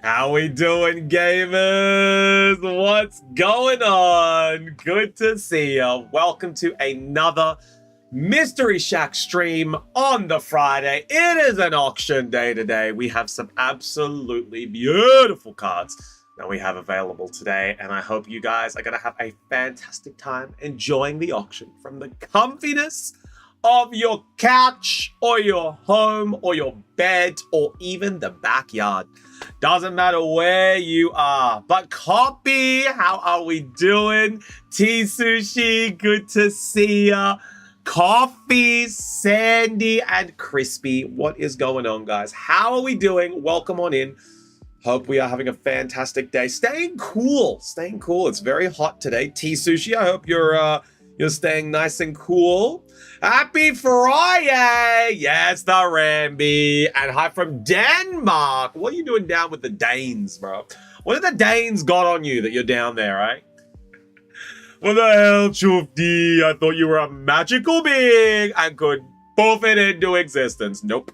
How we doing, gamers? What's going on? Good to see you. Welcome to another Mystery Shack stream on the Friday. It is an auction day today. We have some absolutely beautiful cards that we have available today, and I hope you guys are going to have a fantastic time enjoying the auction from the comfiness of your couch or your home or your bed or even the backyard. Doesn't matter where you are. But Copy, how are we doing? T-Sushi, good to see ya. Coffee, Sandy, and Crispy. What is going on, guys? How are we doing? Welcome on in. Hope we are having a fantastic day. Staying cool. Staying cool. It's very hot today. T-Sushi, I hope you're staying nice and cool. Happy Friday! Yes, the Ramby. And hi from Denmark. What are you doing down with the Danes, bro? What have the Danes got on you that you're down there, right? What the hell, Chufdi? I thought you were a magical being and could poof it into existence. Nope.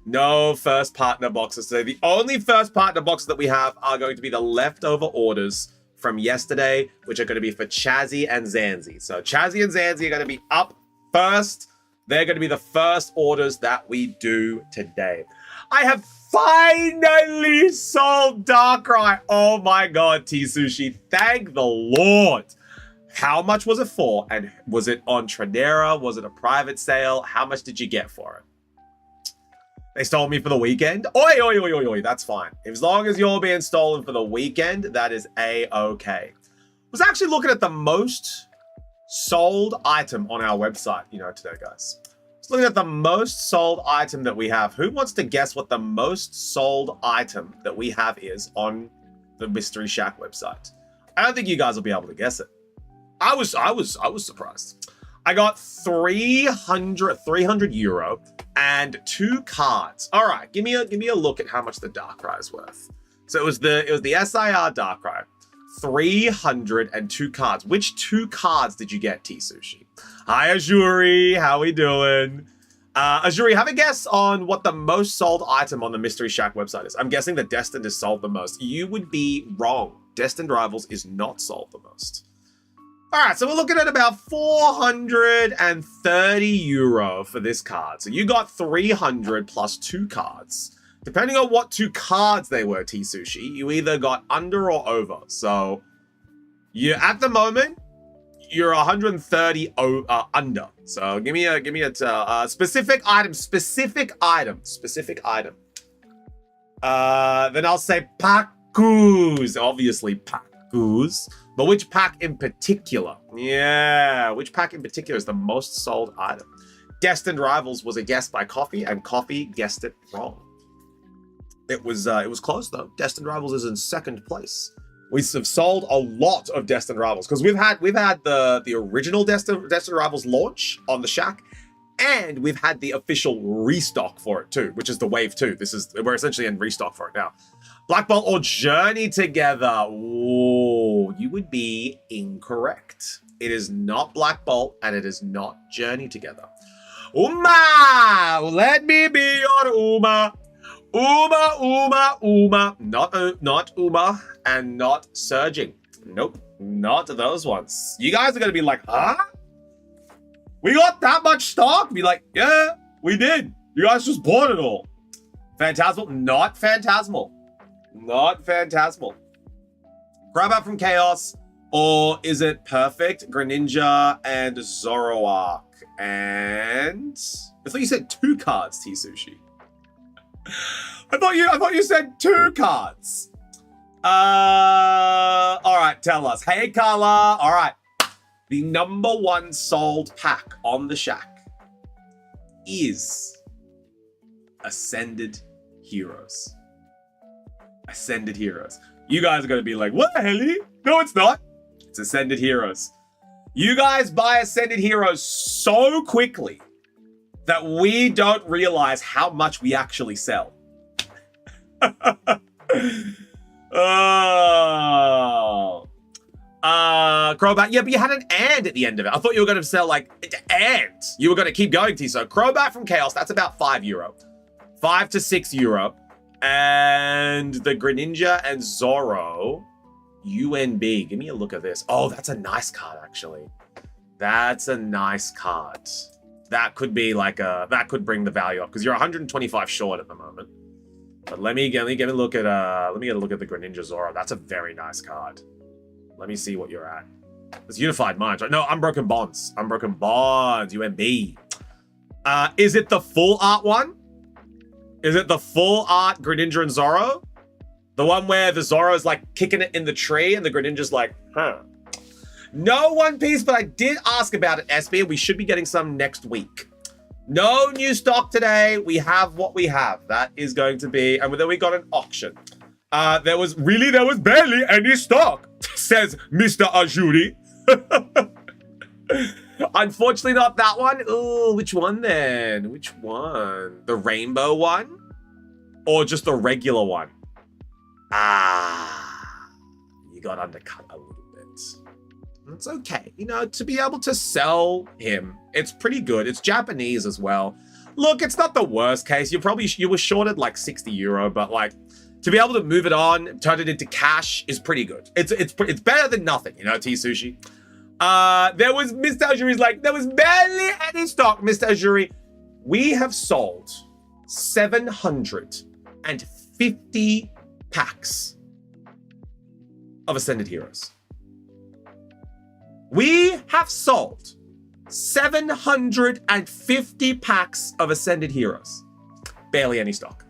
No first partner boxes today. The only first partner boxes that we have are going to be the leftover orders from yesterday, which are going to be for Chazzy and Zanzi. So Chazzy and Zanzi are going to be up first. They're going to be the first orders that we do today. I have finally sold Darkrai. Oh my god, T-Sushi. Thank the Lord. How much was it for? And was it on Tradera? Was it a private sale? How much did you get for it? They stole me for the weekend? Oi, oi, oi, oi, oi. That's fine. As long as you're being stolen for the weekend, that is A-okay. I was actually looking at the most sold item on our website, today, guys. I was looking at the most sold item that we have. Who wants to guess what the most sold item that we have is on the Mystery Shack website? I don't think you guys will be able to guess it. I was surprised. I got 300 euro and 2 cards. All right, give me a look at how much the Darkrai is worth. So it was the SIR Darkrai, 300 and 2 cards. Which 2 cards did you get, T-Sushi? Hi, Azuri, how we doing? Azuri, have a guess on what the most sold item on the Mystery Shack website is. I'm guessing that Destined is sold the most. You would be wrong. Destined Rivals is not sold the most. All right, so we're looking at about 430 euro for this card. So you got 300 plus 2 cards. Depending on what 2 cards they were, T-Sushi, you either got under or over. So you at the moment, you're 130 under. So give me a specific item. Then I'll say Pakus. Obviously, Pakus. But which pack in particular? Yeah, which pack in particular is the most sold item? Destined Rivals was a guess by Coffee, and Coffee guessed it wrong. It was close though. Destined Rivals is in second place. We have sold a lot of Destined Rivals because we've had the original Destined Rivals launch on the Shack, and we've had the official restock for it too, which is the Wave 2. We're essentially in restock for it now. Black Bolt or Journey together? Ooh, you would be incorrect. It is not Black Bolt and it is not Journey together. Uma! Let me be your Uma. Uma. Not Uma and not Surging. Nope, not those ones. You guys are going to be like, huh? We got that much stock? Be like, yeah, we did. You guys just bought it all. Phantasmal? Not Phantasmal. Not Phantasmal. Crab from Chaos, or is it Perfect, Greninja, and Zoroark? And I thought you said 2 cards, T-Sushi. I thought you said 2 cards. All right, tell us. Hey, Carla. All right. The number 1 sold pack on the Shack is Ascended Heroes. Ascended Heroes. You guys are going to be like, what the hell? No, it's not. It's Ascended Heroes. You guys buy Ascended Heroes so quickly that we don't realize how much we actually sell. Oh. Crobat. Yeah, but you had an and at the end of it. I thought you were going to sell like and. You were going to keep going, T. So Crobat from Chaos, that's about €5. €5 to €6. And the Greninja and Zoro, UNB. Give me a look at this. Oh, that's a nice card, actually. That's a nice card. That could be like that could bring the value up because you're 125 short at the moment. But let me get a look at the Greninja Zoro. That's a very nice card. Let me see what you're at. It's Unified Minds, right? No, Unbroken Bonds. Unbroken Bonds, UMB. Is it the full art one? Is it the full art Greninja and Zoro? The one where the Zoro's like kicking it in the tree and the Greninja's like, huh. No One Piece, but I did ask about it, SB. We should be getting some next week. No new stock today. We have what we have. That is going to be, and then we got an auction. There was barely any stock, says Mr. Ajuri. Unfortunately, not that one. Oh, which one then? Which one? The rainbow one? Or just the regular one? You got undercut a little bit. It's okay. You know, to be able to sell him, it's pretty good. It's Japanese as well. Look, it's not the worst case. You were shorted like 60 euro, but like to be able to move it on, turn it into cash is pretty good. It's better than nothing, you know, T-Sushi. There was Mr. Ajuri's like, there was barely any stock, Mr. Ajuri. We have sold 750 packs of Ascended Heroes. We have sold 750 packs of Ascended Heroes. Barely any stock.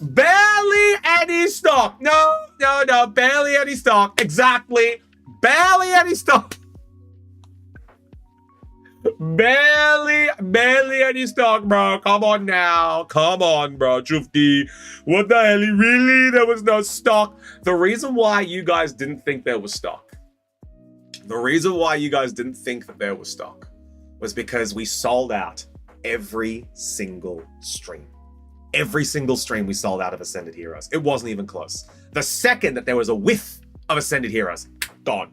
Barely any stock. No, barely any stock. Exactly. Barely any stock. Barely any stock, bro. Come on now. Come on, bro. Jufti. What the hell? Really? There was no stock. The reason why you guys didn't think there was stock. The reason why you guys didn't think that there was stock was because we sold out every single stream. Every single stream we sold out of Ascended Heroes. It wasn't even close. The second that there was a whiff of Ascended Heroes, gone.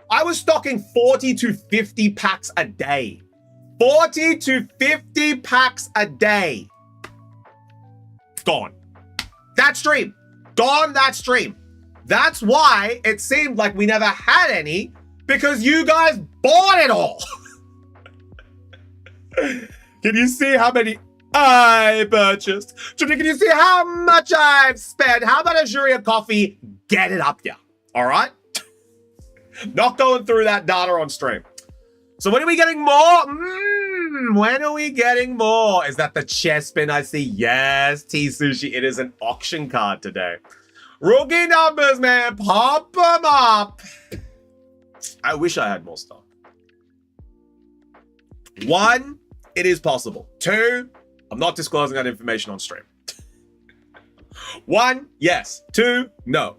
I was stocking 40 to 50 packs a day. 40 to 50 packs a day. Gone. That stream. Gone that stream. That's why it seemed like we never had any, because you guys bought it all. Can you see how many I purchased? Can you see how much I've spent? How about a jury of coffee? Get it up here. All right? Not going through that data on stream. So when are we getting more? When are we getting more? Is that the chess spin I see? Yes, T-Sushi. It is an auction card today. Rookie numbers, man. Pop them up. I wish I had more stock. 1, it is possible. 2, I'm not disclosing that information on stream. 1, yes. 2, no.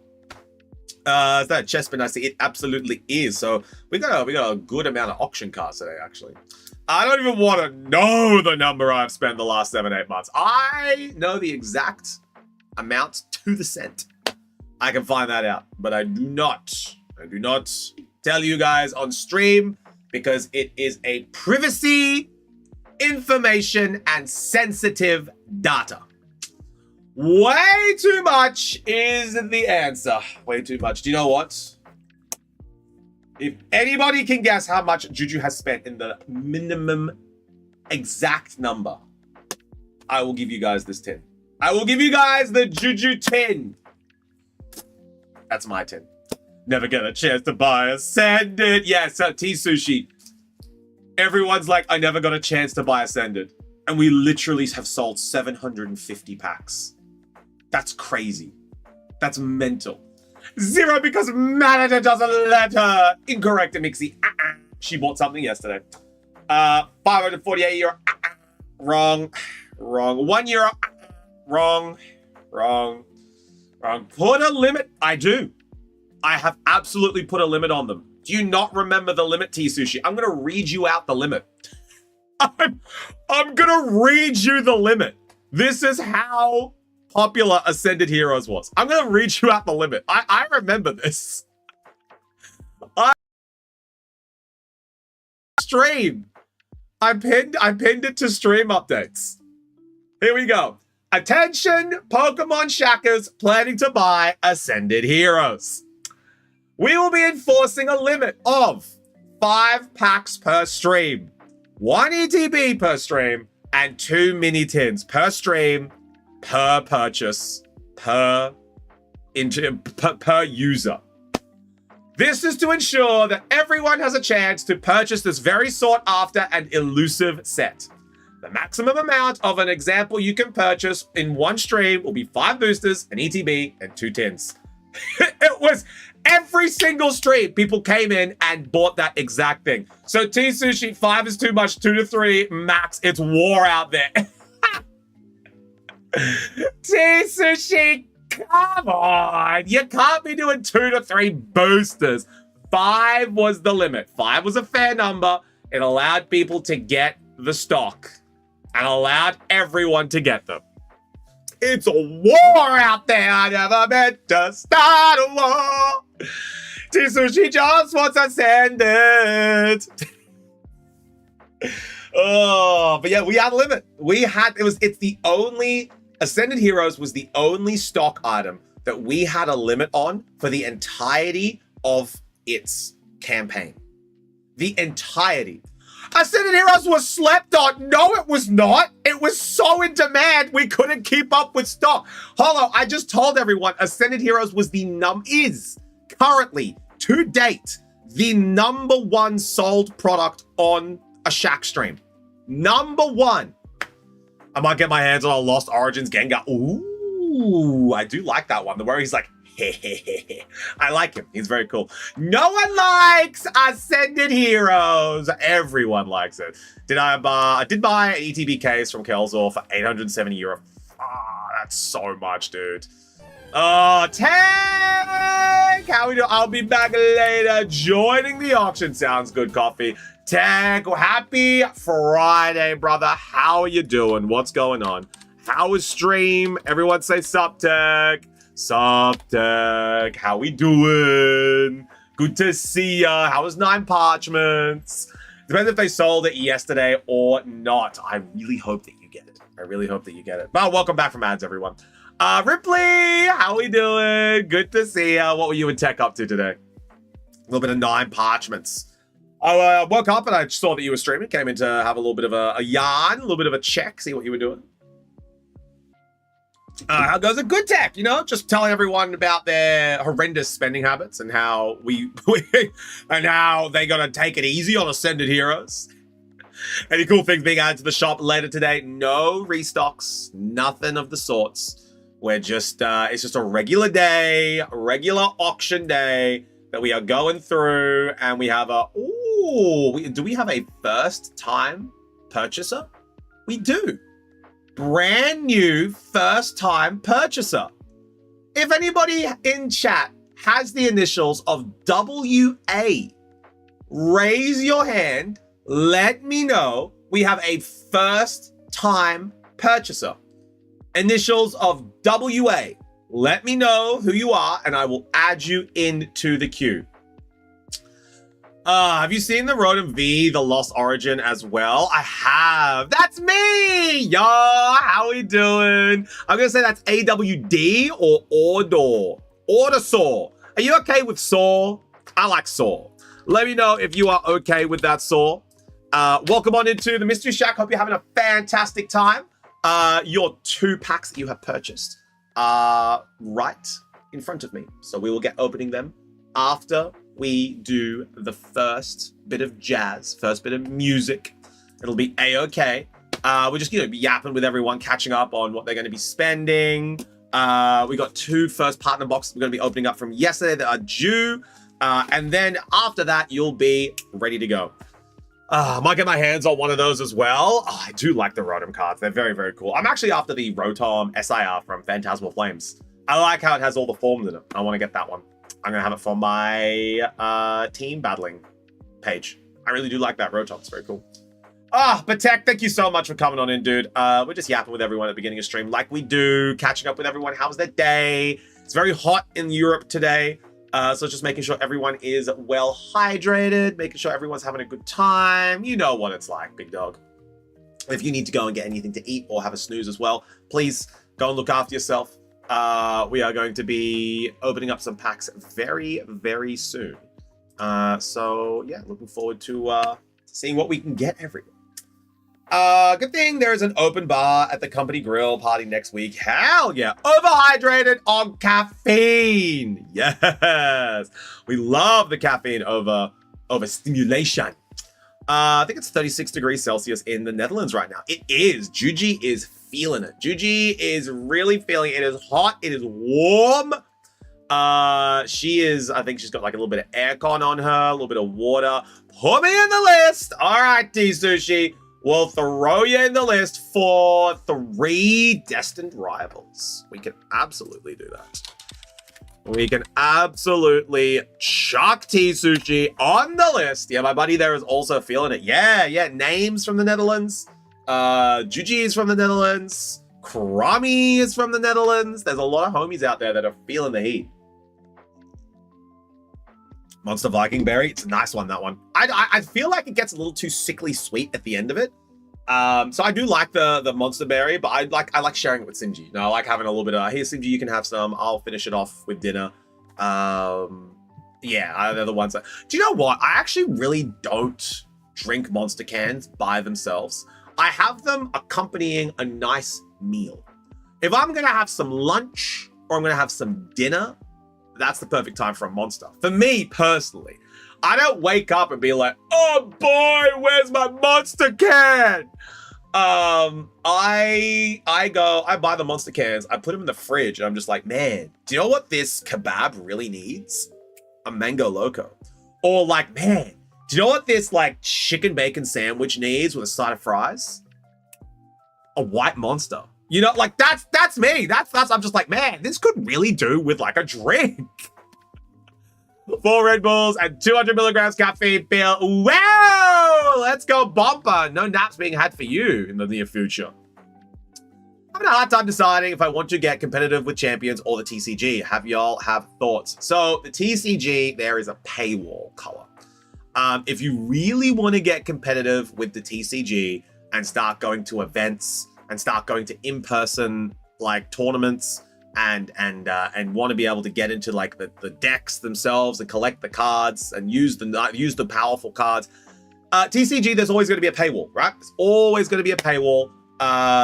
Is that a chess spin? I see it absolutely is. So we got a good amount of auction cards today, actually. I don't even want to know the number I've spent the last 7-8 months. I know the exact amount to the cent. I can find that out, but I do not tell you guys on stream because it is a privacy information and sensitive data. Way too much is the answer. Way too much. Do you know what? If anybody can guess how much Juju has spent in the minimum exact number, I will give you guys this tin. I will give you guys the Juju tin. That's my tin. Never get a chance to buy Ascended. Yeah, so T-Sushi. Everyone's like, I never got a chance to buy Ascended. And we literally have sold 750 packs. That's crazy. That's mental. 0 because manager doesn't let her. Incorrect, Mixie. She bought something yesterday. 548 euro. Wrong. 1 euro. Wrong. Put a limit. I do. I have absolutely put a limit on them. Do you not remember the limit, T-Sushi? I'm going to read you out the limit. I'm going to read you the limit. This is how popular Ascended Heroes was. I'm going to read you out the limit. I remember this. Stream. I pinned it to stream updates. Here we go. Attention, Pokemon Shackers planning to buy Ascended Heroes. We will be enforcing a limit of 5 packs per stream, 1 ETB per stream, and 2 mini tins per stream, per purchase, per user. This is to ensure that everyone has a chance to purchase this very sought after and elusive set. The maximum amount of an example you can purchase in one stream will be 5 boosters, an ETB, and 2 tins. It was every single stream people came in and bought that exact thing. So T-Sushi, 5 is too much, 2 to 3 max. It's war out there. T-Sushi, come on. You can't be doing 2 to 3 boosters. 5 was the limit. 5 was a fair number. It allowed people to get the stock and allowed everyone to get them. It's a war out there. I never meant to start a war. T-Sushi just wants to send it. Oh, but yeah, we had a limit. It's the only, Ascended Heroes was the only stock item that we had a limit on for the entirety of its campaign. The entirety. Ascended Heroes was slept on. No, it was not. It was so in demand, we couldn't keep up with stock. Holo, I just told everyone Ascended Heroes was is currently, to date, the #1 sold product on a Shack stream. #1. I might get my hands on a Lost Origins Gengar. Ooh, I do like that one. The where he's like, I like him. He's very cool. No one likes Ascended Heroes. Everyone likes it. I did buy an ETB case from Kelzor for €870. That's so much, dude. Oh, Tank! How we do? I'll be back later. Joining the auction. Sounds good, Coffee. Tank, happy Friday, brother. How are you doing? What's going on? How is stream? Everyone say sup, Tank. Sup, Tech? How we doing? Good to see ya. How was 9 Parchments? Depends if they sold it yesterday or not. I really hope that you get it. I really hope that you get it. But welcome back from ads, everyone. Ripley, how we doing? Good to see ya. What were you and Tech up to today? A little bit of 9 Parchments. I woke up and I saw that you were streaming. Came in to have a little bit of a yarn, a little bit of a check, see what you were doing. How goes it? Good, Tech, you know, just telling everyone about their horrendous spending habits and how and how they gotta take it easy on Ascended Heroes. Any cool things being added to the shop later today? No restocks, nothing of the sorts. We're just, it's just a regular day, regular auction day that we are going through, and we have do we have a first time purchaser? We do. Brand new first time purchaser. If anybody in chat has the initials of WA, raise your hand. Let me know we have a first time purchaser. Initials of WA. Let me know who you are and I will add you into the queue. Have you seen the Rotom V, the Lost Origin as well? I have. That's me! Yo, how we doing? I'm going to say that's AWD or Ordor. Ordosaur. Are you okay with Saw? I like Saw. Let me know if you are okay with that Saw. Welcome on into the Mystery Shack. Hope you're having a fantastic time. Your 2 packs that you have purchased are right in front of me. So we will get opening them after we do the first bit of jazz, first bit of music. It'll be A-okay. We're just, yapping with everyone, catching up on what they're going to be spending. We got 2 first partner boxes we're going to be opening up from yesterday that are due. And then after that, you'll be ready to go. I might get my hands on one of those as well. Oh, I do like the Rotom cards. They're very, very cool. I'm actually after the Rotom SIR from Phantasmal Flames. I like how it has all the forms in it. I want to get that one. I'm going to have it for my team battling page. I really do like that Rotom. It's very cool. But Tech, thank you so much for coming on in, dude. We're just yapping with everyone at the beginning of stream like we do, catching up with everyone. How was their day? It's very hot in Europe today. So just making sure everyone is well hydrated, making sure everyone's having a good time. You know what it's like, big dog. If you need to go and get anything to eat or have a snooze as well, please go and look after yourself. We are going to be opening up some packs very, very soon. So yeah, looking forward to seeing what we can get everywhere. Good thing there is an open bar at the company grill party next week. Hell yeah. Overhydrated on caffeine. Yes. We love the caffeine over stimulation. I think it's 36 degrees Celsius in the Netherlands right now. It is. Juji is feeling it. Juji is really feeling it. It is hot. It is warm. She is, I think she's got like a little bit of aircon on her, a little bit of water. Put me in the list. All right, T-Sushi. We'll throw you in the list for 3 destined rivals. We can absolutely do that. We can absolutely chuck T-Sushi on the list. Yeah, my buddy there is also feeling it. Yeah. Names from the Netherlands. Juji is from the Netherlands. Krami is from the Netherlands. There's a lot of homies out there that are feeling the heat. Monster Viking Berry. It's a nice one, that one. I feel like it gets a little too sickly sweet at the end of it. So I do like the Monster Berry, but I like sharing it with Simji. You know, I like having a little bit of, here, Simji, you can have some. I'll finish it off with dinner. Yeah, they're the ones that... Do you know what? I actually really don't drink Monster cans by themselves. I have them accompanying a nice meal. If I'm going to have some lunch or I'm going to have some dinner, that's the perfect time for a Monster. For me, personally, I don't wake up and be like, oh boy, where's my Monster can? I buy the Monster cans, I put them in the fridge, and I'm just like, man, do you know what this kebab really needs? A Mango Loco. Or like, man, do you know what this like chicken bacon sandwich needs with a side of fries? A white Monster. You know, like that's me. That's I'm just like, man, this could really do with like a drink. 4 Red Bulls and 200 milligrams caffeine pill. Wow! Let's go bumper. No naps being had for you in the near future. I'm having a hard time deciding if I want to get competitive with Champions or the TCG. Have y'all have thoughts? So the TCG, there is a paywall color. If you really want to get competitive with the TCG and start going to events and start going to in-person like tournaments and want to be able to get into like the decks themselves and collect the cards and use the powerful cards, TCG, there's always going to be a paywall, right? There's always going to be a paywall.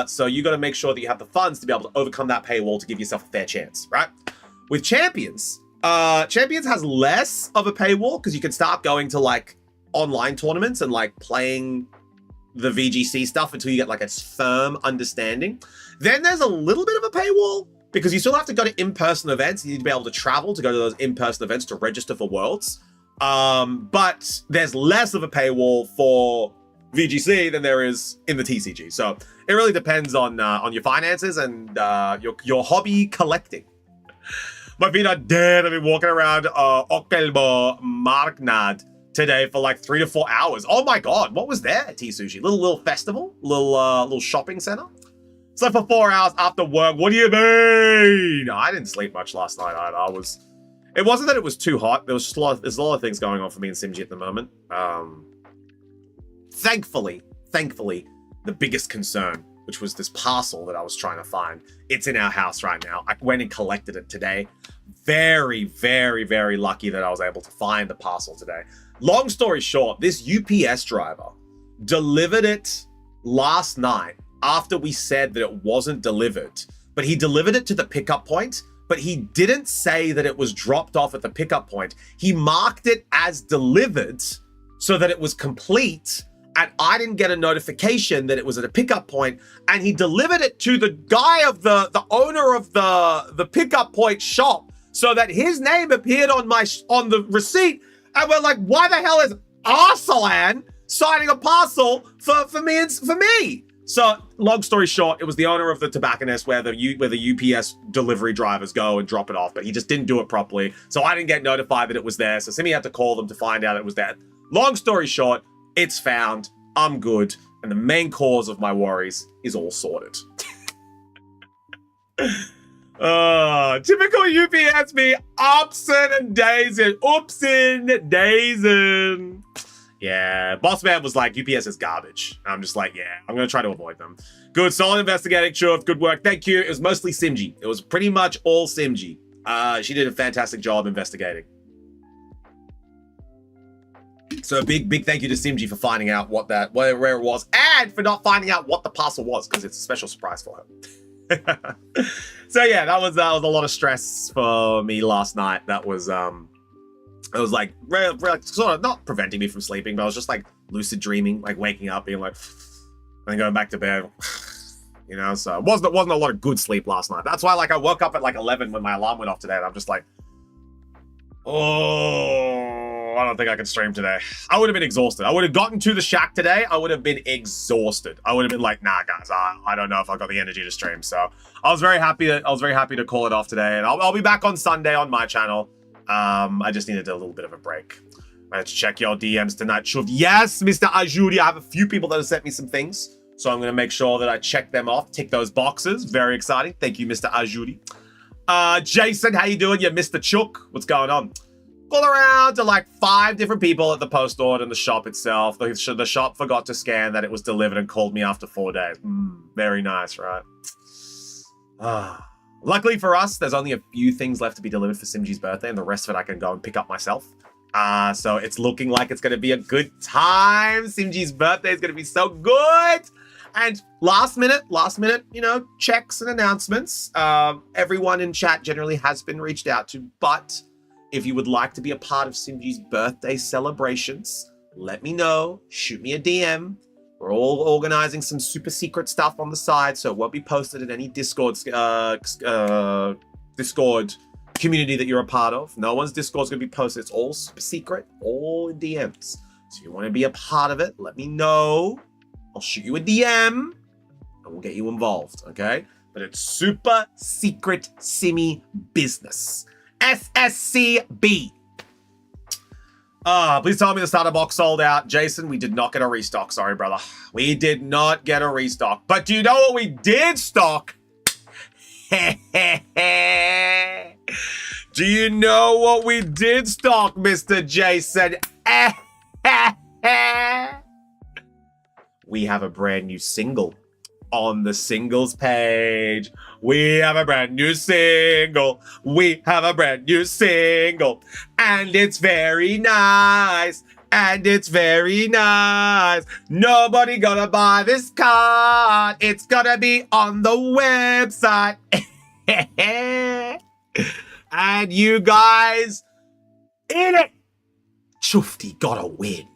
So you got to make sure that you have the funds to be able to overcome that paywall to give yourself a fair chance, right? With Champions, Champions has less of a paywall because you can start going to like online tournaments and like playing the VGC stuff until you get like a firm understanding. Then there's a little bit of a paywall because you still have to go to in-person events. You need to be able to travel to go to those in-person events to register for Worlds. But there's less of a paywall for VGC than there is in the TCG. So it really depends on your finances and your hobby collecting. My feet are dead. I've been walking around Okkelbo Marknad today for like 3 to 4 hours. Oh my god, what was there, T-Sushi? Little festival? Little shopping center? So for 4 hours after work, what do you mean? I didn't sleep much last night either. It wasn't that it was too hot. There's a lot of things going on for me and Simji at the moment. Thankfully, the biggest concern, which was this parcel that I was trying to find, it's in our house right now. I went and collected it today. Very, very, very lucky that I was able to find the parcel today. Long story short, this UPS driver delivered it last night after we said that it wasn't delivered, but he delivered it to the pickup point, but he didn't say that it was dropped off at the pickup point. He marked it as delivered so that it was complete, and I didn't get a notification that it was at a pickup point, and he delivered it to the guy of the owner of the pickup point shop so that his name appeared on the receipt, and we're like, why the hell is Arsalan signing a parcel for me? So, long story short, it was the owner of the tobacconist where the UPS delivery drivers go and drop it off, but he just didn't do it properly. So I didn't get notified that it was there. So Simi had to call them to find out it was there. Long story short, it's found. I'm good. And the main cause of my worries is all sorted. Typical UPS me, upsin and dazin. Upsin, dazin. Yeah, Boss Man was like, UPS is garbage. I'm just like, yeah, I'm going to try to avoid them. Good, solid investigating, Chuv. Good work. Thank you. It was mostly Simji. It was pretty much all Simji. She did a fantastic job investigating. So a big thank you to Simji for finding out where it was, and for not finding out what the parcel was, because it's a special surprise for her. So yeah, that was a lot of stress for me last night. That was it was like sort of not preventing me from sleeping, but I was just like lucid dreaming, like waking up, being like, and going back to bed. You know, so it wasn't a lot of good sleep last night. That's why, like, I woke up at like 11 when my alarm went off today, and I'm just like, oh, I don't think I can stream today. I would have been exhausted. I would have gotten to the shack today. I would have been exhausted. I would have been like, nah, guys, I don't know if I got the energy to stream. So I was very happy to call it off today, and I'll be back on Sunday on my channel. I just needed a little bit of a break. Let's check your DMs tonight, Shuv. Yes, Mr. Ajuri. I have a few people that have sent me some things, so I'm going to make sure that I check them off, tick those boxes. Very exciting. Thank you, Mr. Ajuri. Jason, how you doing? Yeah, Mr. Chook. What's going on? Call around to like 5 different people at the post order and the shop itself. The shop forgot to scan that it was delivered and called me after 4 days. Very nice, right? Luckily for us, there's only a few things left to be delivered for Simji's birthday, and the rest of it I can go and pick up myself. So it's looking like it's going to be a good time. Simji's birthday is going to be so good. And last minute, you know, checks and announcements. Everyone in chat generally has been reached out to, but if you would like to be a part of Simji's birthday celebrations, let me know. Shoot me a DM. We're all organizing some super secret stuff on the side, so it won't be posted in any Discord community that you're a part of. No one's Discord's going to be posted. It's all super secret, all in DMs. So if you want to be a part of it, let me know. I'll shoot you a DM, and we'll get you involved, okay? But it's super secret Simi business. SSCB. Please tell me the starter box sold out. Jason, we did not get a restock. Sorry, brother. We did not get a restock. But do you know what we did stock? Do you know what we did stock, Mr. Jason? We have a brand new single on the singles page. We have a brand new single. We have a brand new single. And it's very nice. And it's very nice. Nobody gonna buy this card. It's gonna be on the website. And you guys in it. Chufty gotta win.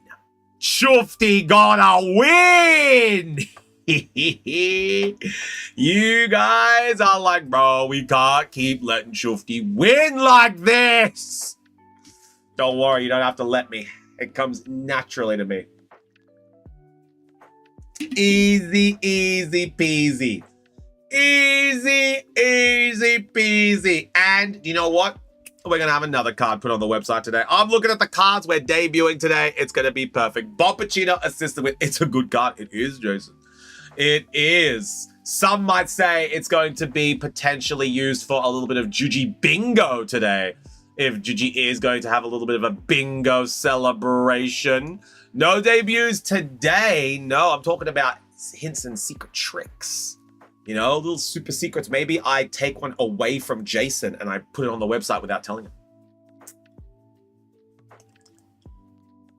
Chufty gotta win. You guys are like, bro, we can't keep letting Chufty win like this. Don't worry, you don't have to let me. It comes naturally to me. Easy, easy peasy. Easy, easy peasy. And you know what? We're going to have another card put on the website today. I'm looking at the cards we're debuting today. It's going to be perfect. Bob Pacino assisted with. It's a good card. It is, Jason. It is. Some might say it's going to be potentially used for a little bit of Juji bingo today. If Juji is going to have a little bit of a bingo celebration. No debuts today. No, I'm talking about hints and secret tricks. You know, little super secrets. Maybe I take one away from Jason and I put it on the website without telling him.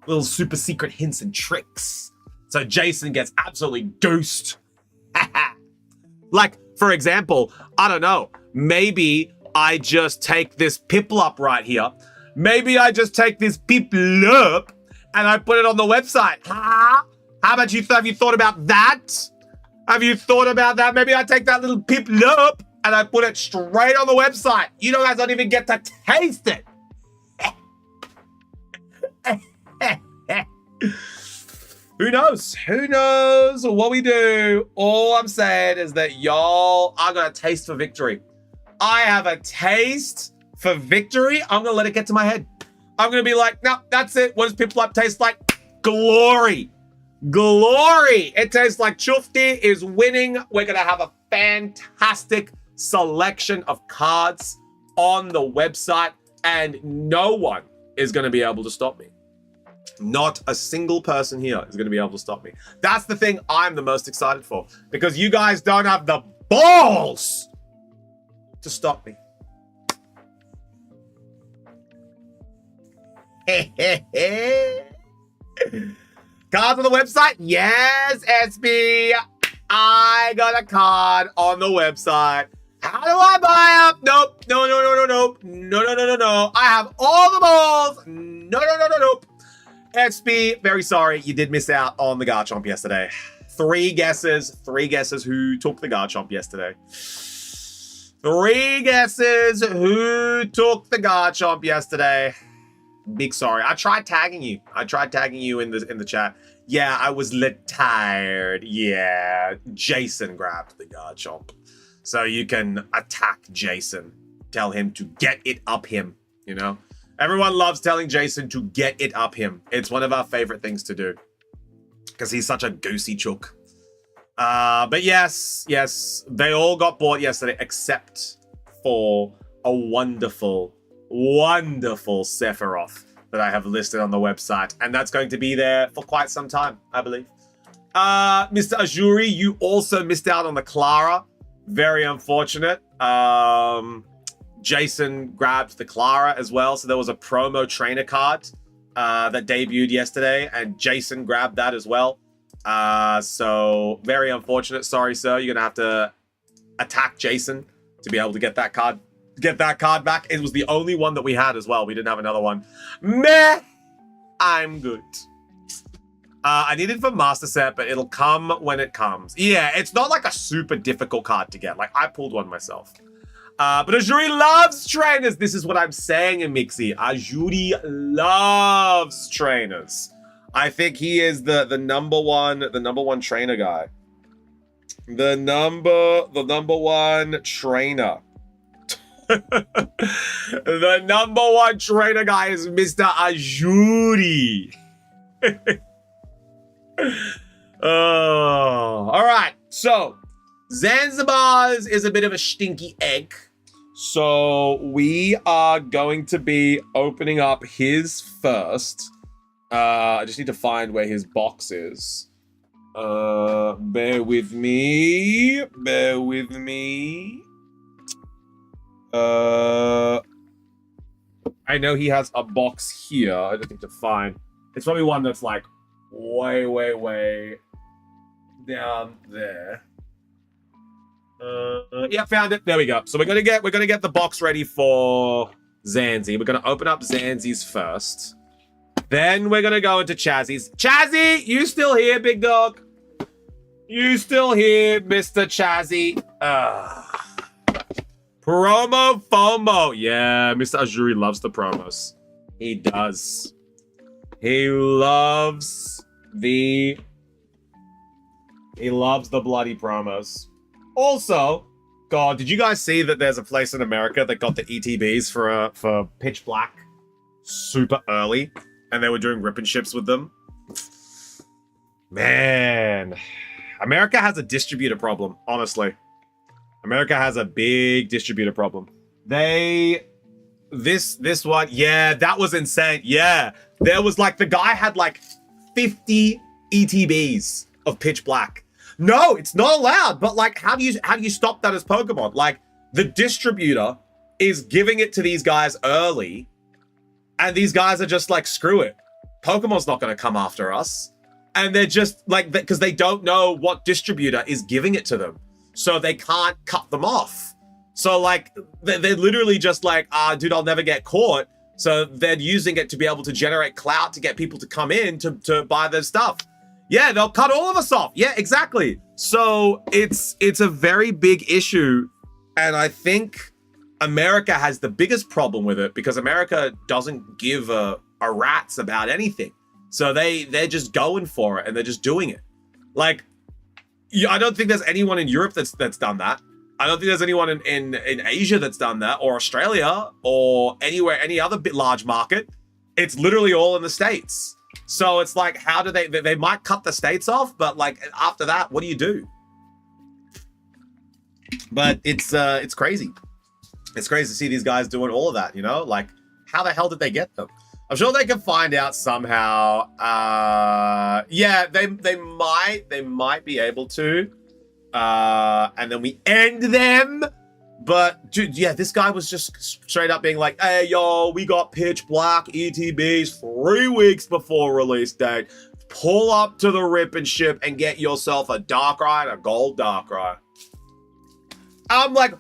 Little super secret hints and tricks. So Jason gets absolutely dosed. Like, for example, I don't know. Maybe I just take this Piplup right here. Maybe I just take this Piplup and I put it on the website. How about you? Have you thought about that? Have you thought about that? Maybe I take that little Piplup and I put it straight on the website. You guys don't even get to taste it. Who knows? Who knows what we do? All I'm saying is that y'all are going to taste for victory. I have a taste for victory. I'm going to let it get to my head. I'm going to be like, no, that's it. What does Piplup taste like? Glory. Glory. It tastes like Chufty is winning. We're going to have a fantastic selection of cards on the website, and no one is going to be able to stop me. Not a single person here is going to be able to stop me. That's the thing I'm the most excited for, because you guys don't have the balls to stop me. Cards on the website? Yes, SB. I got a card on the website. How do I buy up? Nope. No. I have all the balls. Nope. SB, very sorry. You did miss out on the Garchomp yesterday. Three guesses who took the Garchomp yesterday. Big sorry. I tried tagging you in the chat. Yeah, I was tired. Yeah, Jason grabbed the Garchomp. So you can attack Jason. Tell him to get it up him, you know? Everyone loves telling Jason to get it up him. It's one of our favorite things to do, because he's such a goosey chook. But yes, they all got bought yesterday except for a wonderful Sephiroth that I have listed on the website, and that's going to be there for quite some time, I believe. Mr. Ajuri, you also missed out on the Clara. Very unfortunate. Jason grabbed the Clara as well, so there was a promo trainer card that debuted yesterday, and Jason grabbed that as well. So very unfortunate. Sorry, sir. You're gonna have to attack Jason to be able to get that card. Back. It was the only one that we had as well. We didn't have another one. Meh. I'm good. I need it for Master Set, but it'll come when it comes. Yeah, it's not like a super difficult card to get. Like, I pulled one myself. But Ajuri loves trainers. This is what I'm saying in Mixie. Ajuri loves trainers. I think he is the number one trainer guy. The number one trainer. The number one trainer guy is Mr. Ajuri. Oh, all right. So Zanzibar's is a bit of a stinky egg. So we are going to be opening up his first. I just need to find where his box is. Bear with me. I know he has a box here. I just need to find. It's probably one that's like way down there. Yeah, found it. There we go. So we're gonna get the box ready for Zanzi. We're gonna open up Zanzi's first. Then we're gonna go into Chazzy's. Chazzy, you still here, big dog? You still here, Mr. Chazzy? Promo FOMO. Yeah, Mr. Ajuri loves the promos. He does. He loves the bloody promos. Also, God, did you guys see that there's a place in America that got the ETBs for Pitch Black super early, and they were doing rip and ships with them? Man, America has a distributor problem, honestly. America has a big distributor problem. This one, yeah, that was insane. Yeah, there was like, the guy had like 50 ETBs of Pitch Black. No, it's not allowed. But like, how do you stop that as Pokemon? Like, the distributor is giving it to these guys early, and these guys are just like, screw it. Pokemon's not going to come after us. And they're just like, because they don't know what distributor is giving it to them. So they can't cut them off. So like, they're literally just like, dude, I'll never get caught. So they're using it to be able to generate clout to get people to come in to buy their stuff. Yeah, they'll cut all of us off. Yeah, exactly. So it's a very big issue. And I think America has the biggest problem with it, because America doesn't give a rat's about anything. So they're just going for it, and they're just doing it. Like, I don't think there's anyone in Europe that's done that. I don't think there's anyone in Asia that's done that, or Australia, or anywhere, any other large market. It's literally all in the States. So it's like, how do they might cut the States off, but like, after that, what do you do? But it's crazy. It's crazy to see these guys doing all of that, you know? Like, how the hell did they get them? I'm sure they can find out somehow. Yeah, they might be able to. And then we end them. But dude, yeah, this guy was just straight up being like, "Hey, yo, we got Pitch Black ETBs 3 weeks before release date. Pull up to the rip and ship and get yourself a Darkrai and a Gold Darkrai." I'm like,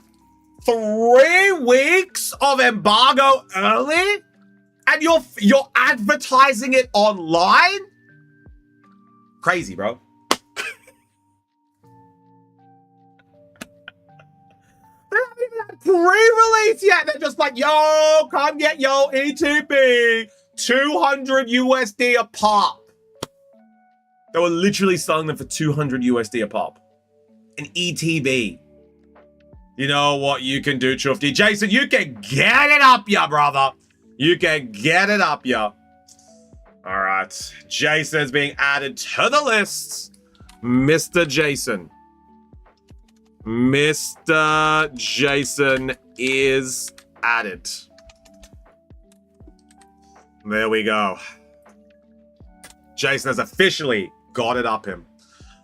3 weeks of embargo early, and you're advertising it online? Crazy, bro. They haven't even had pre-release yet. They're just like, yo, come get your ETB. 200 USD a pop. They were literally selling them for 200 USD a pop. An ETB. You know what you can do, Chufty? Jason, you can get it up ya, brother. You can get it up ya. All right. Jason's being added to the list. Mr. Jason. Mr. Jason is added. There we go. Jason has officially got it up him.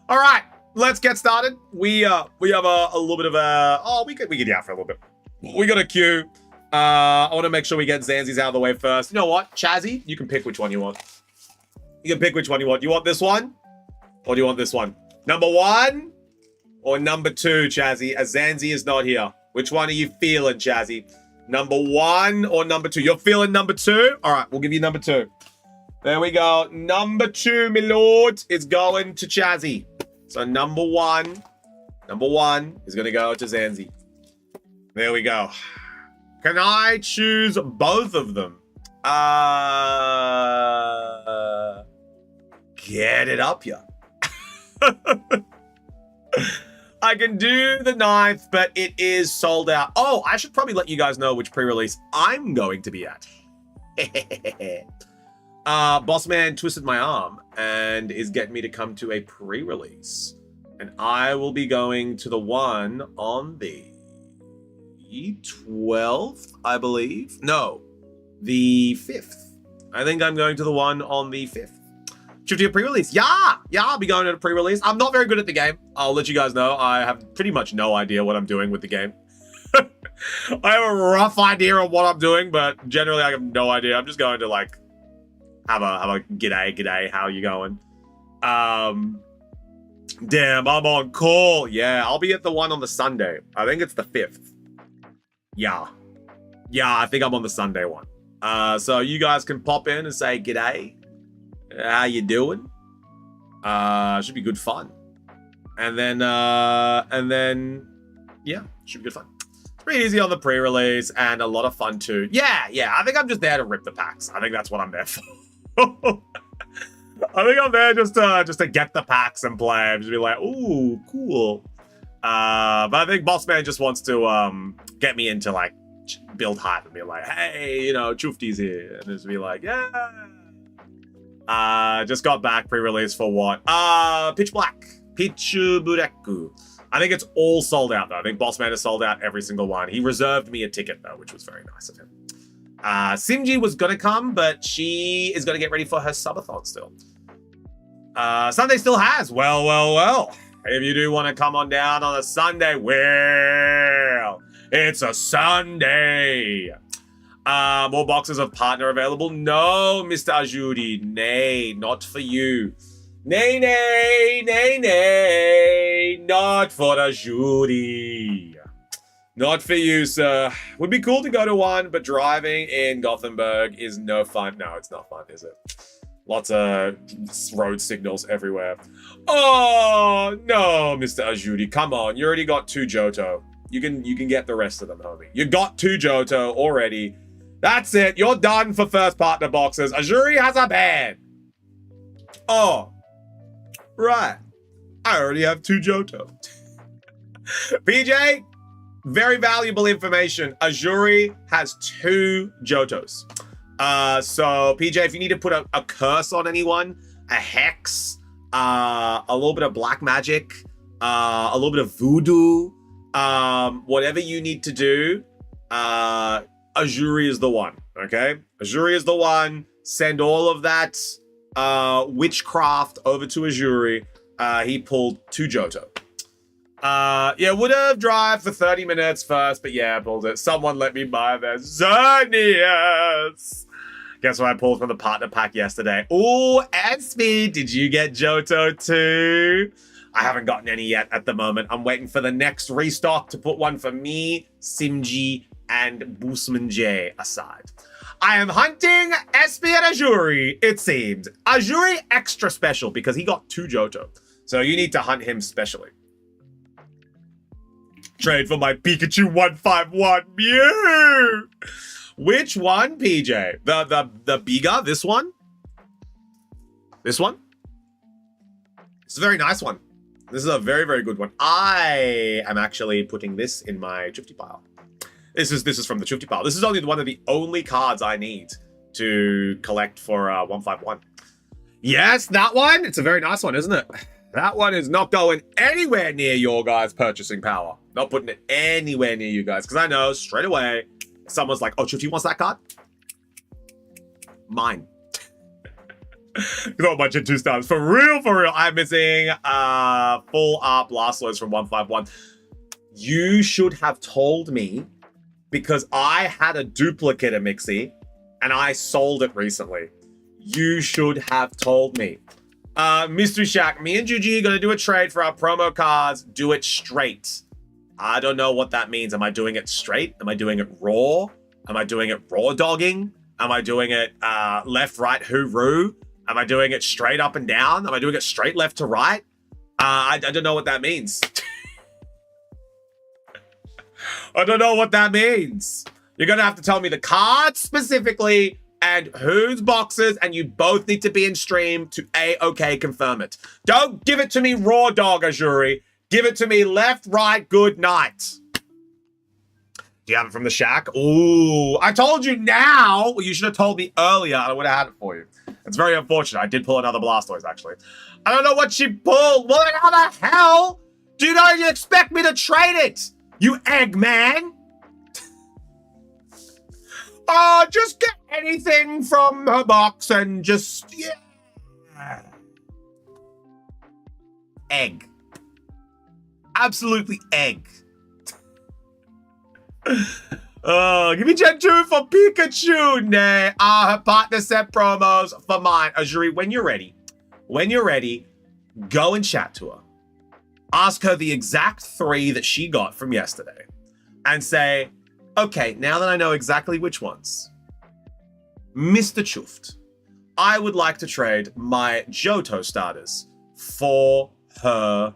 All right, let's get started. We have a little bit of a... Oh, we could yeah for a little bit. We got a queue. I want to make sure we get Zanzi's out of the way first. You know what? Chazzy, you can pick which one you want. You can pick which one you want. You want this one? Or do you want this one? Number 1 or number 2, Chazzy? As Zanzi is not here. Which one are you feeling, Chazzy? Number 1 or number 2? You're feeling number 2? All right, we'll give you number 2. There we go. Number 2, my lord, is going to Chazzy. So number 1 is going to go to Zanzi. There we go. Can I choose both of them? Get it up here. I can do the 9th, but it is sold out. Oh, I should probably let you guys know which pre-release I'm going to be at. Boss Man twisted my arm and is getting me to come to a pre-release. And I will be going to the one on the 12th, I believe. No, the 5th. I think I'm going to the one on the 5th. Should do a pre-release. Yeah, I'll be going to a pre-release. I'm not very good at the game. I'll let you guys know. I have pretty much no idea what I'm doing with the game. I have a rough idea of what I'm doing, but generally I have no idea. I'm just going to like have a g'day, how you going? Damn, I'm on call. Yeah, I'll be at the one on the Sunday. I think it's the 5th. Yeah, I think I'm on the Sunday one. So you guys can pop in and say g'day. How you doing? Should be good fun. And then yeah, should be good fun. It's pretty easy on the pre-release and a lot of fun too. Yeah, I think I'm just there to rip the packs. I think that's what I'm there for. I think I'm there just to get the packs and play. I'm just be like, ooh, cool. But I think Boss Man just wants to get me into like build hype and be like, hey, you know, Chufty's here, and just be like, yeah. Just got back pre-release for what? Pitch Black, Pichubureku. I think it's all sold out though. I think Boss Man has sold out every single one. He reserved me a ticket though, which was very nice of him. Simji was gonna come, but she is gonna get ready for her subathon still. Sunday still has. Well. If you do want to come on down on a Sunday, well, it's a Sunday. More boxes of partner available? No, Mr. Ajuri. Nay, not for you. Nay, not for Ajuri. Not for you, sir. Would be cool to go to one, but driving in Gothenburg is no fun. No, it's not fun, is it? Lots of road signals everywhere. Oh, no, Mr. Ajuri. Come on, you already got 2 Johto. You can get the rest of them, homie. You got 2 Johto already. That's it. You're done for first partner boxes. Ajuri has a ban. Oh, right. I already have 2 Johto. PJ, very valuable information. Ajuri has 2 Johtos. So PJ, if you need to put a curse on anyone, a hex, a little bit of black magic, a little bit of voodoo, whatever you need to do, Ajuri is the one, okay? Ajuri is the one. send all of that witchcraft over to Azuri. He pulled 2 Johto. Yeah, would have drive for 30 minutes first, but yeah, I pulled it. Someone let me buy their Xerneas. Guess what I pulled from the partner pack yesterday? Ooh, Esme, did you get Johto too? I haven't gotten any yet at the moment. I'm waiting for the next restock to put one for me, Simji, and Boosman J aside. I am hunting Esme and Azuri, it seems. Azuri extra special because he got 2 Johto. So you need to hunt him specially. Trade for my Pikachu 151 Mew. Which one, PJ? The bigger, this one? This one? It's a very nice one. This is a very, very good one. I am actually putting this in my Drifty pile. This is from the Drifty pile. This is only one of the only cards I need to collect for 151. Yes, that one. It's a very nice one, isn't it? That one is not going anywhere near your guys' purchasing power. Not putting it anywhere near you guys. Because I know straight away, someone's like, oh, Drifty wants that card? Mine. Got a bunch of 2 stars. For real, for real. I'm missing full art Blastoise from 151. You should have told me because I had a duplicate of Mixie and I sold it recently. You should have told me. Mystery Shack, me and Juji are going to do a trade for our promo cards. Do it straight. I don't know what that means. Am I doing it straight? Am I doing it raw? Am I doing it raw dogging? Am I doing it left, right, hooroo? Am I doing it straight up and down? Am I doing it straight left to right? I don't know what that means. I don't know what that means. You're going to have to tell me the cards specifically and whose boxes, and you both need to be in stream to A-OK confirm it. Don't give it to me raw dog, Azuri. Give it to me left, right, good night. Do you have it from the shack? Ooh, I told you now. Well, you should have told me earlier. I would have had it for you. It's very unfortunate. I did pull another Blastoise, actually. I don't know what she pulled. What the hell? Do you know you expect me to trade it? You egg man. Just get anything from her box and just, yeah. Egg. Absolutely egg. Give me Gen 2 for Pikachu. Nah, her partner set promos for mine. Azuri, when you're ready, go and chat to her. Ask her the exact 3 that she got from yesterday. And say, okay, now that I know exactly which ones, Mr. Chuffed, I would like to trade my Johto starters for her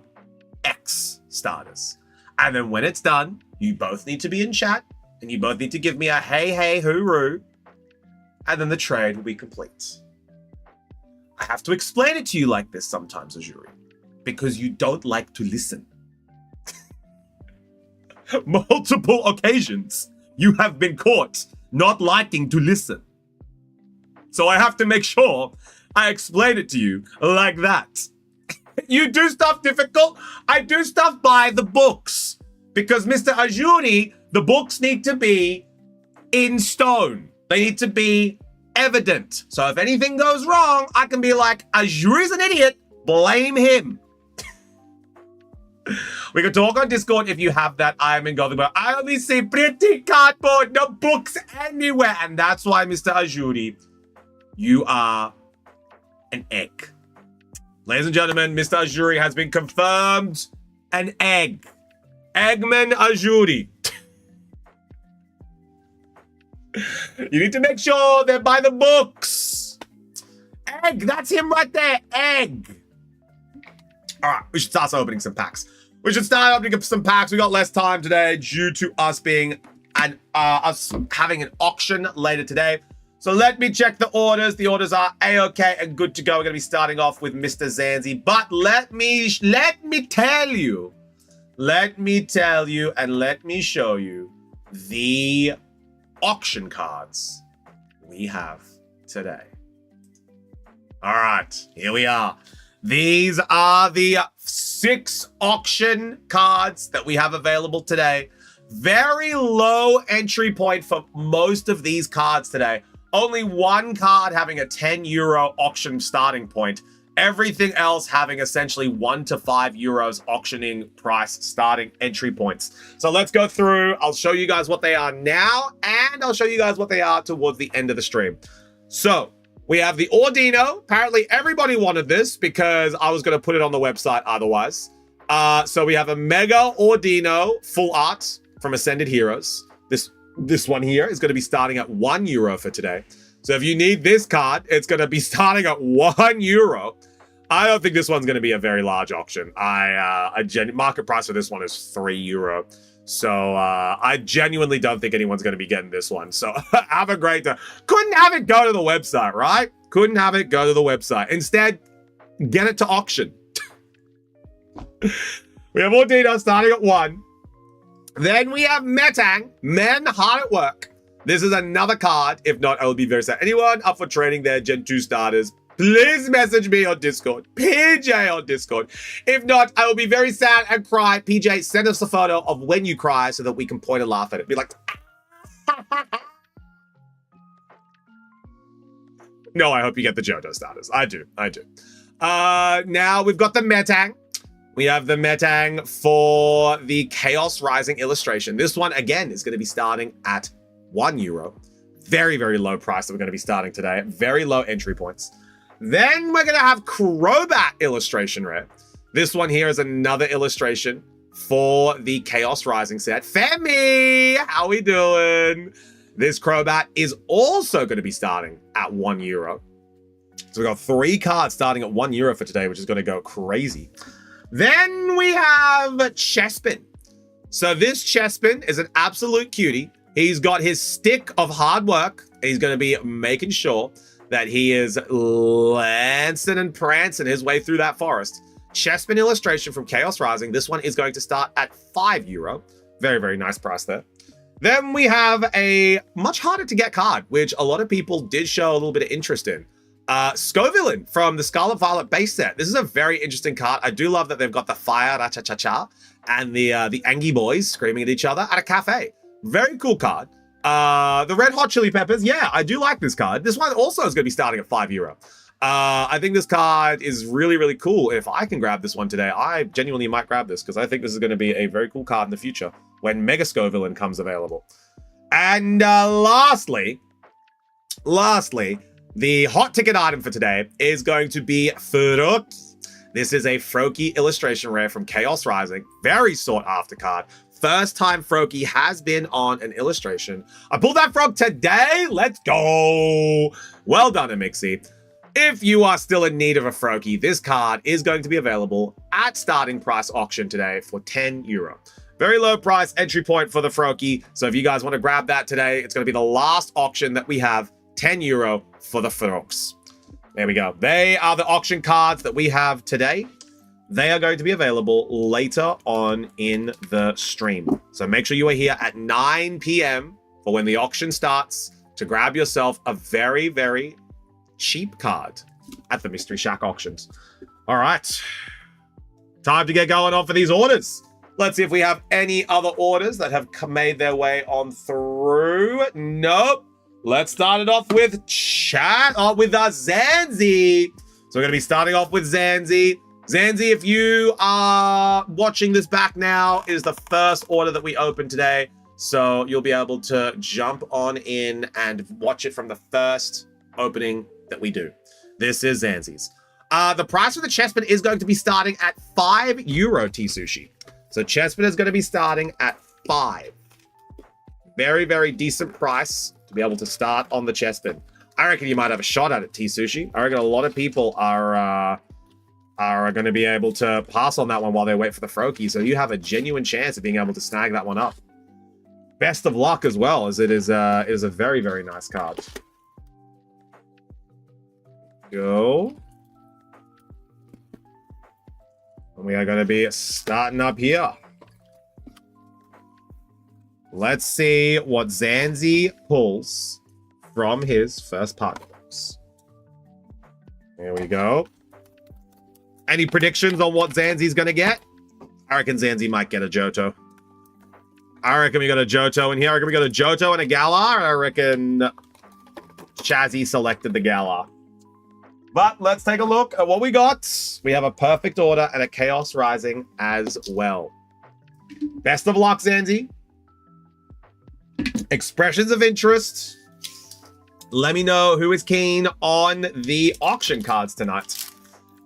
X starters. And then when it's done, you both need to be in chat and you both need to give me a hey, hey, hooroo. And then the trade will be complete. I have to explain it to you like this sometimes, Azuri, because you don't like to listen. Multiple occasions, you have been caught not liking to listen. So I have to make sure I explain it to you like that. You do stuff difficult, I do stuff by the books. Because Mr. Azuri, the books need to be in stone. They need to be evident. So if anything goes wrong, I can be like, Azuri's an idiot, blame him. We can talk on Discord if you have that. I'm in Gothic, but I only see pretty cardboard, no books anywhere. And that's why, Mr. Azuri, you are an egg. Ladies and gentlemen, Mr. Azuri has been confirmed an egg. Eggman Azuri. You need to make sure they're by the books. Egg, that's him right there. Egg. All right, we should start opening some packs. We should start opening up some packs. We got less time today due to us being us having an auction later today. So let me check the orders. The orders are A-OK and good to go. We're going to be starting off with Mr. Zanzi. But let me tell you, and let me show you the auction cards we have today. All right, here we are. These are the 6 auction cards that we have available today. Very low entry point for most of these cards today. Only one card having a 10 euro auction starting point. Everything else having essentially 1 to 5 euros auctioning price starting entry points. So let's go through. I'll show you guys what they are now, and I'll show you guys what they are towards the end of the stream. So we have the Ordino. Apparently everybody wanted this because I was going to put it on the website otherwise. So we have a Mega Ordino full art from Ascended Heroes. This one here is going to be starting at 1 euro for today. So if you need this card, it's going to be starting at 1 euro. I don't think this one's going to be a very large auction. Market price for this one is 3 euro. So I genuinely don't think anyone's going to be getting this one. So have a great day. Couldn't have it go to the website, right? Couldn't have it go to the website. Instead, get it to auction. We have Ordino starting at 1. Then we have Metang, Men Hard at Work. This is another card. If not, I will be very sad. Anyone up for trading their Gen 2 starters, please message me on Discord. PJ on Discord. If not, I will be very sad and cry. PJ, send us a photo of when you cry so that we can point and laugh at it. Be like, no, I hope you get the Johto starters. I do. Now we've got the Metang. We have the Metang for the Chaos Rising illustration. This one, again, is going to be starting at 1 euro. Very, very low price that we're going to be starting today. Very low entry points. Then we're going to have Crobat illustration rare. This one here is another illustration for the Chaos Rising set. Femi, how we doing? This Crobat is also going to be starting at 1 euro. So we've got 3 cards starting at 1 euro for today, which is going to go crazy. Then we have Chespin. So this Chespin is an absolute cutie. He's got his stick of hard work. He's going to be making sure that he is lancing and prancing his way through that forest. Chespin illustration from Chaos Rising. This one is going to start at 5 euro. Very, very nice price there. Then we have a much harder to get card, which a lot of people did show a little bit of interest in. Scovillain from the Scarlet Violet base set. This is a very interesting card. I do love that they've got the fire ra-cha-cha-cha and the Angie boys screaming at each other at a cafe. Very cool card. The Red Hot Chili Peppers. Yeah, I do like this card. This one also is going to be starting at 5 euro. I think this card is really, really cool. If I can grab this one today, I genuinely might grab this because I think this is going to be a very cool card in the future when Mega Scovillain comes available. And lastly, the hot ticket item for today is going to be Froakie. This is a Froakie illustration rare from Chaos Rising. Very sought after card. First time Froakie has been on an illustration. I pulled that frog today. Let's go. Well done, Amixie. If you are still in need of a Froakie, this card is going to be available at starting price auction today for 10 euro. Very low price entry point for the Froakie. So if you guys want to grab that today, it's going to be the last auction that we have. 10 euro for the Froaks. There we go. They are the auction cards that we have today. They are going to be available later on in the stream. So make sure you are here at 9 p.m. for when the auction starts to grab yourself a very, very cheap card at the Mystery Shack auctions. All right. Time to get going on for these orders. Let's see if we have any other orders that have made their way on through. Nope. Let's start it off with chat, with Zanzi. So we're going to be starting off with Zanzi. Zanzi, if you are watching this back now, is the first order that we opened today. So you'll be able to jump on in and watch it from the first opening that we do. This is Zanzi's. The price for the Chespin is going to be starting at 5 euro, T-Sushi. So Chespin is going to be starting at 5. Very, very decent price to be able to start on the Chespin. I reckon you might have a shot at it, T-Sushi. I reckon a lot of people are going to be able to pass on that one while they wait for the Froakie. So you have a genuine chance of being able to snag that one up. Best of luck as well, as it is a very, very nice card. Go. And we are going to be starting up here. Let's see what Zanzi pulls from his first partner box. There we go. Any predictions on what Zanzi's going to get? I reckon Zanzi might get a Johto. I reckon we got a Johto in here. I reckon we got a Johto and a Galar. I reckon Chazzy selected the Galar. But let's take a look at what we got. We have a Perfect Order and a Chaos Rising as well. Best of luck, Zanzi. Expressions of interest. Let me know who is keen on the auction cards tonight.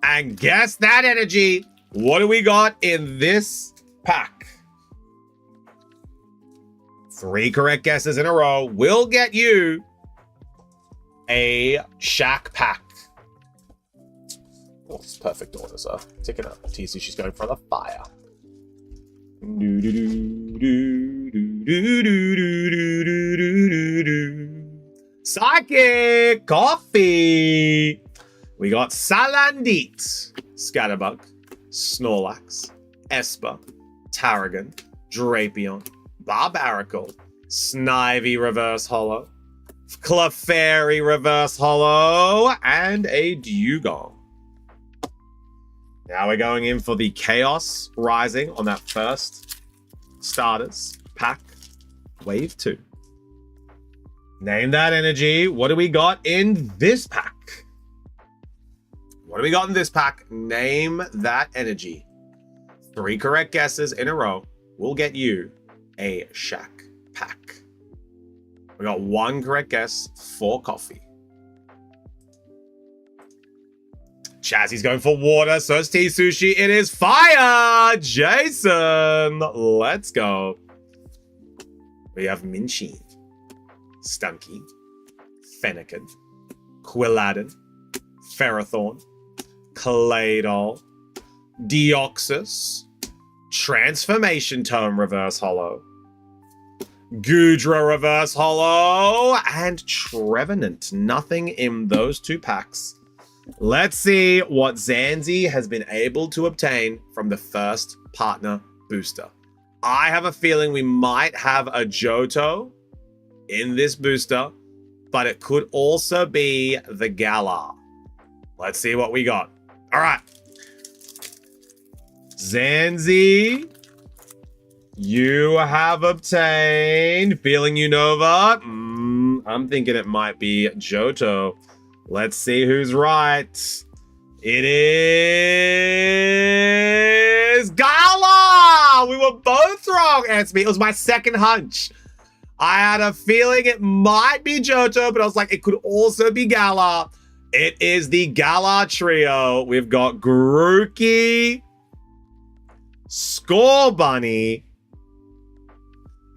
And guess that energy. What do we got in this pack? 3 correct guesses in a row will get you a Shaq pack. Oh, it's Perfect Order, so tick it up. TC, she's going for the fire. Psychic Coffee. We got Salandit, Scatterbug, Snorlax, Esper, Tarragon, Drapion, Barbaracle, Snivy Reverse Hollow, Clefairy Reverse Hollow, and a Dugong. Now we're going in for the Chaos Rising on that first starters pack, wave 2. Name that energy. What do we got in this pack? What do we got in this pack? Name that energy. 3 correct guesses in a row will get you a Shaq pack. We got 1 correct guess for coffee. Chazzy's going for water, so it's tea sushi. It is fire! Jason, let's go. We have Minchie, Stunky, Fennekin, Quilladin, Ferrothorn, Claydol, Deoxys, Transformation Tome Reverse Hollow, Goodra Reverse Hollow, and Trevenant. Nothing in those 2 packs. Let's see what Zanzi has been able to obtain from the first partner booster. I have a feeling we might have a Johto in this booster, but it could also be the Galar. Let's see what we got. All right. Zanzi, you have obtained Feeling Unova. I'm thinking it might be Johto. Let's see who's right. It is Gala! We were both wrong, Ansby. It was my second hunch. I had a feeling it might be Johto, but I was like, it could also be Gala. It is the Gala trio. We've got Grookey, Scorbunny,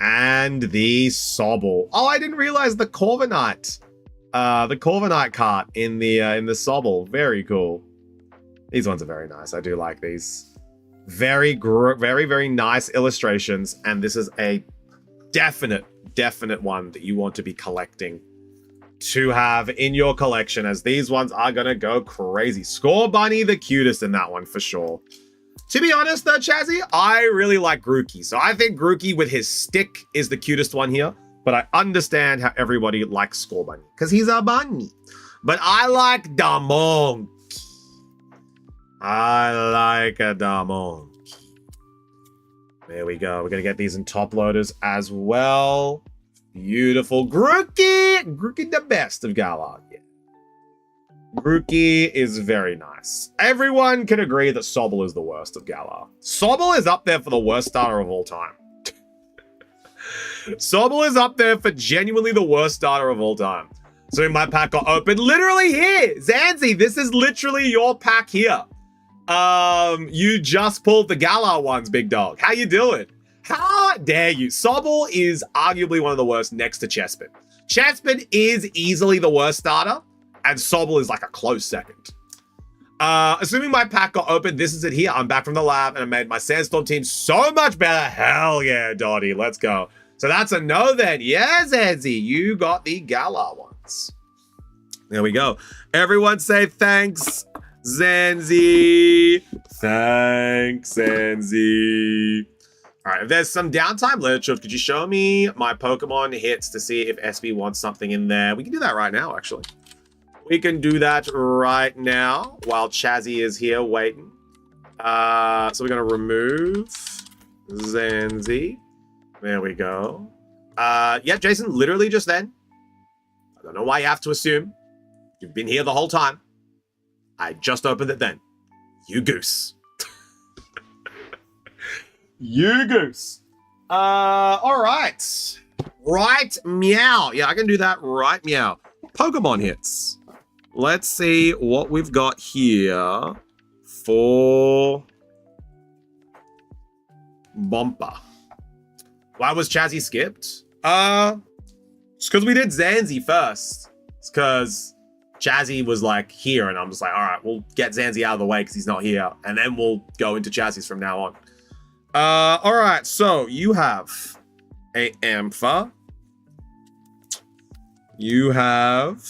and the Sobble. Oh, I didn't realize the Corviknight. The Corviknight cart in the Sobble. Very cool. These ones are very nice. I do like these. Very, very nice illustrations. And this is a definite one that you want to be collecting to have in your collection, as these ones are going to go crazy. Scorbunny, the cutest in that one for sure. To be honest though, Chazzy, I really like Grookey. So I think Grookey with his stick is the cutest one here. But I understand how everybody likes Scorbunny, because he's a bunny. But I like the monkey. I like a monkey. There we go. We're going to get these in top loaders as well. Beautiful. Grookey! Grookey the best of Galar. Yeah. Grookey is very nice. Everyone can agree that Sobble is the worst of Galar. Sobble is up there for the worst starter of all time. Sobble is up there for genuinely the worst starter of all time. So my pack got opened literally here. Zanzi, this is literally your pack here. You just pulled the Galar ones, big dog. How you doing? How dare you? Sobble is arguably one of the worst next to Chespin. Chespin is easily the worst starter, and Sobble is like a close second. Assuming my pack got opened, this is it here. I'm back from the lab, and I made my Sandstorm team so much better. Hell yeah, Dottie. Let's go. So that's a no then. Yes, Zanzi, you got the Galar ones. There we go. Everyone say thanks, Zanzi. Thanks, Zanzi. All right, if there's some downtime literature, could you show me my Pokemon hits to see if SB wants something in there? We can do that right now, actually. We can do that right now while Chazzy is here waiting. So we're going to remove Zanzi. There we go. Yeah, Jason, literally just then. don't know why you have to assume. You've been here the whole time. I just opened it then. You goose. You goose. All right. Right meow. Yeah, I can do that. Right meow. Pokemon hits. Let's see what we've got here for Bumper. Why was Chazzy skipped? It's because we did Zanzi first. It's because Chazzy was like here, and I'm just like, all right, we'll get Zanzi out of the way because he's not here, and then we'll go into Chazzy's from now on. All right, so you have a Ampha. You have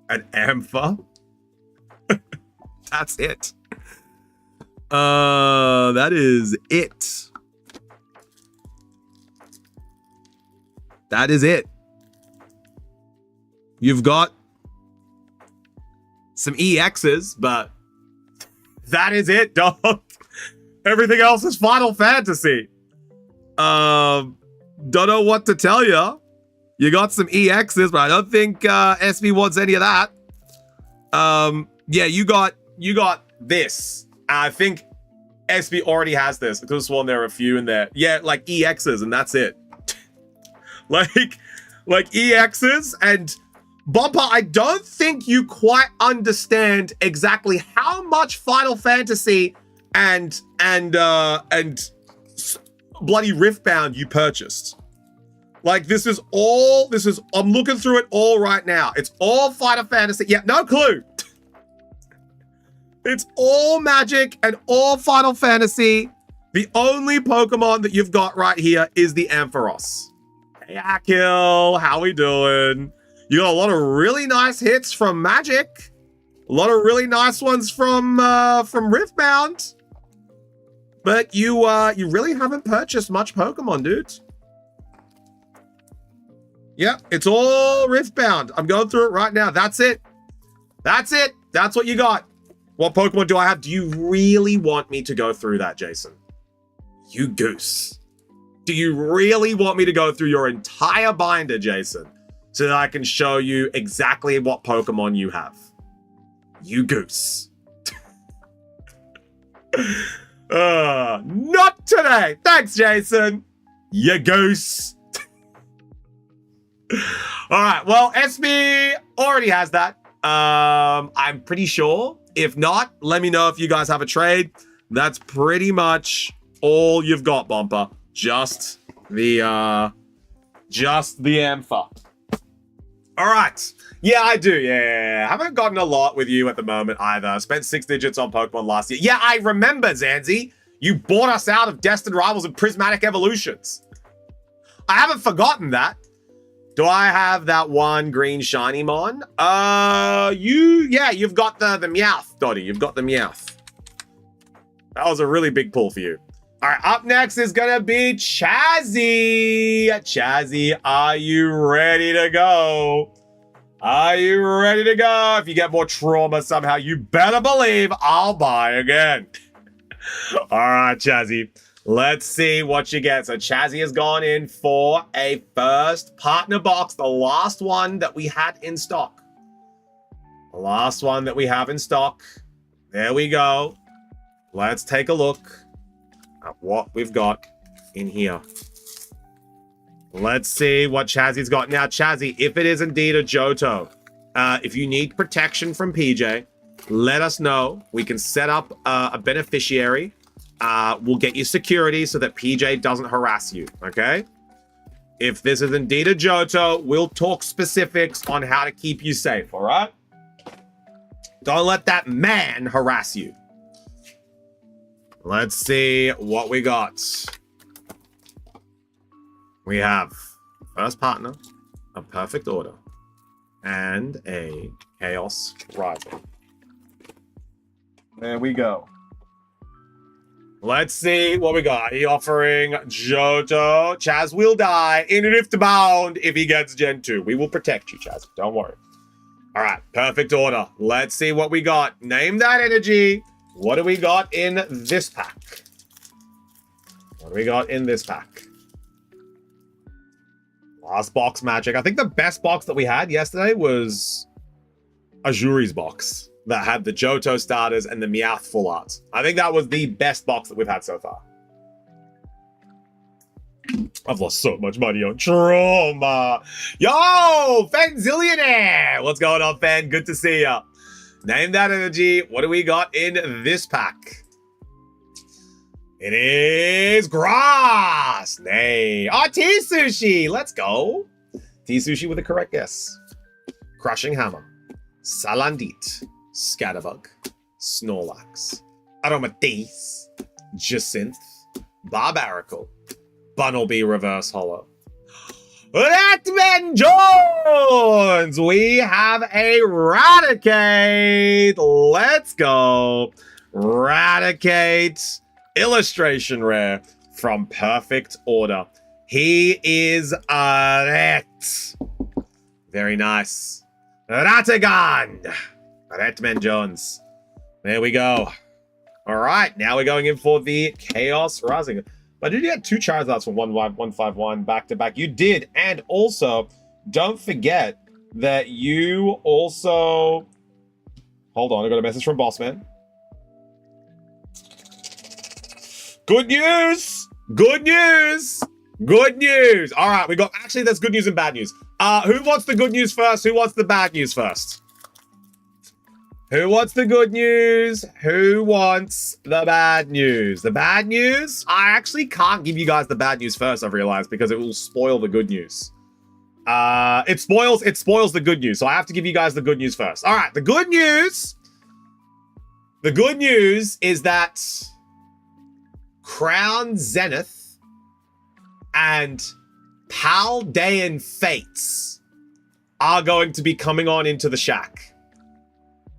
an Ampha. That's it. That is it. That is it. You've got some EXs, but that is it, dog. Everything else is Final Fantasy. Don't know what to tell you. You got some EXs, but I don't think SB wants any of that. Yeah, you got this. I think SB already has this. I could have sworn there are a few in there. Yeah, like EXs, and that's it. like EXs and Bumper. I don't think you quite understand exactly how much Final Fantasy and bloody Riftbound you purchased. Like, I'm looking through it all right now. It's all Final Fantasy. Yeah, no clue. It's all Magic and all Final Fantasy. The only Pokemon that you've got right here is the Ampharos. Hey, Akil, how we doing? You got a lot of really nice hits from Magic. A lot of really nice ones from Riftbound. But you really haven't purchased much Pokemon, dude. Yep, it's all Riftbound. I'm going through it right now. That's it. That's it. That's what you got. What Pokemon do I have? Do you really want me to go through that, Jason? You goose. Do you really want me to go through your entire binder, Jason, so that I can show you exactly what Pokemon you have? You goose. Not today. Thanks, Jason. You goose. All right. Well, SB already has that. I'm pretty sure. If not, let me know if you guys have a trade. That's pretty much all you've got, Bumper. Just the Ampha. All right. Yeah, I do. Yeah. Haven't gotten a lot with you at the moment either. Spent 6 digits on Pokemon last year. Yeah, I remember, Zanzi. You bought us out of Destined Rivals and Prismatic Evolutions. I haven't forgotten that. Do I have that one green shiny mon? You've got the Meowth, Dottie. You've got the Meowth. That was a really big pull for you. All right, up next is gonna be Chazzy. Chazzy, are you ready to go? Are you ready to go? If you get more trauma somehow, you better believe I'll buy again. All right, Chazzy. Let's see what you get. So Chazzy has gone in for a first partner box, the last one that we had in stock. The last one that we have in stock. There we go. Let's take a look at what we've got in here. Let's see what Chazzy's got. Now, Chazzy, if it is indeed a Johto, if you need protection from PJ, let us know. We can set up a beneficiary. We'll get you security so that PJ doesn't harass you, okay? If this is indeed a Johto, we'll talk specifics on how to keep you safe, all right? Don't let that man harass you. Let's see what we got. We have first partner, a perfect order, and a chaos rival. There we go. Let's see what we got. He offering Johto. Chaz will die in Riftbound if he gets Gen 2. We will protect you, Chaz. Don't worry. All right, perfect order. Let's see what we got. Name that energy. What do we got in this pack? What do we got in this pack? last box magic. I think the best box that we had yesterday was Azuri's box that had the Johto starters and the Meowth full art. I think that was the best box that we've had so far. I've lost so much money on trauma. Yo, Fenzillionaire! What's going on, Fen? Good to see ya. Name that energy. What do we got in this pack? It is grass. Nay. Oh, T-Sushi. Let's go. T-Sushi with a correct guess. Crushing Hammer. Salandit. Scatterbug. Snorlax. Aromatisse. Jacinth. Barbaracle. Bunnelby Reverse Hollow. Ratman Jones! We have a Raticate. Let's go. Raticate. Illustration rare from Perfect Order. He is a ret. Very nice. Ratagan. Ratman Jones. There we go. All right, now we're going in for the Chaos Rising. But did you get 2 Charizards from 151 back to back? You did. And also, don't forget that you also... Hold on, I got a message from Bossman. Good news! Good news! Good news! All right, we got... Actually, there's good news and bad news. Who wants the good news first? Who wants the bad news first? Who wants the good news? Who wants the bad news? The bad news? I actually can't give you guys the bad news first, I've realized, because it will spoil the good news. It spoils the good news, so I have to give you guys the good news first. All right, the good news. The good news is that Crown Zenith and Paldean Fates are going to be coming on into the shack.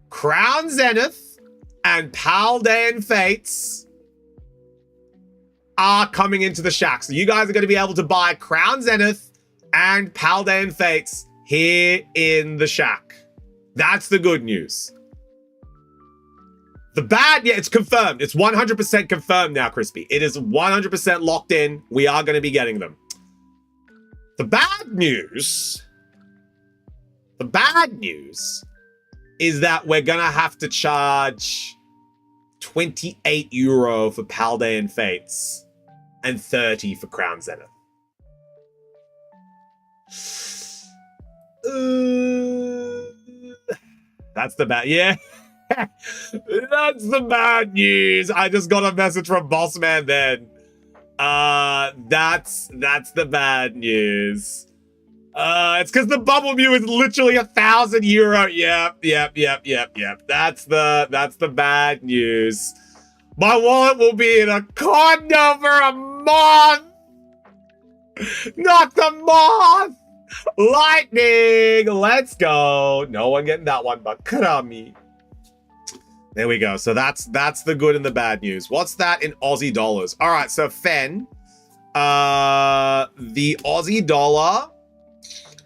Crown Zenith and Paldean Fates are coming into the shack. So you guys are going to be able to buy Crown Zenith and Paldean Fates here in the shack. That's the good news. The bad, yeah, it's confirmed. It's 100% confirmed now, Crispy. It is 100% locked in. We are going to be getting them. The bad news is that we're gonna have to charge 28 euro for Paldean Fates and 30 for Crown Zenith. That's the bad, yeah. That's the bad news. I just got a message from Bossman then. That's the bad news. It's because the Bubble Mew is literally €1,000. Yep. That's the bad news. My wallet will be in a condo for a month. Not the moth. Lightning. Let's go. No one getting that one, but Krami. There we go. So that's the good and the bad news. What's that in Aussie dollars? All right. So Fen, the Aussie dollar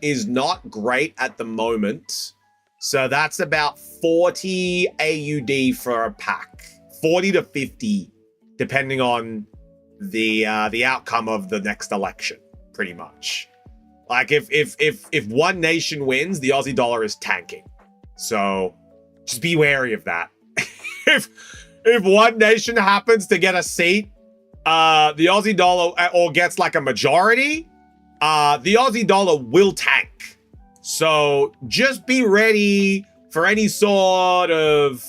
is not great at the moment. So that's about 40 AUD for a pack. 40 to 50, depending on the outcome of the next election, pretty much. Like if one nation wins, the Aussie dollar is tanking. So just be wary of that. if one nation happens to get a seat, the Aussie dollar or gets like a majority, the Aussie dollar will tank. So just be ready for any sort of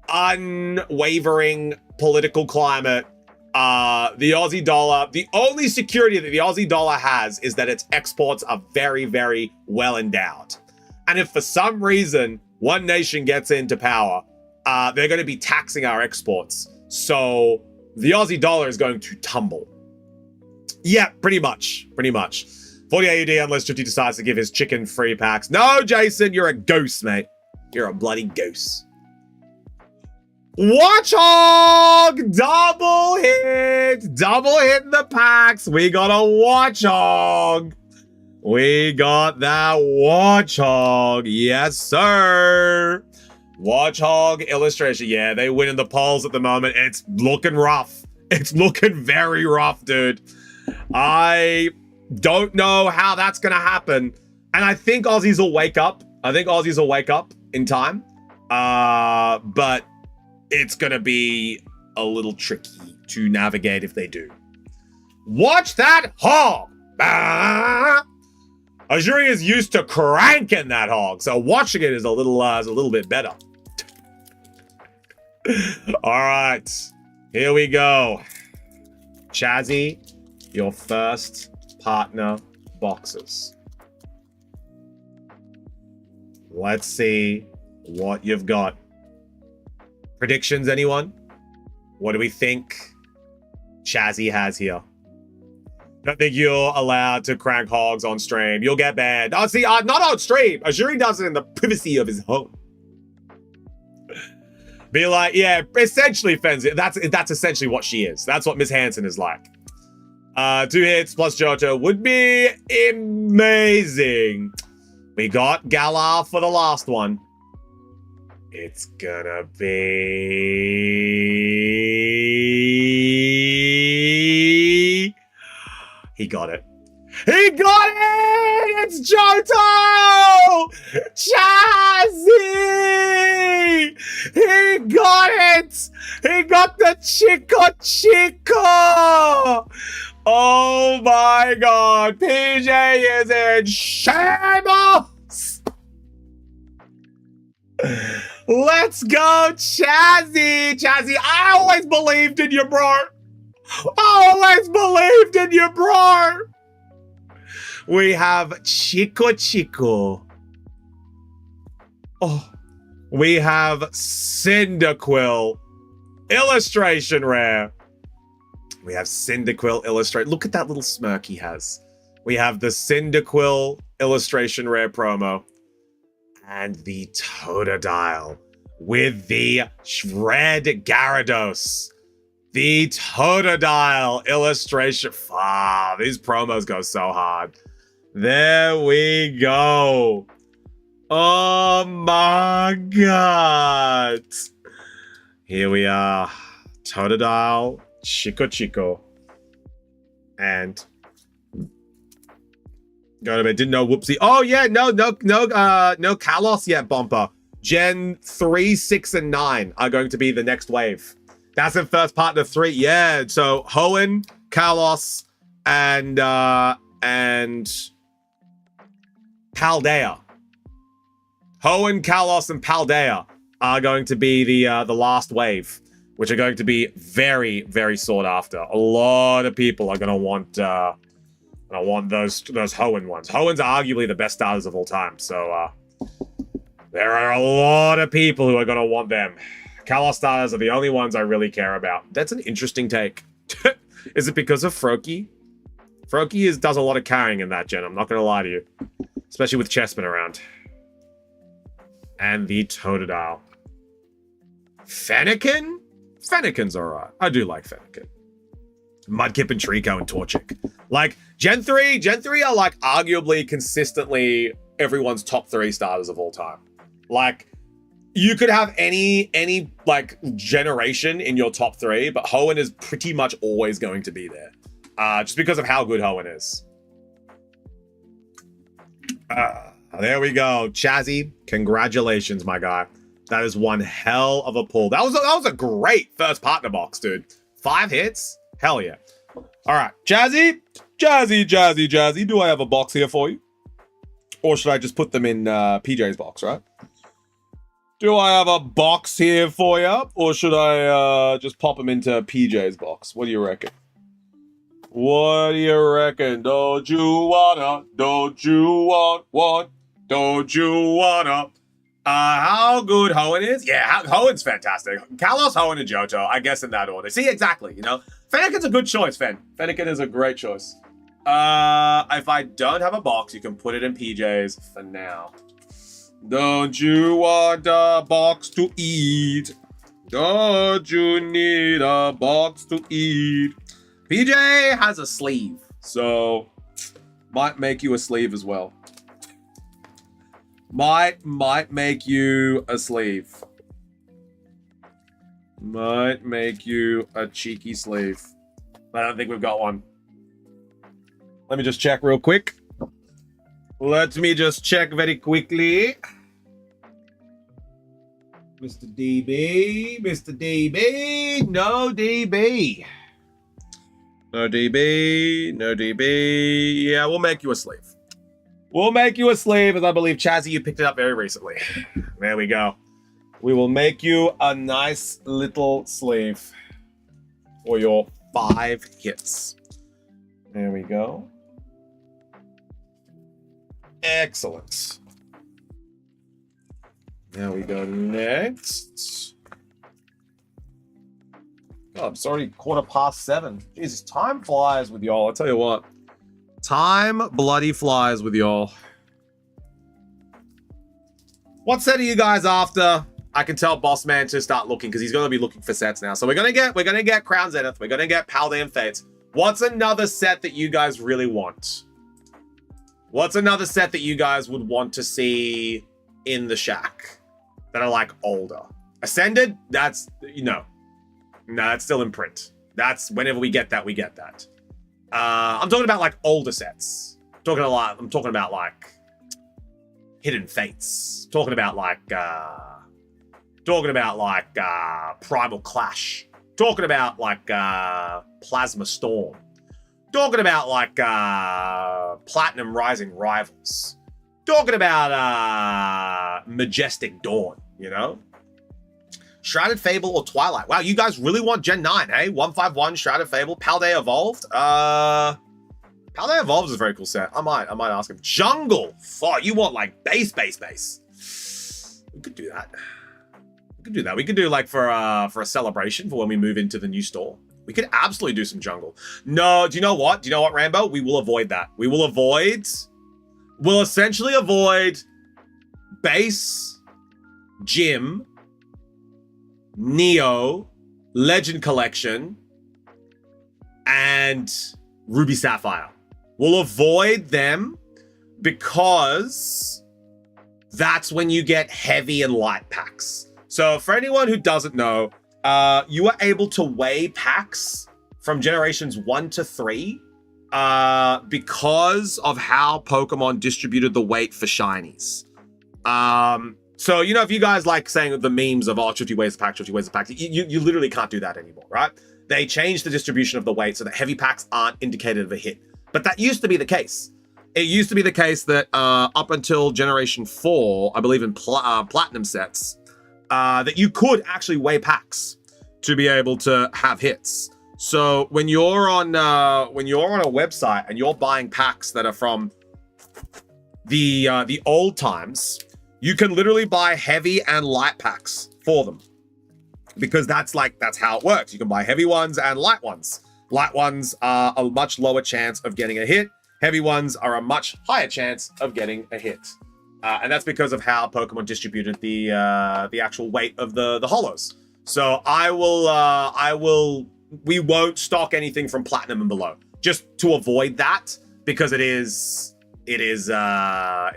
unwavering political climate. The Aussie dollar, the only security that the Aussie dollar has is that its exports are very, very well endowed. And if for some reason one nation gets into power, they're going to be taxing our exports. So the Aussie dollar is going to tumble. Yeah, pretty much. 40 AUD unless Juti decides to give his chicken free packs. No, Jason, you're a ghost, mate. You're a bloody ghost. Watchog! Double hit in the packs. We got a Watchog. We got that Watchog. Yes, sir. Watchog illustration. Yeah, they win in the polls at the moment. It's looking rough. It's looking very rough, dude. Don't know how that's going to happen. And I think Aussies will wake up. I think Aussies will wake up in time. But it's going to be a little tricky to navigate if they do. Watch that hog! Azuri is used to cranking that hog, so watching it is a little bit better. All right, here we go. Chazzy, your first partner boxes. Let's see what you've got. Predictions, anyone? What do we think Chazzy has here? Don't think you're allowed to crank hogs on stream. You'll get banned. Oh, see, not on stream. Azuri does it in the privacy of his home. Be like, yeah, essentially, Fenzi. That's essentially what she is. That's what Miss Hansen is like. 2 hits plus Johto would be amazing. We got Galar for the last one. It's gonna be... He got it. He got it! It's Johto! Chazzy! He got it! He got the Chico Chico! Oh my god, PJ is in shambles! Let's go, Chazzy! Chazzy, I always believed in you, bro! I always believed in you, bro! We have Chico Chico. Oh, we have Cyndaquil. Illustration rare. We have Cyndaquil illustrate. Look at that little smirk he has. We have the Cyndaquil illustration rare promo. And the Totodile with the Shred Gyarados. The Totodile illustration. Ah, these promos go so hard. There we go. Oh my god. Here we are. Totodile, Chico Chico. And go to bed. Didn't know. Whoopsie. Oh yeah, no Kalos yet, Bumper. Gen 3, 6, and 9 are going to be the next wave. That's in first partner 3. Yeah, so Hoenn, Kalos, and Paldea. Hoenn, Kalos, and Paldea are going to be the last wave, which are going to be very, very sought after. A lot of people are going to want those Hoenn ones. Hoenns are arguably the best starters of all time, so there are a lot of people who are going to want them. Kalos starters are the only ones I really care about. That's an interesting take. Is it because of Froakie? Froakie does a lot of carrying in that gen, I'm not going to lie to you. Especially with Chessman around. And the Totodile. Fennekin? Fennekin's alright. I do like Fennekin. Mudkip and Trico and Torchic. Like, Gen 3 are like arguably consistently everyone's top 3 starters of all time. Like, you could have any like generation in your top 3, but Hoenn is pretty much always going to be there. Just because of how good Hoenn is. There we go. Chazzy, congratulations, my guy. That is one hell of a pull. That was a great first partner box, dude. 5 hits? Hell yeah. All right, Chazzy, do I have a box here for you? Or should I just put them in PJ's box, right? Do I have a box here for you? Or should I just pop them into PJ's box? What do you reckon? What do you reckon? Don't you wanna? Don't you want what? Don't you wanna? How good Hoenn is? Yeah, Hoenn's fantastic. Kalos, Hoenn, and Johto, I guess in that order. See, exactly, you know? Fennekin's a good choice, Fennekin is a great choice. If I don't have a box, you can put it in PJ's for now. Don't you want a box to eat? Don't you need a box to eat? PJ has a sleeve, so might make you a sleeve as well. Might make you a sleeve. Might make you a cheeky sleeve. I don't think we've got one. Let me just check real quick. Let me just check very quickly. Mr. DB, Mr. DB, no DB. No DB, no DB. Yeah, we'll make you a sleeve. We'll make you a sleeve, as I believe, Chazzy, you picked it up very recently. There we go. We will make you a nice little sleeve for your 5 hits. There we go. Excellent. Now we go next. God, it's already 7:15. Jesus, time flies with y'all. I'll tell you what. Time bloody flies with y'all. What set are you guys after? I can tell Boss Man to start looking because he's going to be looking for sets now. So we're gonna get Crown Zenith. We're gonna get Paldean Fates. What's another set that you guys really want? What's another set that you guys would want to see in the shack that are like older? Ascended? That's, you know, no, that's still in print. That's whenever we get that, we get that. I'm talking about like older sets. I'm talking about like Hidden Fates. Talking about like Primal Clash. Talking about like Plasma Storm. Talking about like Platinum Rising Rivals. Talking about Majestic Dawn, you know? Shrouded Fable or Twilight. Wow, you guys really want Gen 9, eh? 151, Shrouded Fable, Paldea Evolved. Paldea Evolved is a very cool set. I might ask him. Jungle. Oh, you want like base. We could do that. We could do like for a celebration for when we move into the new store. We could absolutely do some jungle. No, do you know what? Rambo? We will avoid that. We'll essentially avoid base, gym, Neo, Legend Collection, and Ruby Sapphire. We'll avoid them because that's when you get heavy and light packs. So for anyone who doesn't know, you are able to weigh packs from generations 1 to 3 because of how Pokemon distributed the weight for shinies. So, you know, if you guys like saying the memes of, oh, 50 weighs a pack, 50 weighs a pack, you literally can't do that anymore, right? They changed the distribution of the weight so that heavy packs aren't indicated of a hit. But that used to be the case. It used to be the case that up until Generation 4, I believe in Platinum sets, that you could actually weigh packs to be able to have hits. So when you're on a website and you're buying packs that are from the old times, you can literally buy heavy and light packs for them because that's how it works. You can buy heavy ones and light ones. Light ones are a much lower chance of getting a hit. Heavy ones are a much higher chance of getting a hit. And that's because of how Pokemon distributed the actual weight of the hollows. So we won't stock anything from Platinum and below, just to avoid that, because it is a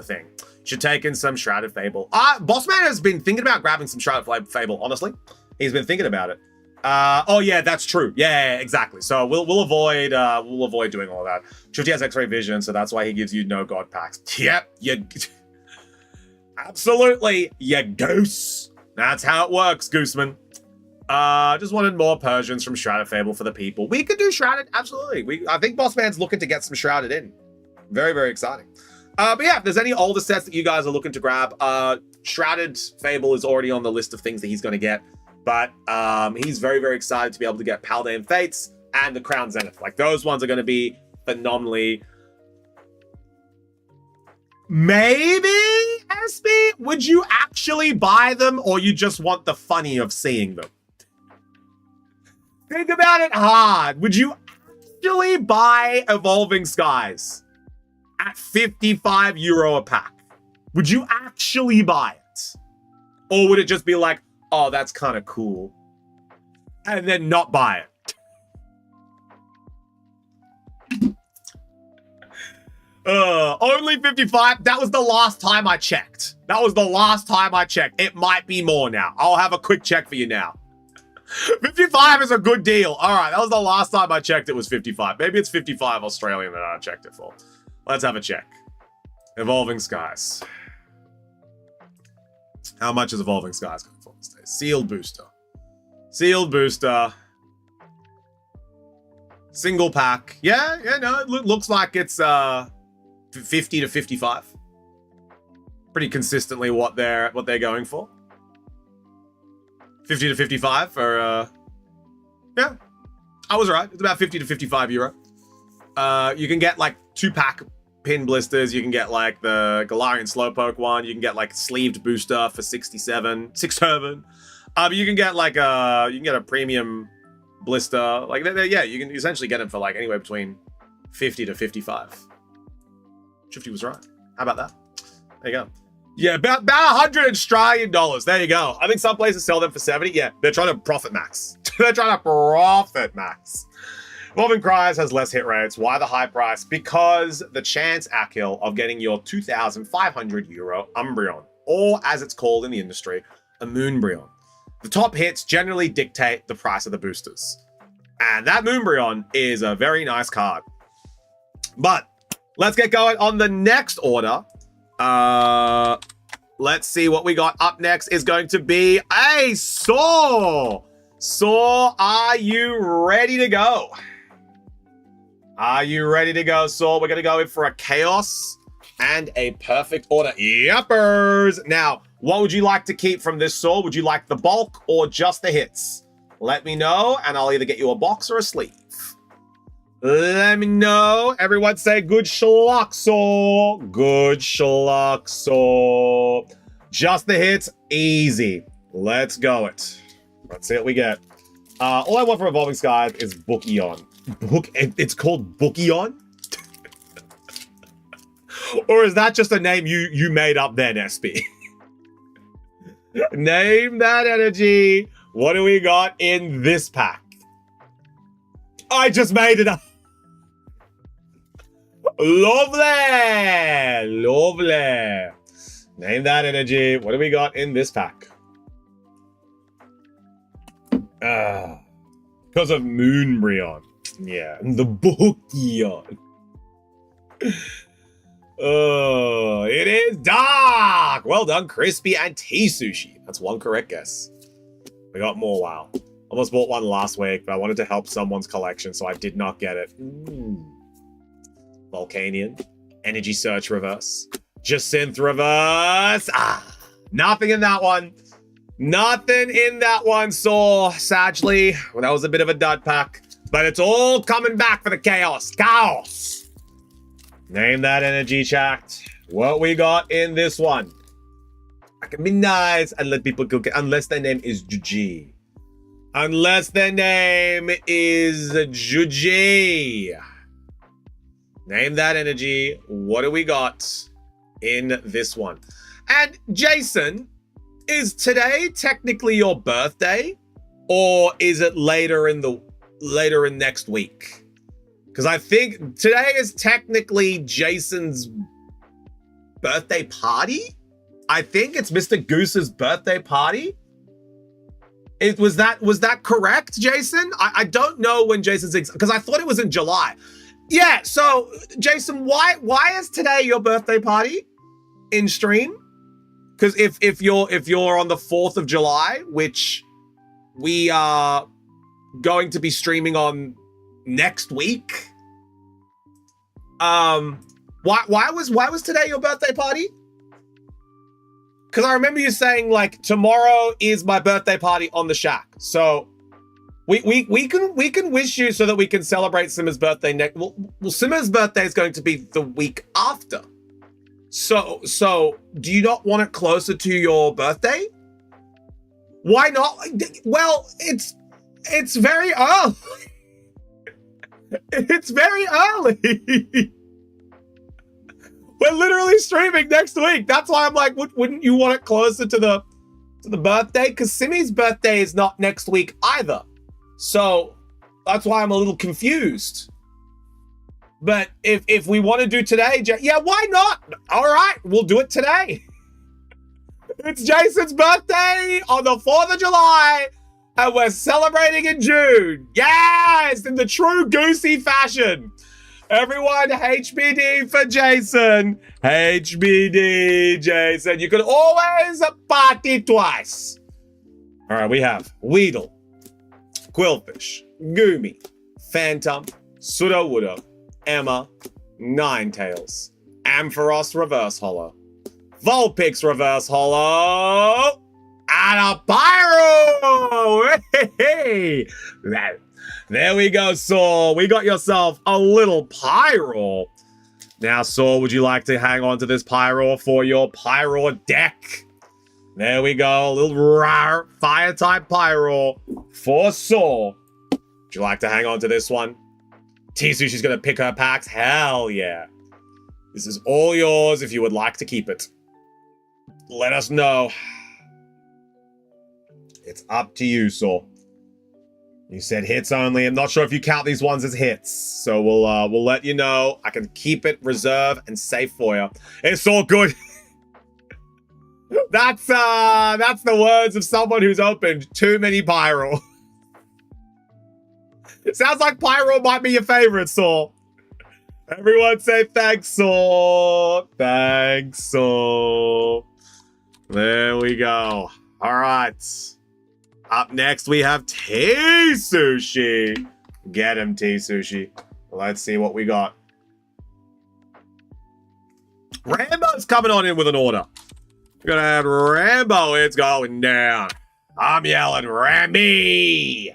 thing. Should take in some Shrouded Fable. Bossman has been thinking about grabbing some Shrouded Fable, honestly. He's been thinking about it. Oh yeah, that's true. Yeah, exactly. So we'll avoid doing all that. Shifty has X-ray vision, so that's why he gives you no god packs. Yep, absolutely, you goose. That's how it works, Gooseman. Just wanted more Persians from Shrouded Fable for the people. We could do Shrouded, absolutely. I think Bossman's looking to get some Shrouded in. Very, very exciting. But yeah, if there's any older sets that you guys are looking to grab, Shrouded Fable is already on the list of things that he's going to get. But he's very, very excited to be able to get Paldean Fates and the Crown Zenith. Like, those ones are going to be phenomenally... Maybe, SB? Would you actually buy them, or you just want the funny of seeing them? Think about it hard. Would you actually buy Evolving Skies at €55 a pack? Would you actually buy it? Or would it just be like, oh, that's kind of cool, and then not buy it? Only 55. That was the last time I checked. It might be more now. I'll have a quick check for you now. 55 is a good deal. All right, that was the last time I checked it was 55. Maybe it's 55 Australian that I checked it for. Let's have a check. Evolving Skies. How much is Evolving Skies going for these days? Sealed booster. Sealed booster. Single pack. Yeah, no, it looks like it's 50 to 55. Pretty consistently what they're going for. 50 to 55 for yeah. I was right. It's about 50 to 55 euro. You can get like 2-pack pin blisters. You can get like the Galarian Slowpoke one. You can get like sleeved booster for 67. You can get like a premium blister. Like yeah, you can essentially get them for like anywhere between 50 to 55. Shifty was right. How about that? There you go. Yeah, about 100 Australian dollars. There you go. I think some places sell them for 70. Yeah, they're trying to profit max. They're trying to profit max. Evolving Cries has less hit rates. Why the high price? Because the chance, Akil, of getting your 2,500 euro Umbreon, or as it's called in the industry, a Moonbreon. The top hits generally dictate the price of the boosters. And that Moonbreon is a very nice card. But let's get going on the next order. Let's see what we got up next is going to be a Saw. Saw, are you ready to go? Are you ready to go, Saw? We're going to go in for a Chaos and a Perfect order. Yuppers. Now, what would you like to keep from this Saw? Would you like the bulk or just the hits? Let me know, and I'll either get you a box or a sleeve. Let me know. Everyone say good schluck, Saw. Good schluck, Saw. Just the hits. Easy. Let's go it. Let's see what we get. All I want from Evolving Skies is Bookion. It's called Bookion? Or is that just a name you made up then, SB? Name that energy. What do we got in this pack? I just made it up. Lovely. Lovely. Name that energy. What do we got in this pack? Because of Moonbreon. Yeah, the Bookion. Oh, it is dark. Well done, Crispy and Tea Sushi. That's one correct guess. We got more. Wow. Almost bought one last week, but I wanted to help someone's collection, so I did not get it. Volcanion. Energy Search Reverse. Jacinth Reverse. Nothing in that one. Nothing in that one, Saw. Sadly, well, that was a bit of a dud pack. But it's all coming back for the Chaos. Chaos! Name that energy, chat. What we got in this one? I can be nice and let people go, unless their name is Juji. Unless their name is Juji. Name that energy. What do we got in this one? And Jason, is today technically your birthday, or is it later in next week? Because I think today is technically Jason's birthday party. I think it's Mr. Goose's birthday party. Was that correct, Jason? I don't know when Jason's, because I thought it was in July. Yeah. So Jason, why is today your birthday party in stream? Because if you're on the 4th of July, which we are going to be streaming on next week, why was today your birthday party? Because I remember you saying like tomorrow is my birthday party on the shack, so we can wish you so that we can celebrate Simmer's birthday next. Well, Simmer's birthday is going to be the week after. So do you not want it closer to your birthday? Why not? Well, it's very early. It's very early. We're literally streaming next week. That's why I'm like, wouldn't you want it closer to the birthday? Because Simi's birthday is not next week either. So that's why I'm a little confused. But if we want to do today, yeah, why not? All right, we'll do it today. It's Jason's birthday on the 4th of July. And we're celebrating in June. Yes, in the true Goosey fashion. Everyone, HBD for Jason. HBD, Jason. You can always party twice. All right, we have Weedle, Quillfish, Goomy, Phantom, Sudowoodo, Emma, Ninetales, Ampharos Reverse Holo, Vulpix Reverse Holo, and a Pyro! Hey! There we go, Saul. We got yourself a little Pyro. Now, Saul, would you like to hang on to this Pyro for your Pyro deck? There we go, a little rare Fire-type Pyro for Saul. Would you like to hang on to this one? T-Sushi's gonna pick her packs? Hell yeah. This is all yours if you would like to keep it. Let us know. It's up to you, Saul. You said hits only. I'm not sure if you count these ones as hits. So we'll let you know. I can keep it, reserve, and save for you. It's all good. That's the words of someone who's opened too many Pyro. It sounds like Pyro might be your favorite, Saul. Everyone say thanks, Saul. Thanks, Saul. There we go. All right. Up next, we have T-Sushi. Get him, T-Sushi. Let's see what we got. Rambo's coming on in with an order. We're gonna have Rambo. It's going down. I'm yelling, Ramby.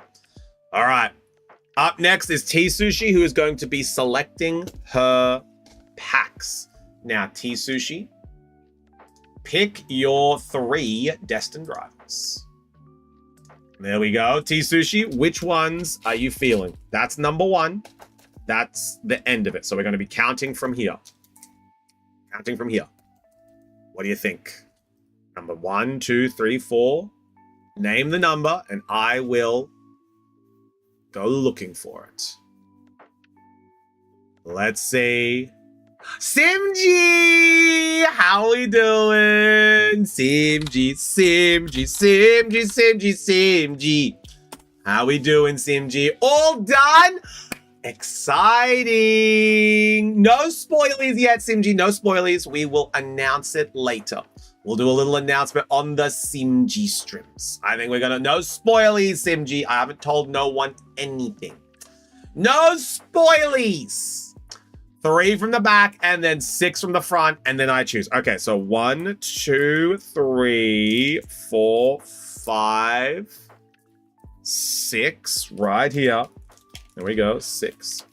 All right. Up next is T-Sushi, who is going to be selecting her packs. Now, T-Sushi, pick your 3 destined rivals. There we go. T-Sushi, which ones are you feeling? That's number 1. That's the end of it. So we're going to be counting from here. Counting from here. What do you think? Number 1, 2, 3, 4. Name the number, and I will go looking for it. Let's see. Simji! How we doing? Simji, Simji, Simji, Simji, Simji. How we doing, Simji? All done? Exciting. No spoilies yet, Simji. No spoilies. We will announce it later. We'll do a little announcement on the Simji streams. I think we're gonna... No spoilies, Simji. I haven't told no one anything. No spoilies. 3 from the back, and then 6 from the front, and then I choose. Okay, so 1, 2, 3, 4, 5, 6, right here. There we go, 6.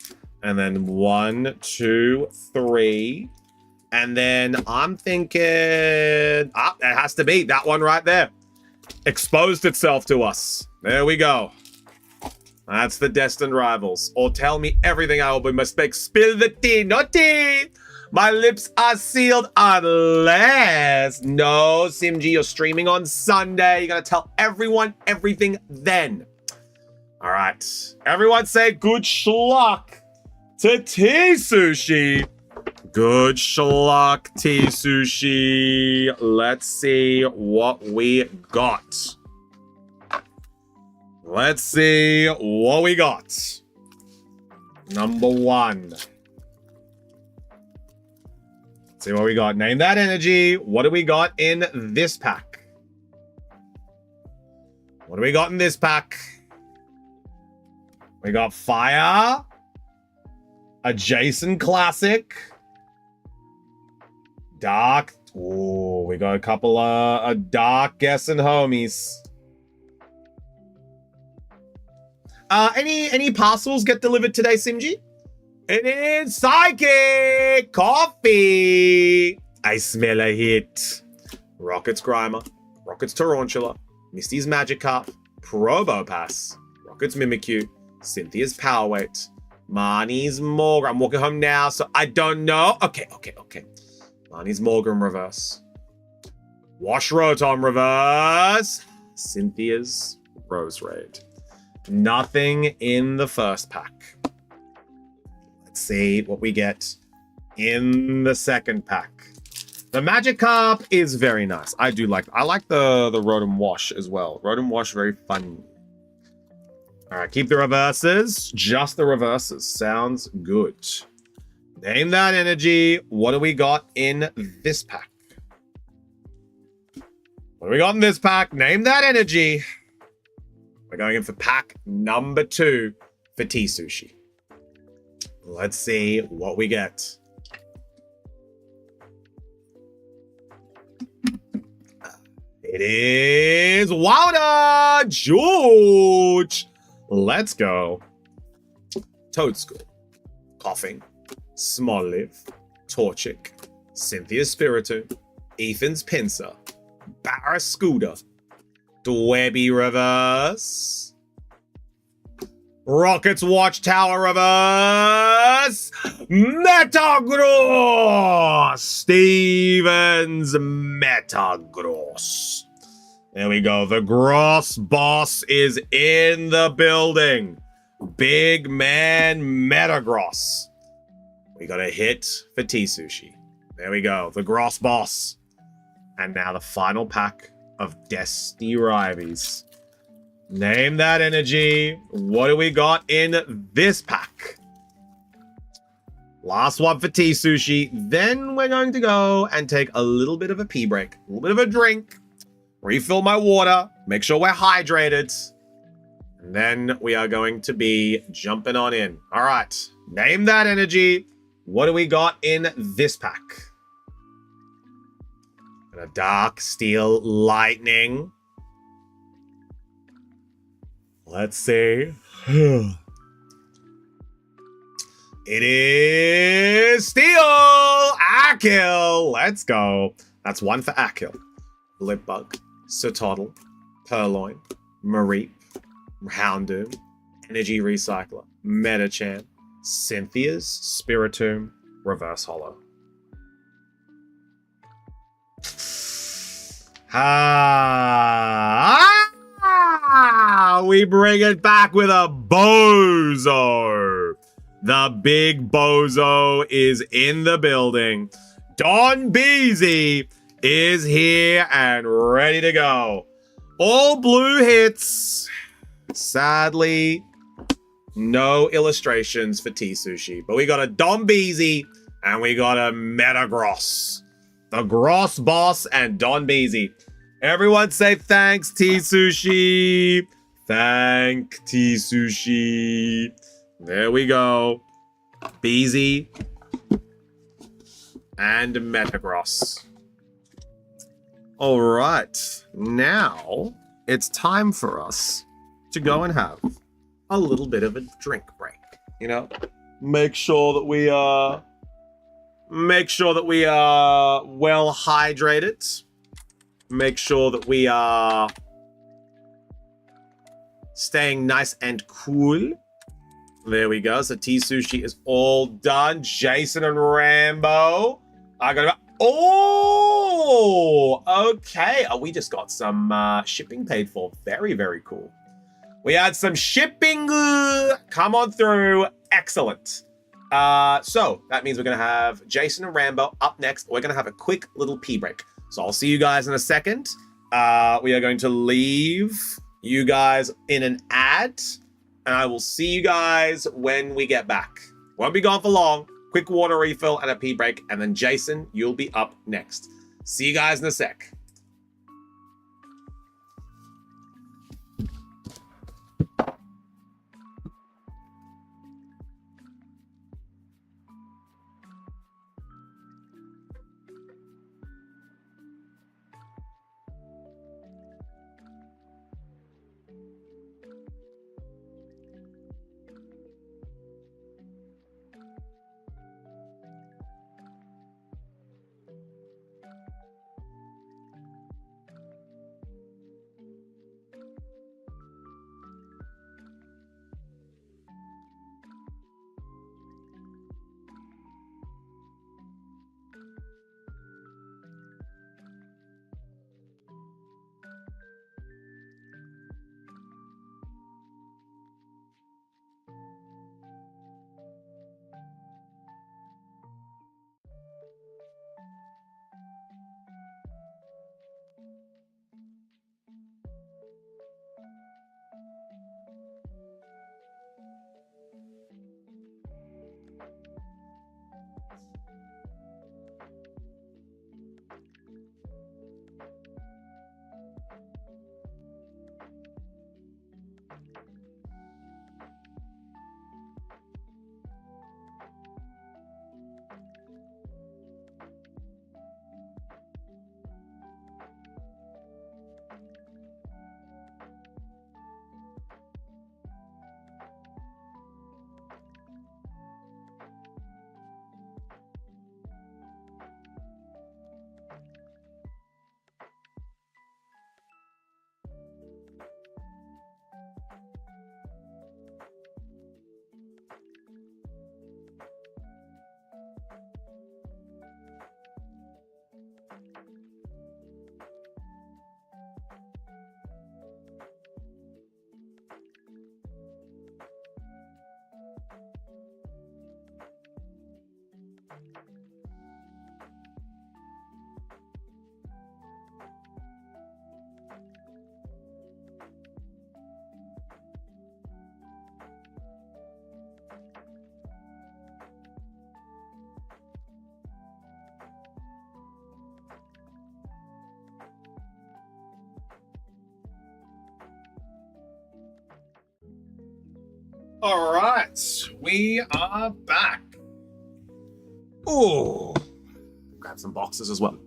And then 1, 2, 3. And then I'm thinking, it has to be that one right there. Exposed itself to us. There we go. That's the destined rivals. Or tell me everything I will be mistake. Spill the tea, no tea. My lips are sealed unless... No, Simji, you're streaming on Sunday. You're going to tell everyone everything then. All right. Everyone say good schluck to T-Sushi. Good schluck, T-Sushi. Let's see what we got. Let's see what we got. Number 1. Let's see what we got. Name that energy. What do we got in this pack? What do we got in this pack? We got Fire. A Jason Classic. Dark. Ooh, we got a couple of Dark guessing homies. Any parcels get delivered today, Simji? It is Psychic Coffee. I smell a hit. Rocket's Grimer, Rocket's Tarantula, Misty's Magikarp, Probopass, Rocket's Mimikyu, Cynthia's Power Weight, Marnie's Morgan. I'm walking home now, so I don't know. Okay. Marnie's Morgan reverse. Wash Rotom reverse. Cynthia's Rose Raid. Nothing in the first pack. Let's see what we get in the second pack. The Magikarp is very nice. I like the Rotom Wash as well. Rotom Wash, very fun. All right, keep the reverses. Just the reverses. Sounds good. Name that energy. What do we got in this pack? What do we got in this pack? Name that energy. We're going in for pack number 2 for Tea Sushi. Let's see what we get. It is Wilder George. Let's go. Toad School. Coughing. Small Live. Torchic. Cynthia Spiritu. Ethan's Pincer. Barrascuda. Dwebby Reverse. Rockets Watchtower Reverse. Metagross. Stevens Metagross. There we go. The Gross Boss is in the building. Big man Metagross. We got a hit for Tea Sushi. There we go. The Gross Boss. And now the final pack of Destiny Rivies. Name that energy. What do we got in this pack? Last one for Tea Sushi. Then we're going to go and take a little bit of a pee break. A little bit of a drink. Refill my water. Make sure we're hydrated. And then we are going to be jumping on in. All right. Name that energy. What do we got in this pack? And a Dark Steel Lightning. Let's see. It is Steel Akil. Let's go. That's one for Akil. Lipbug, Sotodle, Purloin, Mareep, Houndoom, Energy Recycler, Metachan, Cynthia's Spiritomb, Reverse Hollow. We bring it back with a bozo. The big bozo is in the building. Don Beasy is here and ready to go. All blue hits. Sadly, no illustrations for Tea Sushi, but we got a Don Beasy and we got a Metagross. The Gross Boss and Don Beasy. Everyone say thanks, Tea Sushi. Thank Tea Sushi. There we go. Beasy and Metagross. All right. Now it's time for us to go and have a little bit of a drink break. You know, make sure that we are well hydrated. Make sure that we are staying nice and cool. There we go. So Tea Sushi is all done. Jason and Rambo. I got about... Oh, okay. Oh, we just got some shipping paid for. Very, very cool. We had some shipping come on through. Excellent. So that means we're going to have Jason and Rambo up next. We're going to have a quick little pee break. So I'll see you guys in a second. We are going to leave you guys in an ad. And I will see you guys when we get back. Won't be gone for long. Quick water refill and a pee break. And then Jason, you'll be up next. See you guys in a sec. All right, we are back. Ooh, grab some boxes as well.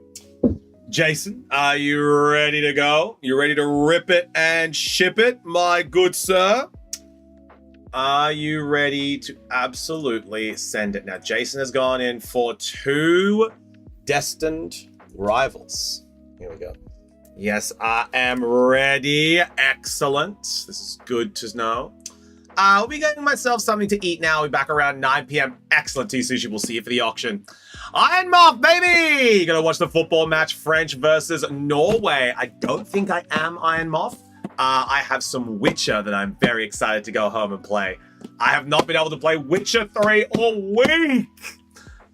Jason, are you ready to go? You ready to rip it and ship it, my good sir? Are you ready to absolutely send it? Now, Jason has gone in for 2 destined rivals. Here we go. Yes, I am ready. Excellent. This is good to know. I'll be getting myself something to eat now. We'll be back around 9 p.m. Excellent, TCG. We'll see you for the auction. Iron Moth, baby! Gonna watch the football match, French versus Norway. I don't think I am Iron Moth. I have some Witcher that I'm very excited to go home and play. I have not been able to play Witcher 3 all week.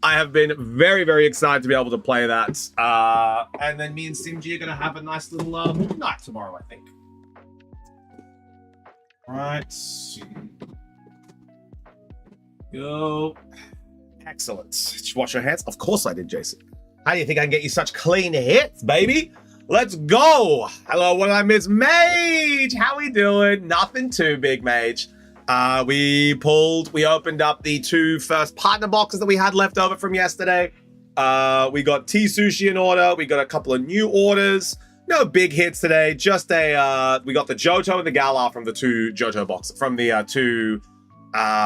I have been very, very excited to be able to play that. And then me and Simji are gonna have a nice little movie night tomorrow, I think. Right. Go. Excellent. Did you wash your hands? Of course I did, Jason. How do you think I can get you such clean hits, baby? Let's go. Hello, what did I miss? Mage, how we doing? Nothing too big, Mage. We opened up the 2 first partner boxes that we had left over from yesterday. We got Tea Sushi in order. We got a couple of new orders. No big hits today. Just we got the Johto and the Galar from the 2 Johto boxes, from the 2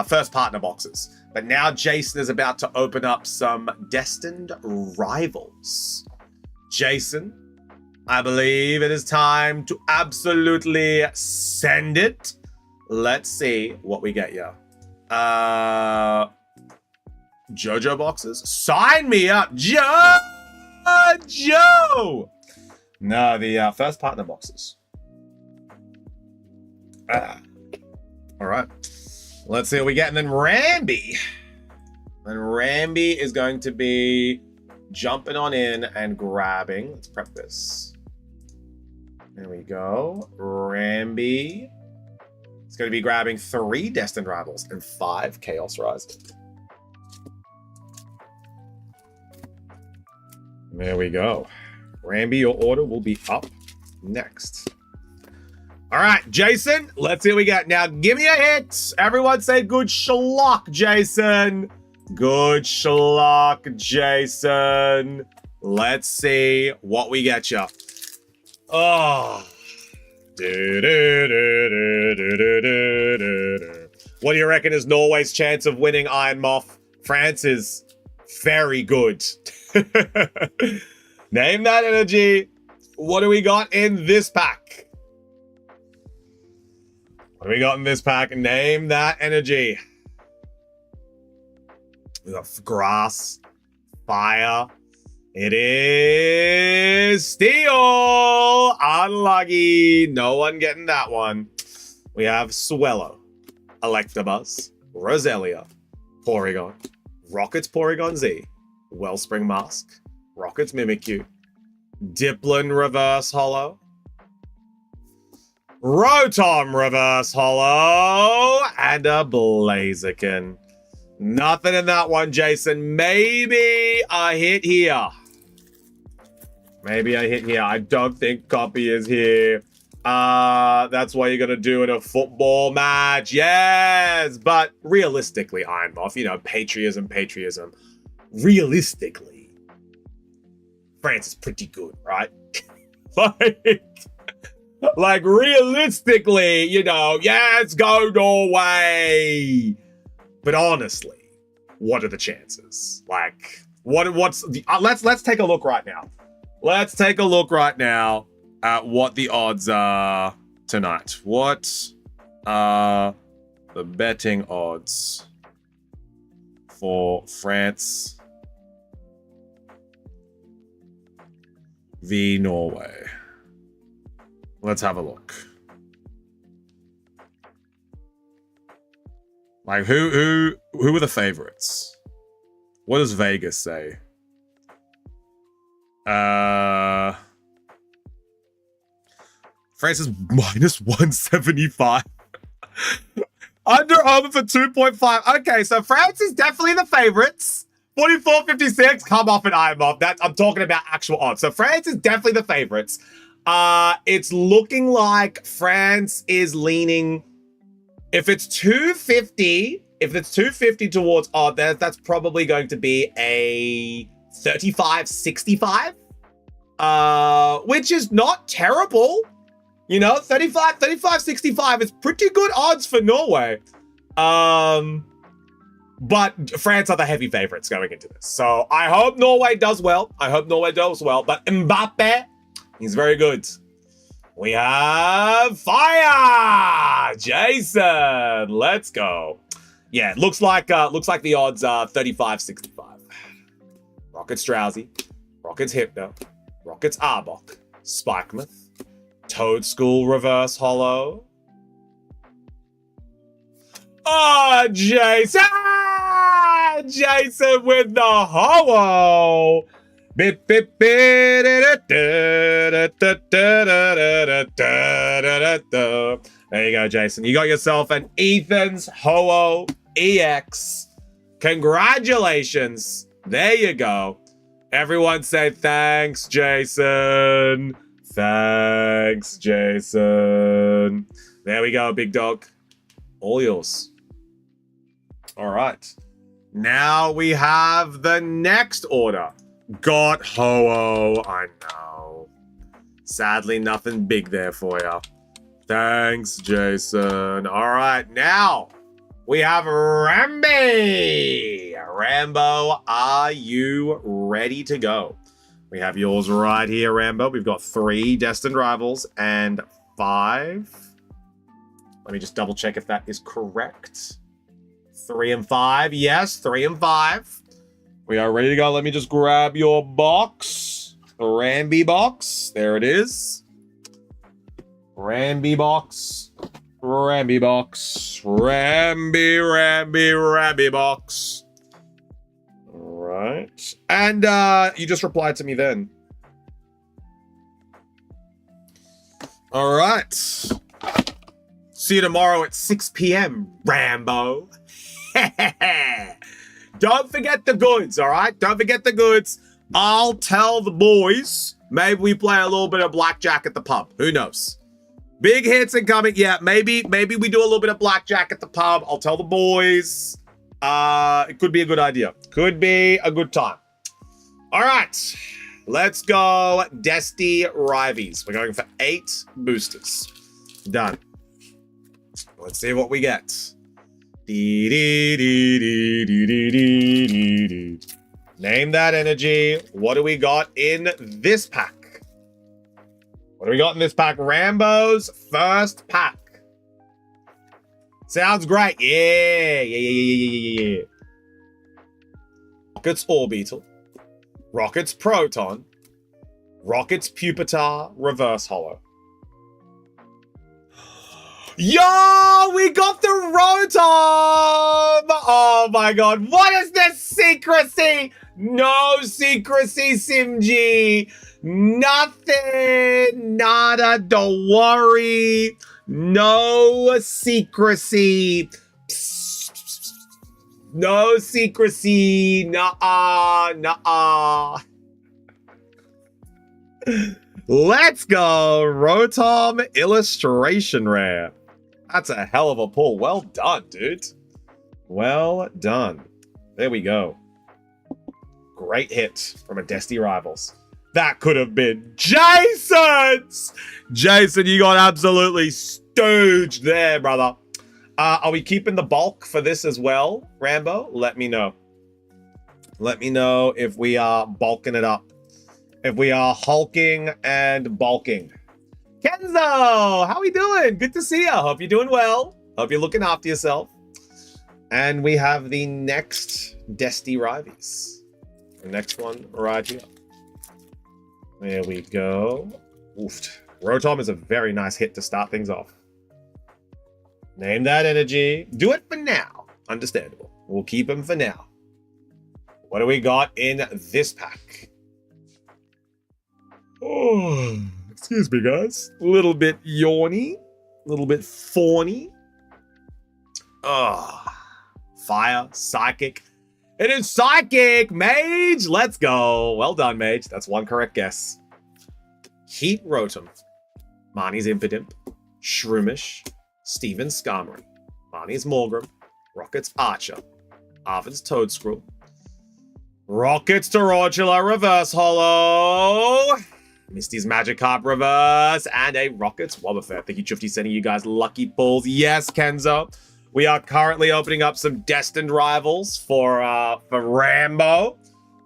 first partner boxes. But now Jason is about to open up some destined rivals. Jason, I believe it is time to absolutely send it. Let's see what we get here. Jojo boxes? Sign me up, Joe! No, the first partner boxes. All right. Let's see what we get. And then Ramby. And Ramby is going to be jumping on in and grabbing. Let's prep this. There we go. Ramby. It's going to be grabbing 3 Destined Rivals and 5 Chaos Rising. There we go. Ramby, your order will be up next. All right, Jason, let's see what we got. Now, give me a hit. Everyone say good schlock, Jason. Good schlock, Jason. Let's see what we get you. Oh. What do you reckon is Norway's chance of winning Iron Moth? France is very good. Name that energy. What do we got in this pack? What do we got in this pack? Name that energy. We got grass, fire. It is steel. Unlucky. No one getting that one. We have Swellow, Electabuzz, Roselia, Porygon, Rocket's Porygon Z, Wellspring Mask, Rocket's Mimikyu, Dipplin Reverse Holo, Rotom Reverse Holo, and a Blaziken. Nothing in that one, Jason. Maybe a hit here. Maybe a hit here. I don't think copy is here. That's why you're gonna do in a football match. Yes, but realistically, Iron Moth, you know, patriotism. Realistically, France is pretty good, right? like realistically, you know, yes, go Norway. But honestly, what are the chances? Like, what's the let's take a look right now. Let's take a look right now at what the odds are tonight. What are the betting odds for France v Norway? Let's have a look. Like, who are the favorites? What does Vegas say? France is minus 175. Under Omen for 2.5. Okay, so France is definitely the favorites. 44.56. Come off an Iron Moth. I'm talking about actual odds. So France is definitely the favorites. It's looking like France is leaning If it's 250, towards odd, that's probably going to be a 35-65. Which is not terrible. You know, 35-65 is pretty good odds for Norway. But France are the heavy favorites going into this. So I hope Norway does well. But Mbappe, he's very good. We have fire! Jason, let's go. Yeah, looks like the odds are 35-65. Rockets Drowsy, Rockets Hypno, Rockets Arbok, Spikemouth, Toad School Reverse Hollow. Oh, Jason! Jason with the Hollow! Bip, bip, bip, there you go, Jason. You got yourself an Ethan's Ho-Oh EX. Congratulations. There you go. Everyone say thanks, Jason. Thanks, Jason. There we go, big dog. All yours. All right. Now we have the next order. Got Ho-Oh. I know. Sadly, nothing big there for you. Thanks, Jason. All right, now we have Rambi. Rambo, are you ready to go? We have yours right here, Rambo. We've got 3 Destined Rivals and 5. Let me just double check if that is correct. 3 and 5. Yes, 3 and 5. We are ready to go. Let me just grab your box. The Rambi box. There it is. Rambi box. Rambi box. Rambi box. All right. And you just replied to me then. All right. See you tomorrow at 6 p.m., Rambo. Don't forget the goods, all right? Don't forget the goods. I'll tell the boys. Maybe we play a little bit of blackjack at the pub. Who knows? Big hits incoming. Yeah, maybe we do a little bit of blackjack at the pub. I'll tell the boys. It could be a good idea. Could be a good time. All right. Let's go Desti Rivies. We're going for 8 boosters. Done. Let's see what we get. Name that energy. What do we got in this pack? What do we got in this pack? Rambo's first pack. Sounds great. Yeah. Rockets Orbital. Rockets Proton. Rockets Pupitar Reverse Hollow. Yo, we got the Rotom! Oh my god, what is this secrecy? No secrecy, Simg. Nothing, nada, don't worry. No secrecy. Psst. No secrecy, nuh-uh. Let's go, Rotom Illustration Rare. That's a hell of a pull. Well done, dude. Well done. There we go. Great hit from a Desti Rivals. That could have been Jason's! Jason, you got absolutely stooged there, brother. Are we keeping the bulk for this as well, Rambo? Let me know. Let me know if we are bulking it up. If we are hulking and bulking. Kenzo, how we doing? Good to see you. Hope you're doing well. Hope you're looking after yourself. And we have the next Desti Rivies. The next one right here. There we go. Oof. Rotom is a very nice hit to start things off. Name that energy. Do it for now. Understandable. We'll keep him for now. What do we got in this pack? Oh, excuse me, guys. A little bit yawny. A little bit fawny. Fire, Psychic. It is Psychic! Mage! Let's go. Well done, Mage. That's one correct guess. Heat Rotom. Marnie's Impidimp. Shroomish. Steven Skarmory. Arnie's Morgrim, Rocket's Archer, Arvin's Toadscrew, Rocket's Tarantula Reverse Holo, Misty's Magikarp Reverse, and a Rocket's Wobbuffet. Thank you, Chufty, sending you guys lucky pulls. Yes, Kenzo. We are currently opening up some destined rivals for Rambo.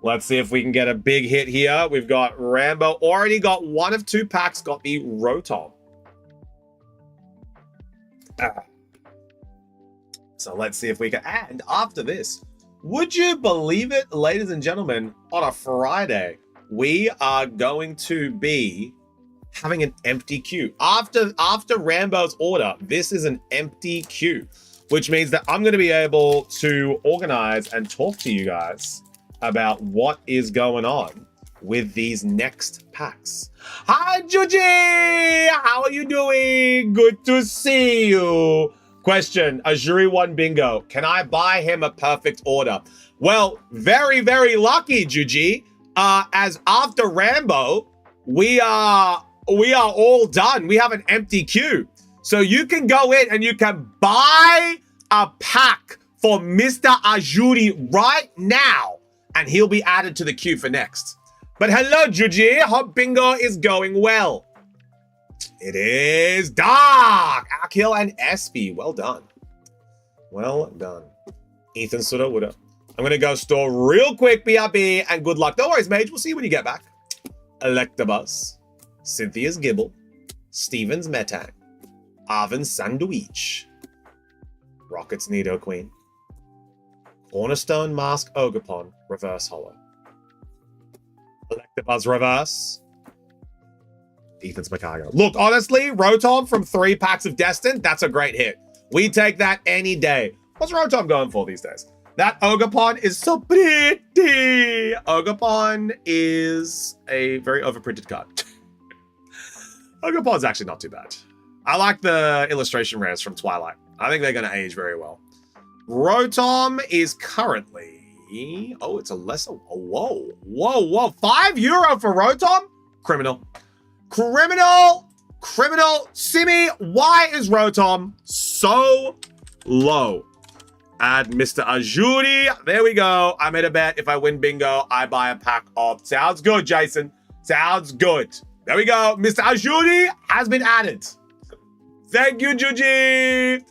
Let's see if we can get a big hit here. We've got Rambo. Already got one of 2 packs. Got the Rotom. So let's see if we can. And after this, would you believe it, ladies and gentlemen, on a Friday, we are going to be having an empty queue. After Rambo's order, this is an empty queue, which means that I'm going to be able to organize and talk to you guys about what is going on with these next packs. Hi, Juji! How are you doing? Good to see you. Question, Azuri won bingo. Can I buy him a perfect order? Well, very, very lucky, Juji. As after Rambo, we are all done. We have an empty queue. So you can go in and you can buy a pack for Mr. Azuri right now, and he'll be added to the queue for next. But hello, Juji. Hope bingo is going well. It is Dark, Akil, and Espy. Well done. Well done. Ethan Suda Woulda. I'm going to go store real quick, BRB, and good luck. Don't worry, Mage. We'll see you when you get back. Electabuzz, Cynthia's Gibble, Steven's Metang, Arvin's Sandwich, Rocket's Nidoqueen, Cornerstone Mask Ogerpon, Reverse Holo, Electabuzz Reverse, Ethan's Macago. Look, honestly, Rotom from 3 packs of Destined, that's a great hit. We take that any day. What's Rotom going for these days? That Ogerpon is so pretty. Ogerpon is a very overprinted card. Ogerpon's actually not too bad. I like the illustration rares from Twilight. I think they're going to age very well. Rotom is currently... Oh, it's a lesser... Whoa. €5 for Rotom? Criminal. Simi, why is Rotom so low? Add Mr. Azuri. There we go. I made a bet. If I win bingo, I buy a pack of... Sounds good, Jason. Sounds good. There we go. Mr. Azuri has been added. Thank you, Juji.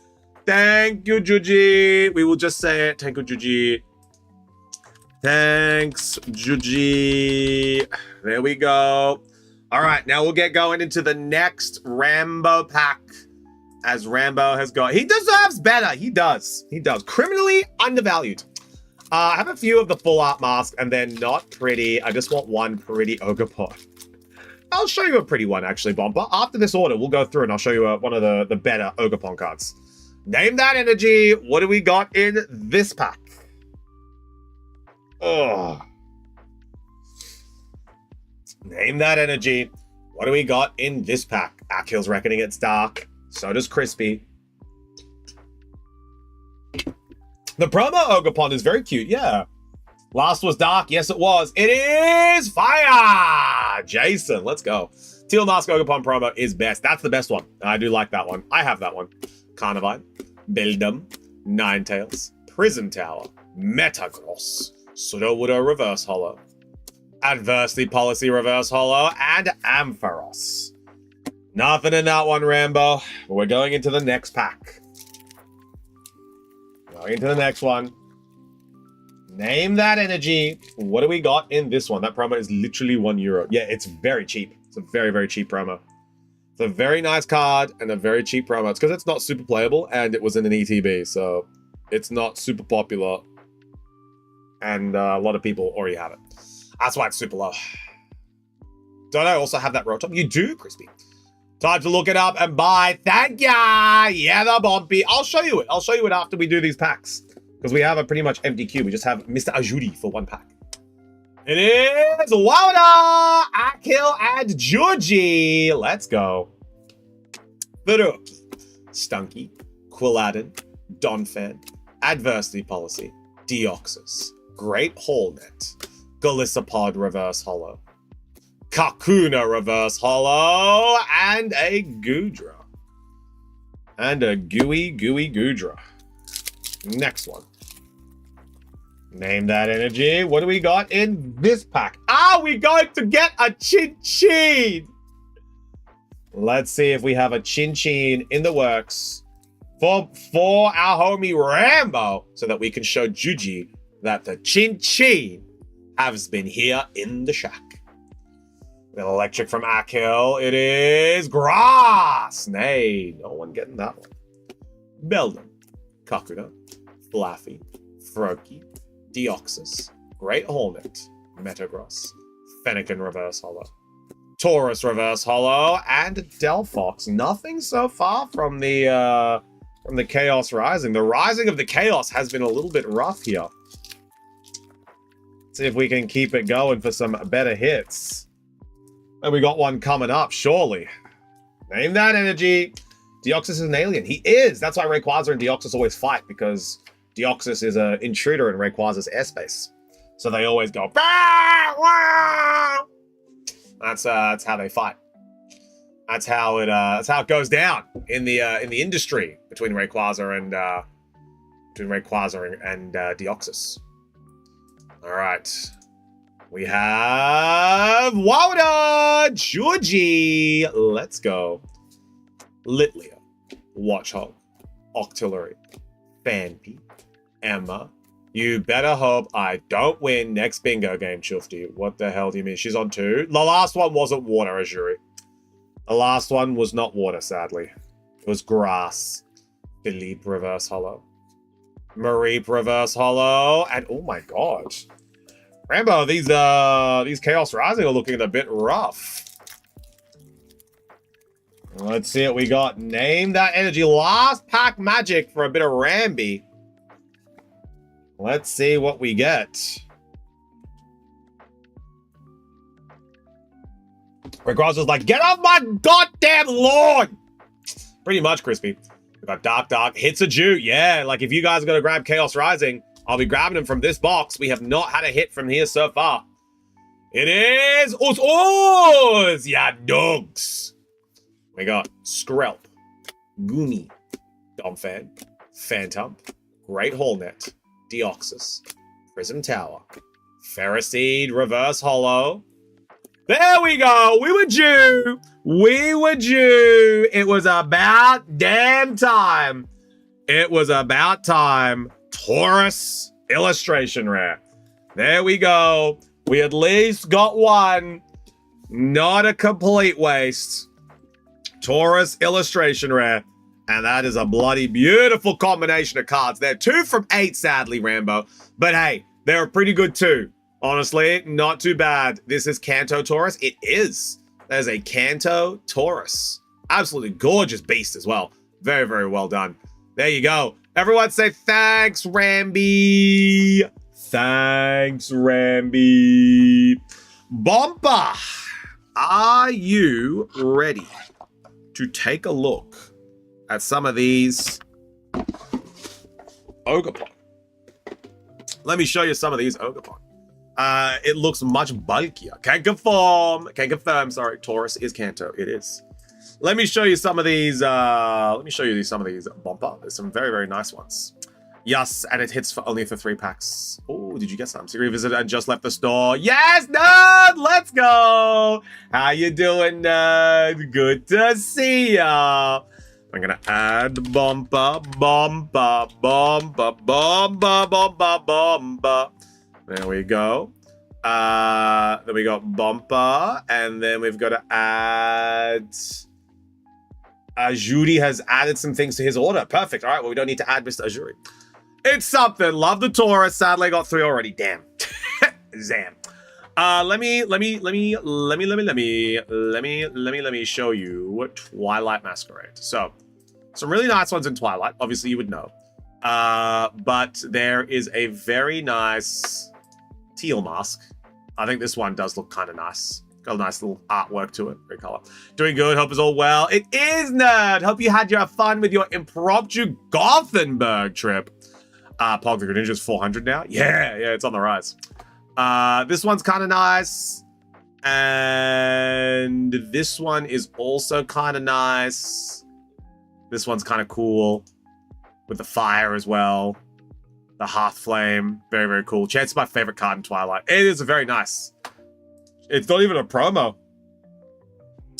Thank you, Juji. We will just say it. Thank you, Juji. Thanks, Juji. There we go. All right, now we'll get going into the next Rambo pack. As Rambo has got... He deserves better. He does. Criminally undervalued. I have a few of the full art mask and they're not pretty. I just want one pretty Ogerpon. I'll show you a pretty one, actually, Bomber. After this order, we'll go through and I'll show you one of the better Ogerpon cards. Name that energy. What do we got in this pack? Oh. Name that energy. What do we got in this pack? Akil's Reckoning, it's dark. So does Crispy. The promo Ogerpon is very cute, yeah. Last was dark, yes it was. It is fire! Jason, let's go. Teal Mask Ogerpon promo is best. That's the best one. I do like that one. I have that one. Carnivine, Beldum, Ninetales, Prism Tower, Metagross, Sudowoodo Reverse Holo, Adversity Policy Reverse Holo, and Ampharos. Nothing in that one, Rambo. We're going into the next pack. Going into the next one. Name that energy. What do we got in this one? That promo is literally €1. Yeah, it's very cheap. It's a very, very cheap promo. It's a very nice card and a very cheap promo. It's because it's not super playable and it was in an ETB, so it's not super popular. And a lot of people already have it. That's why it's super low. Don't I also have that Rotom? You do, Crispy. Time to look it up and buy. Thank ya! Yeah, the Bumpy. I'll show you it. I'll show you it after we do these packs. Because we have a pretty much empty queue. We just have Mr. Azuri for one pack. It is Wada, Akil, and Juji. Let's go. Furuki, Stunky, Quilladin, Donphan, Adversity Policy, Deoxys, Great Hallnet, Galissapod Reverse Holo, Kakuna Reverse Holo, and a Goodra. And a gooey Goodra. Next one. Name that energy. What do we got in this pack? Are we going to get a Chin Chin? Let's see if we have a Chin Chin in the works for our homie Rambo, so that we can show Juji that the Chin Chin has been here in the shack. An electric from Akil. It is grass. Nay, no one getting that one. Beldum, Kakuna, Flaffy, Froakie, Deoxys, Great Hornet, Metagross, Fennekin Reverse Hollow, Taurus Reverse Hollow, and Delphox. Nothing so far from the Chaos Rising. The Rising of the Chaos has been a little bit rough here. See if we can keep it going for some better hits. And we got one coming up, surely. Name that energy. Deoxys is an alien. He is. That's why Rayquaza and Deoxys always fight, because Deoxys is an intruder in Rayquaza's airspace. So they always go, bah, wah! That's how they fight. That's how it goes down in the industry between Rayquaza and Deoxys. All right. We have Wowda, Georgie. Let's go. Litlia, Watchhog, Octillery, Fanpy, Emma. You better hope I don't win next bingo game, Chufty. What the hell do you mean? She's on 2. The last one wasn't water, Azuri. The last one was not water, sadly. It was grass. Philippe Reverse Hollow. Marie Reverse Hollow. And oh my god. Rambo, these Chaos Rising are looking a bit rough. Let's see what we got. Name that energy. Last pack magic for a bit of Ramby. Let's see what we get. Rayquaza's like, get off my goddamn lawn! Pretty much, Crispy. We got Dark, hits a Jew. Yeah, like if you guys are going to grab Chaos Rising, I'll be grabbing him from this box. We have not had a hit from here so far. It is Oz! Yeah, dogs. We got Skrelp, Goomy, Domfan, Phantom, Great Hornet, Deoxys, Prism Tower, Ferroseed, Reverse Hollow. There we go. We were due. We were due. It was about damn time. It was about time. Taurus Illustration Rare. There we go. We at least got one. Not a complete waste. Taurus Illustration Rare. And that is a bloody beautiful combination of cards. They're 2 from 8, sadly, Rambo. But hey, they're pretty good too. Honestly, not too bad. This is Kanto Taurus. It is. There's a Kanto Taurus. Absolutely gorgeous beast as well. Very, very well done. There you go. Everyone say thanks, Ramby. Thanks, Ramby. Bomba, are you ready to take a look at some of these Ogerpon? Let me show you some of these Ogerpon. It looks much bulkier. Can't confirm, sorry. Taurus is Kanto. It is. Let me show you some of these. Some of these Bomba. There's some very, very nice ones. Yes, and it hits only for 3 packs. Oh, did you get some? Secret Visitor and just left the store. Yes, nerd! Let's go! How you doing, nerd? Good to see ya. I'm gonna add Bomba. There we go. Then we got Bomba, and then we've got to add... Ajuri has added some things to his order. Perfect. All right, well, we don't need to add Mr. Ajuri. It's something. Love the Taurus. Sadly, I got 3 already. Damn. Zam. Let me show you Twilight Masquerade. So, some really nice ones in Twilight. Obviously, you would know. But there is a very nice teal mask. I think this one does look kind of nice. Got a nice little artwork to it. Great color. Doing good. Hope it's all well. It is, nerd. Hope you had your fun with your impromptu Gothenburg trip. Pog the Greninja is 400 now. Yeah, it's on the rise. This one's kind of nice. And this one is also kind of nice. This one's kind of cool. With the fire as well. The Hearth Flame, very, very cool. Chance is my favorite card in Twilight. It is very nice. It's not even a promo.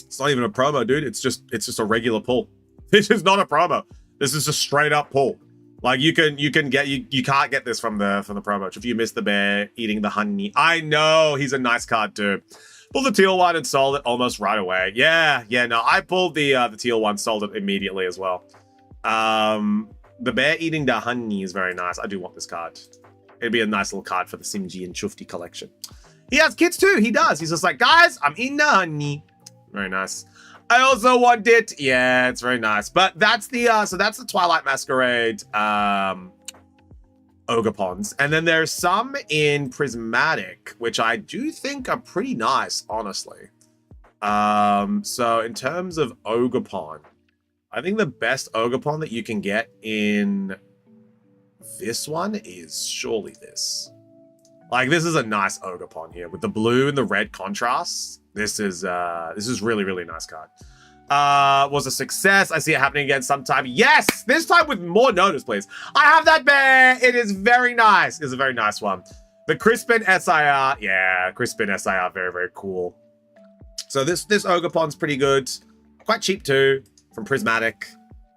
It's not even a promo, dude. It's just a regular pull. This is not a promo. This is a straight up pull. Like you can't get this from the promo. If you miss the bear eating the honey, I know he's a nice card too. Pulled the teal one and sold it almost right away. Yeah, no, I pulled the teal one, sold it immediately as well. The bear eating the honey is very nice. I do want this card. It'd be a nice little card for the Simji and Chufti collection. He has kids too. He does. He's just like, guys, I'm eating the honey. Very nice. I also want it. Yeah, it's very nice. But that's the so that's the Twilight Masquerade Ogre And then there's some in Prismatic, which I do think are pretty nice, honestly. So in terms of Ogre, I think the best Ogre that you can get in this one is surely this. Like, this is a nice Ogre here with the blue and the red contrasts. This is really, really nice card. Was a success. I see it happening again sometime. Yes! This time with more notice, please. I have that bear! It is very nice. It's a very nice one. The Crispin SIR. Yeah, Crispin SIR. Very, very cool. So this Ogre pretty good. Quite cheap too, from Prismatic.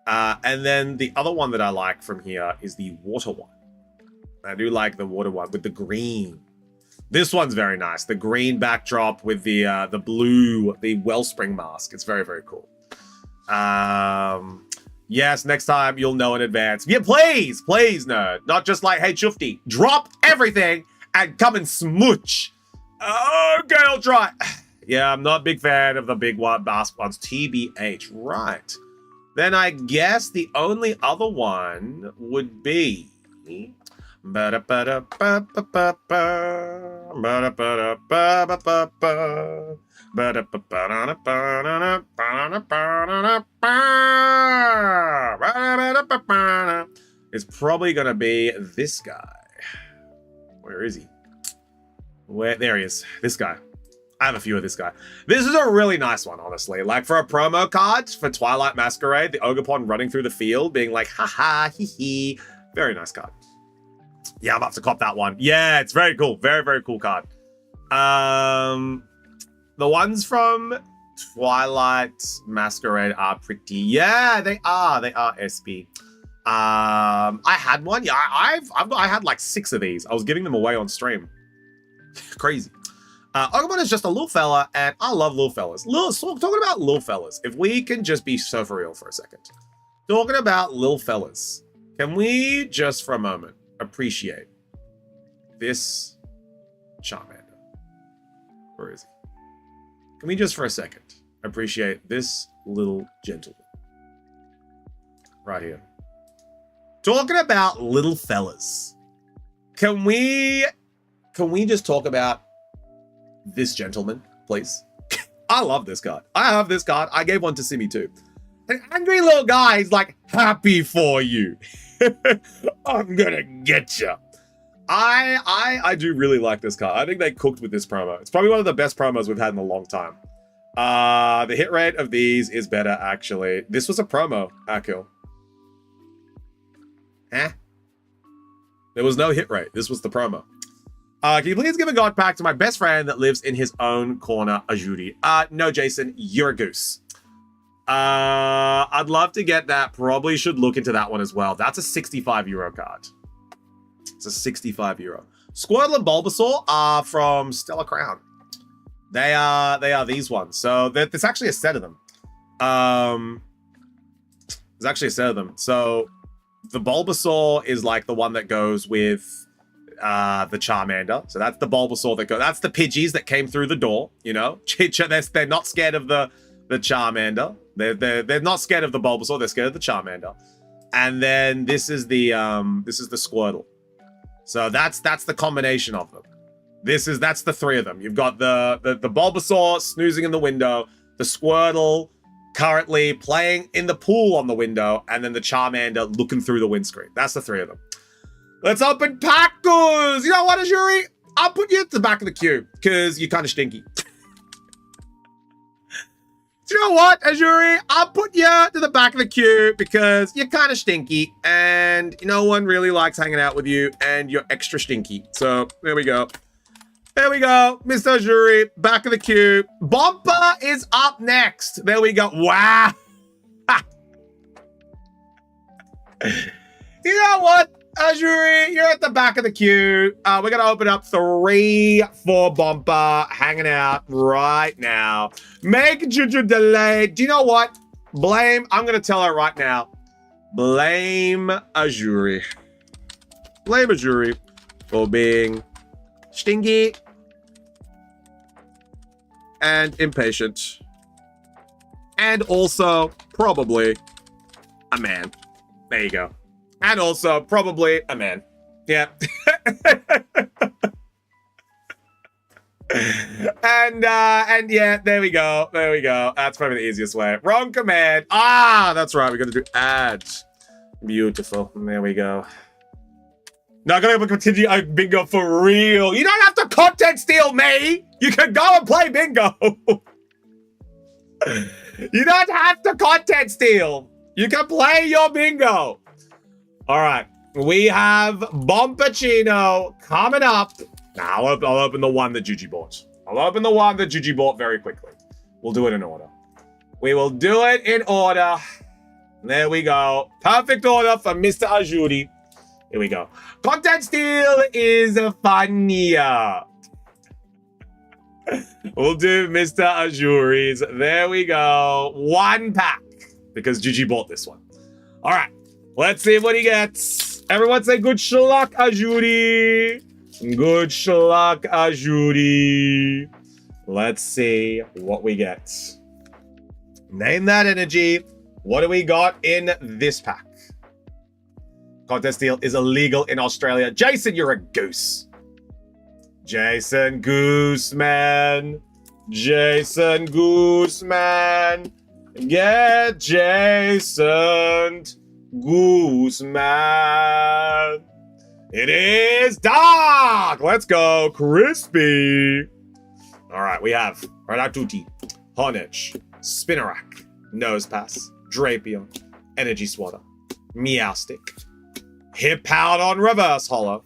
And then the other one that I like from here is the water one. I do like the water one with the green. This one's very nice. The green backdrop with the blue, the Wellspring mask. It's very, very cool. Yes, next time you'll know in advance. Yeah, please, nerd. Not just like, hey, Chufti, drop everything and come and smooch. Okay, I'll try. Yeah, I'm not a big fan of the big one mask ones. TBH, right. Then I guess the only other one would be... It's probably gonna be this guy. Where is he? There he is. This guy. I have a few of this guy. This is a really nice one, honestly. Like, for a promo card for Twilight Masquerade, the Ogre running through the field, being like, haha, hee hee. Very nice card. Yeah, I'm about to cop that one. Yeah, it's very cool. Very, very cool card. The ones from Twilight Masquerade are pretty. Yeah, they are. They are SB. I had one. Yeah, I had like 6 of these. I was giving them away on stream. Crazy. Ogre is just a little fella, and I love little fellas. Talking about little fellas, if we can just be so for real for a second. Talking about little fellas, can we just for a moment appreciate this Charmander? Where is he? Can we just for a second appreciate this little gentleman? Right here. Talking about little fellas. Can we just talk about this gentleman, please? I love this card. I have this card. I gave one to Simi too. An angry little guy is like, happy for you. I'm gonna get you. I do really like this card. I think they cooked with this promo. It's probably one of the best promos we've had in a long time. The hit rate of these is better, actually. This was a promo, Akil. Huh? There was no hit rate. This was the promo. Can you please give a god pack to my best friend that lives in his own corner, Ajuri? No, Jason, you're a goose. I'd love to get that. Probably should look into that one as well. That's a 65 euro card. It's a 65 euro. Squirtle and Bulbasaur are from Stellar Crown. They are these ones. So there's actually a set of them. There's actually a set of them. So the Bulbasaur is like the one that goes with the Charmander. So that's the Bulbasaur that goes. That's the Pidgeys that came through the door. You know, they're not scared of the Charmander. They're not scared of the Bulbasaur. They're scared of the Charmander. And then this is the Squirtle. So that's the combination of them. That's the 3 of them. You've got the Bulbasaur snoozing in the window, the Squirtle currently playing in the pool on the window, and then the Charmander looking through the windscreen. That's the 3 of them. Let's open Packers! You know what, Ajuri? I'll put you at the back of the queue, because you're kind of stinky. Do you know what, Azuri? I'll put you to the back of the queue because you're kind of stinky and no one really likes hanging out with you and you're extra stinky. So there we go. There we go. Mr. Azuri, back of the queue. Bompa is up next. There we go. Wow. You know what, Azuri? You're at the back of the queue. We're going to open up 3 for Bompa hanging out right now. Make Juju delay. Do you know what? Blame. I'm going to tell her right now. Blame Azuri. Blame Azuri for being stingy and impatient. And also probably a man. There you go. And also, probably a man. Yeah. and yeah, there we go. There we go. That's probably the easiest way. Wrong command. Ah, that's right. We're going to do ads. Beautiful. There we go. Now, I'm going to continue bingo for real. You don't have to content steal me. You can go and play bingo. You don't have to content steal. You can play your bingo. All right. We have Bompachino coming up. Now, I'll open the one that Juji bought. I'll open the one that Juji bought very quickly. We'll do it in order. We will do it in order. There we go. Perfect order for Mr. Azuri. Here we go. Content steal is funnier. We'll do Mr. Azuri's. There we go. 1 pack. Because Gigi bought this one. All right. Let's see what he gets. Everyone say good luck, Azuri. Good luck, Azuri. Let's see what we get. Name that energy. What do we got in this pack? Contest steal is illegal in Australia. Jason, you're a goose. Jason Gooseman. Jason Gooseman. Get Jason Gooseman. It is dark. Let's go. Crispy. All right, we have Raratuti, Honich, Spinarak, Nosepass, Drapion, Energy Swatter, Meowstick, Hippowdon Reverse Hollow,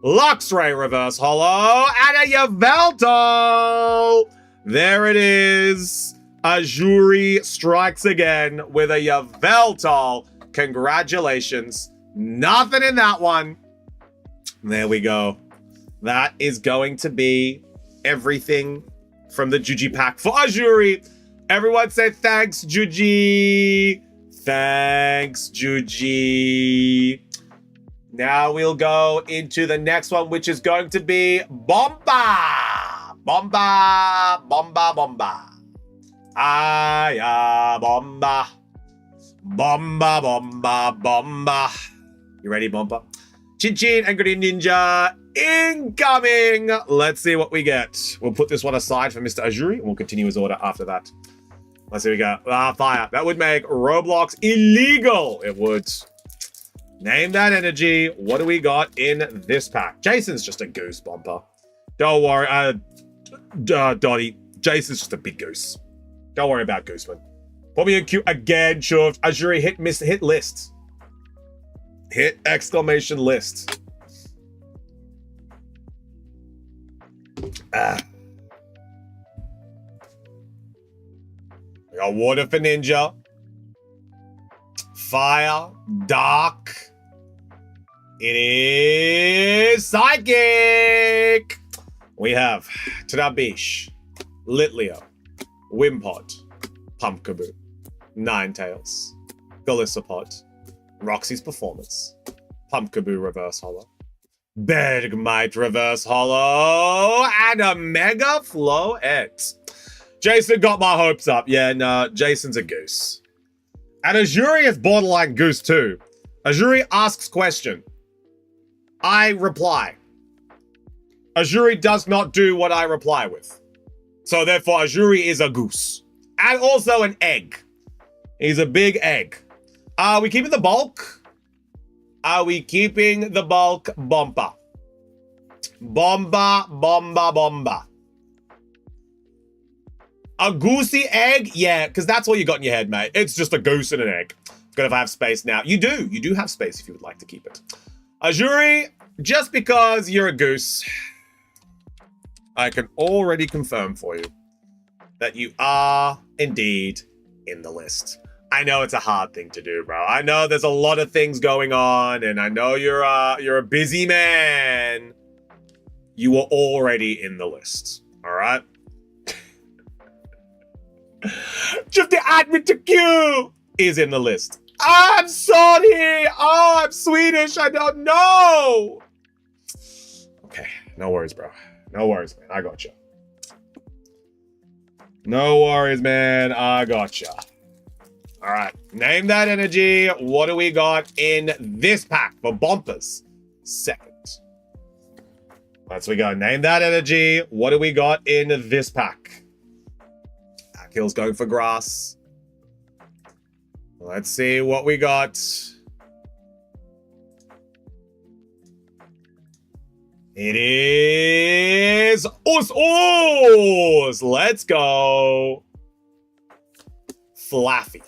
Luxray Reverse Hollow, and a Yveltal. There it is. Azuri strikes again with a Yveltal. Congratulations. Nothing in that one. There we go. That is going to be everything from the Juji pack for Azuri. Everyone say thanks, Juji. Thanks, Juji. Now we'll go into the next one, which is going to be Bomba. Bomba, Bomba, Bomba. Aya, Bomba. Bomba, Bomba, Bomba. You ready, Bomba? Chin Chin and Green Ninja incoming. Let's see what we get. We'll put this one aside for Mr. Azuri and we'll continue his order after that. Let's see what we got. Fire. That would make Roblox illegal. It would. Name that energy. What do we got in this pack? Jason's just a goose, Bomba. Don't worry. Dottie. Jason's just a big goose. Don't worry about Gooseman. Put me in queue again, sure. Azuri, hit list. Hit exclamation list. We got water for Ninja. Fire. Dark. It is Psychic. We have Tadabish, Litleo, Wimpod, Pumpkaboo, Ninetales, Golisopod, Roxy's Performance, Pumpkaboo Reverse Hollow, Bergmite Reverse Hollow, and a Mega Floette. Jason got my hopes up. Yeah, no, Jason's a goose. And Azuri is borderline goose too. Azuri asks question. I reply. Azuri does not do what I reply with. So therefore, Azuri is a goose. And also an egg. He's a big egg. Are we keeping the bulk? Are we keeping the bulk? Bomba. Bomba, bomba, bomba. A goosey egg? Yeah, because that's all you got in your head, mate. It's just a goose and an egg. Good if I have space now. You do have space if you would like to keep it. Ajuri, just because you're a goose, I can already confirm for you that you are indeed in the list. I know it's a hard thing to do, bro. I know there's a lot of things going on, and I know you're a busy man. You were already in the list, all right? Just the admin to queue is in the list. I'm sorry. Oh, I'm Swedish. I don't know. Okay, no worries, bro. No worries, man. I got you. No worries, man. I got you. All right, name that energy. What do we got in this pack for bumpers? Second. Let's we go. Name that energy. What do we got in this pack? Akil's going for grass. Let's see what we got. It is us. Let's go. Flaffy.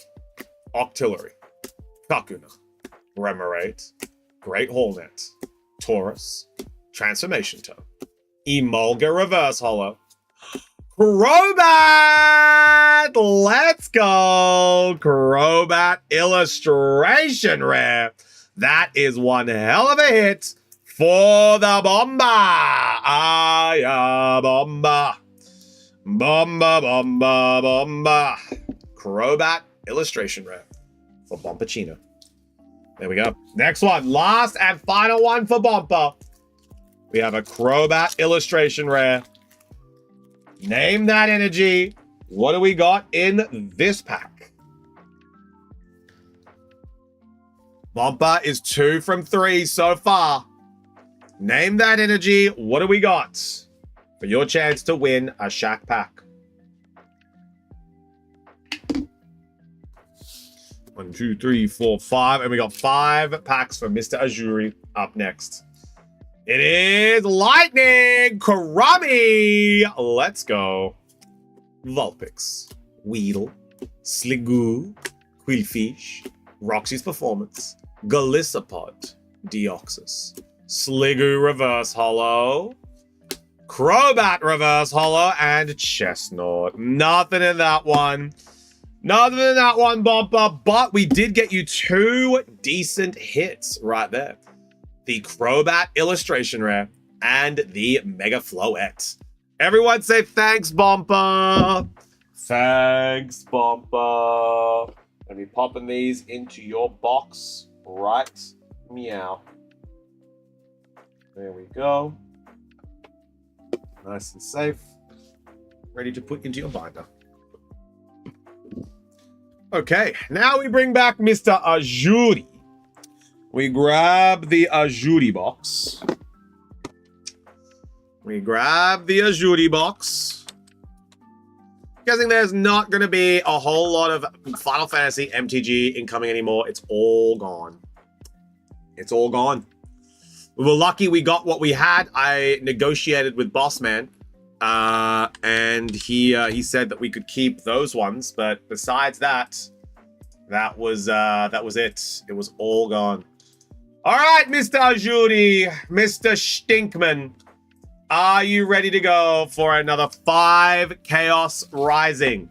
Octillery. Kakuna. Remoraid. Great Hornet. Taurus. Transformation Toe. Emolga Reverse Hollow. Crobat! Let's go! Crobat Illustration Rare. That is one hell of a hit for the Bomba. Bomba. Bomba, bomba, bomba. Crobat Illustration Rare for Bompachino. There we go. Next one. Last and final one for Bompa. We have a Crobat Illustration Rare. Name that energy. What do we got in this pack? Bompa is 2 from 3 so far. Name that energy. What do we got for your chance to win a Shack pack? 1, 2, 3, 4, 5. And we got 5 packs for Mr. Ajuri up next. It is Lightning Karami. Let's go. Vulpix, Weedle, Sliggoo, Quillfish, Roxy's Performance, Galissapod, Deoxys, Sliggoo Reverse Hollow, Crobat Reverse Hollow, and Chestnut. Nothing in that one. Nothing in that one, Bumper, but we did get you 2 decent hits right there. The Crobat Illustration Rare and the Mega Floette. Everyone say thanks, Bumper. Thanks, Bumper. Let me popping these into your box right meow. There we go. Nice and safe. Ready to put into your binder. Okay, now we bring back Mr. Ajuri. We grab the Ajuri box. I'm guessing there's not going to be a whole lot of Final Fantasy MTG incoming anymore. It's all gone. It's all gone. We were lucky we got what we had. I negotiated with Bossman, and he said that we could keep those ones. But besides that, that was it. It was all gone. All right, Mr. Ajuri, Mr. Stinkman, are you ready to go for another 5 Chaos Rising?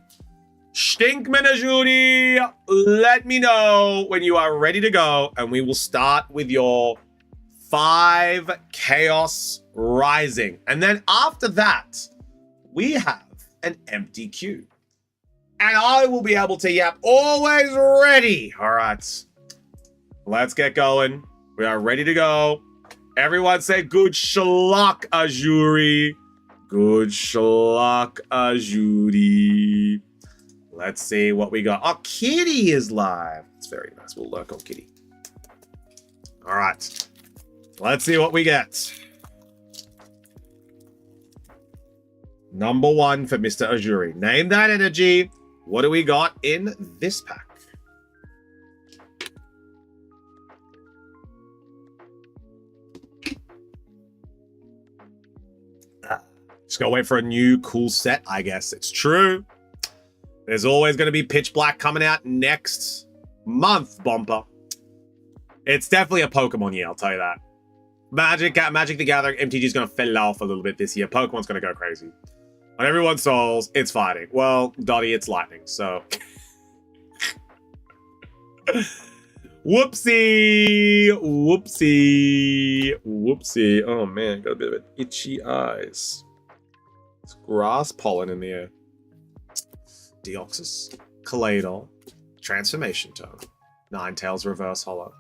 Stinkman Ajuri, let me know when you are ready to go, and we will start with your 5 Chaos Rising. And then after that, we have an empty queue. And I will be able to yap, always ready. All right, let's get going. We are ready to go. Everyone say good luck, Ajuri. Good luck, Ajuri. Let's see what we got. Oh, Kitty is live. It's very nice. We'll lurk on Kitty. All right. Let's see what we get. Number 1 for Mr. Ajuri. Name that energy. What do we got in this pack? Just gotta wait for a new cool set, I guess. It's true. There's always going to be Pitch Black coming out next month, Bomper. It's definitely a Pokemon year, I'll tell you that. Magic the Gathering MTG is going to fall off a little bit this year. Pokemon's going to go crazy. On everyone's souls, it's fighting. Well, Dottie, it's lightning, so... Whoopsie! Whoopsie! Whoopsie. Oh, man, got a bit of itchy eyes. It's grass pollen in the air. Deoxys. Kaleido. Transformation Tone. Ninetales Reverse Holo.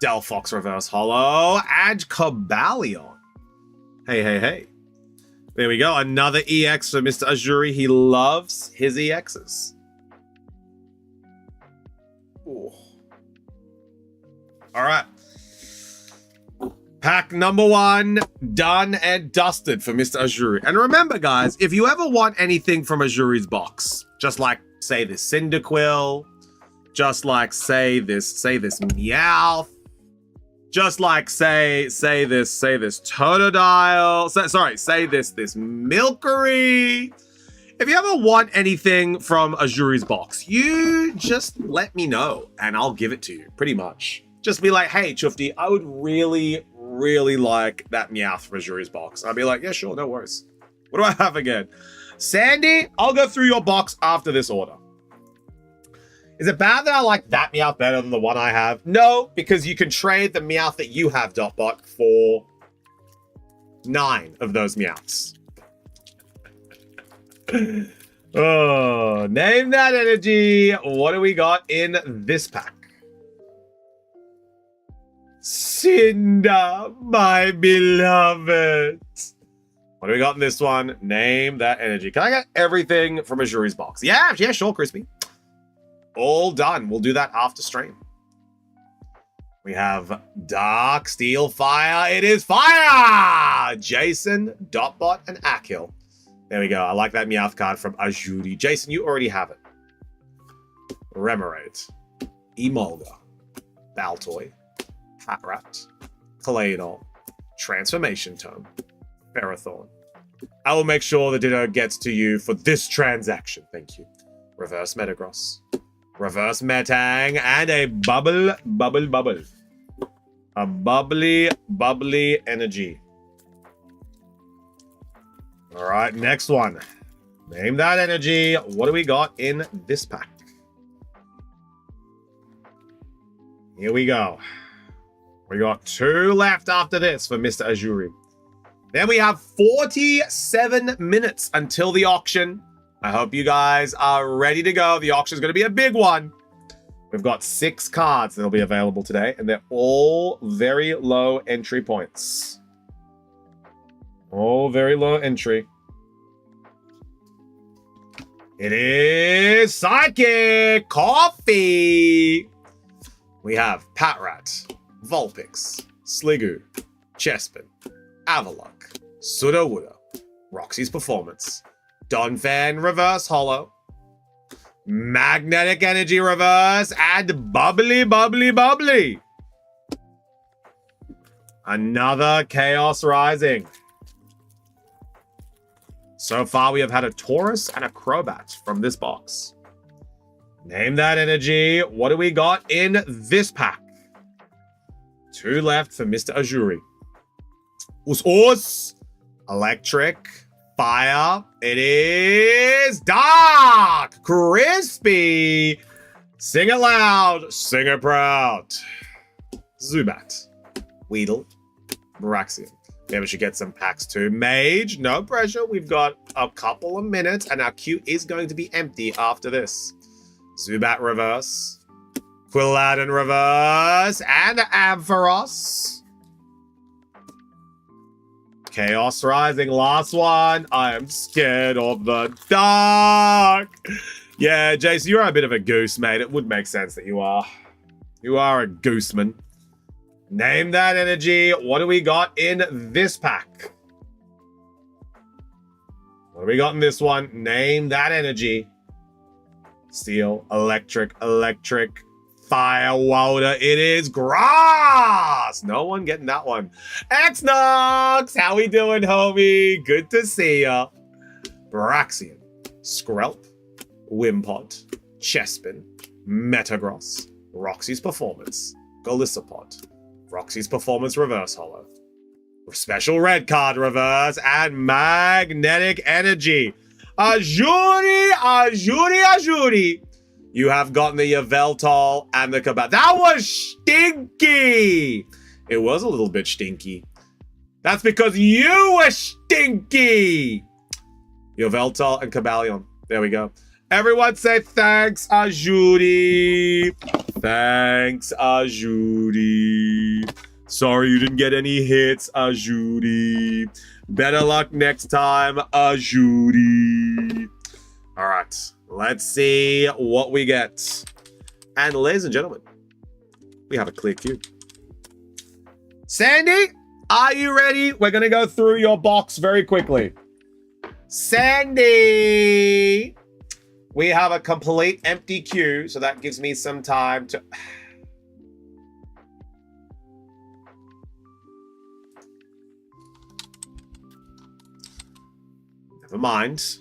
Delphox Reverse Holo. And Cobalion. Hey, hey, hey. There we go. Another EX for Mr. Azuri. He loves his EXs. Ooh. All right. Pack number 1, done and dusted for Mr. Azuri. And remember, guys, if you ever want anything from Azuri's box, just like, say, this Cyndaquil, just like, say this Meowth, just like, say this Totodile, say this Milcery. If you ever want anything from Azuri's box, you just let me know and I'll give it to you, pretty much. Just be like, hey, Chufty, I would really, really like that Meowth from Azuri's box. I'll be like, yeah, sure, no worries. What do I have again? Sandy, I'll go through your box after this order. Is it bad that I like that Meowth better than the one I have? No, because you can trade the Meowth that you have, Dotbot, for 9 of those Meowths. Oh, name that energy. What do we got in this pack? Cinder, my beloved. What do we got in this one? Name that energy. Can I get everything from Azuri's box? Yeah, sure, Crispy. All done. We'll do that after stream. We have Dark Steel Fire. It is fire! Jason, Dotbot, and Akil. There we go. I like that Meowth card from Azuri. Jason, you already have it. Remoraid. Emolga. Baltoy. Patrat. Kaleido. Transformation Tome. Ferrothorn. I will make sure the ditto gets to you for this transaction. Thank you. Reverse Metagross. Reverse Metang. And a bubble. A bubbly energy. All right, next one. Name that energy. What do we got in this pack? Here we go. We got 2 left after this for Mr. Azuri. Then we have 47 minutes until the auction. I hope you guys are ready to go. The auction is going to be a big one. We've got 6 cards that will be available today, and they're all very low entry points. All very low entry. It is Psychic Coffee. We have Patrat, Vulpix, Sliggoo, Chespin, Avalok, Sudowoodo, Roxy's Performance, Donphan Reverse Holo, Magnetic Energy Reverse, and Bubbly. Another Chaos Rising. So far, we have had a Taurus and a Crobat from this box. Name that energy. What do we got in this pack? 2 left for Mr. Azuri. Us. Electric. Fire. It is Dark. Crispy. Sing it loud. Sing it proud. Zubat. Weedle. Braxian. Maybe we should get some packs too. Mage. No pressure. We've got a couple of minutes and our queue is going to be empty after this. Zubat Reverse. Quilladin Reverse. And Ampharos. Chaos Rising, last one. I am scared of the dark. Yeah, Jason, you're a bit of a goose, mate. It would make sense that you are. You are a gooseman. Name that energy. What do we got in this pack? What do we got in this one? Name that energy. Steel, electric, fire, water. It is grass. No one getting that one. Xnox, how we doing, homie? Good to see ya. Braxian, Skrelp, Wimpod, Chespin, Metagross, Roxy's Performance, Golisopod, Roxy's Performance Reverse Holo, Special Red Card Reverse, and Magnetic Energy. Ajuri. You have gotten the Yveltal and the Cabal. That was stinky. It was a little bit stinky. That's because you were stinky. Yveltal and Cabalion. There we go. Everyone say thanks, Ajuri. Thanks, Ajuri. Sorry you didn't get any hits, Ajuri. Better luck next time, Ajuri. All right, let's see what we get. And ladies and gentlemen, we have a clear queue. Sandy, are you ready? We're going to go through your box very quickly. Sandy, we have a complete empty queue, so that gives me some time to... Never mind.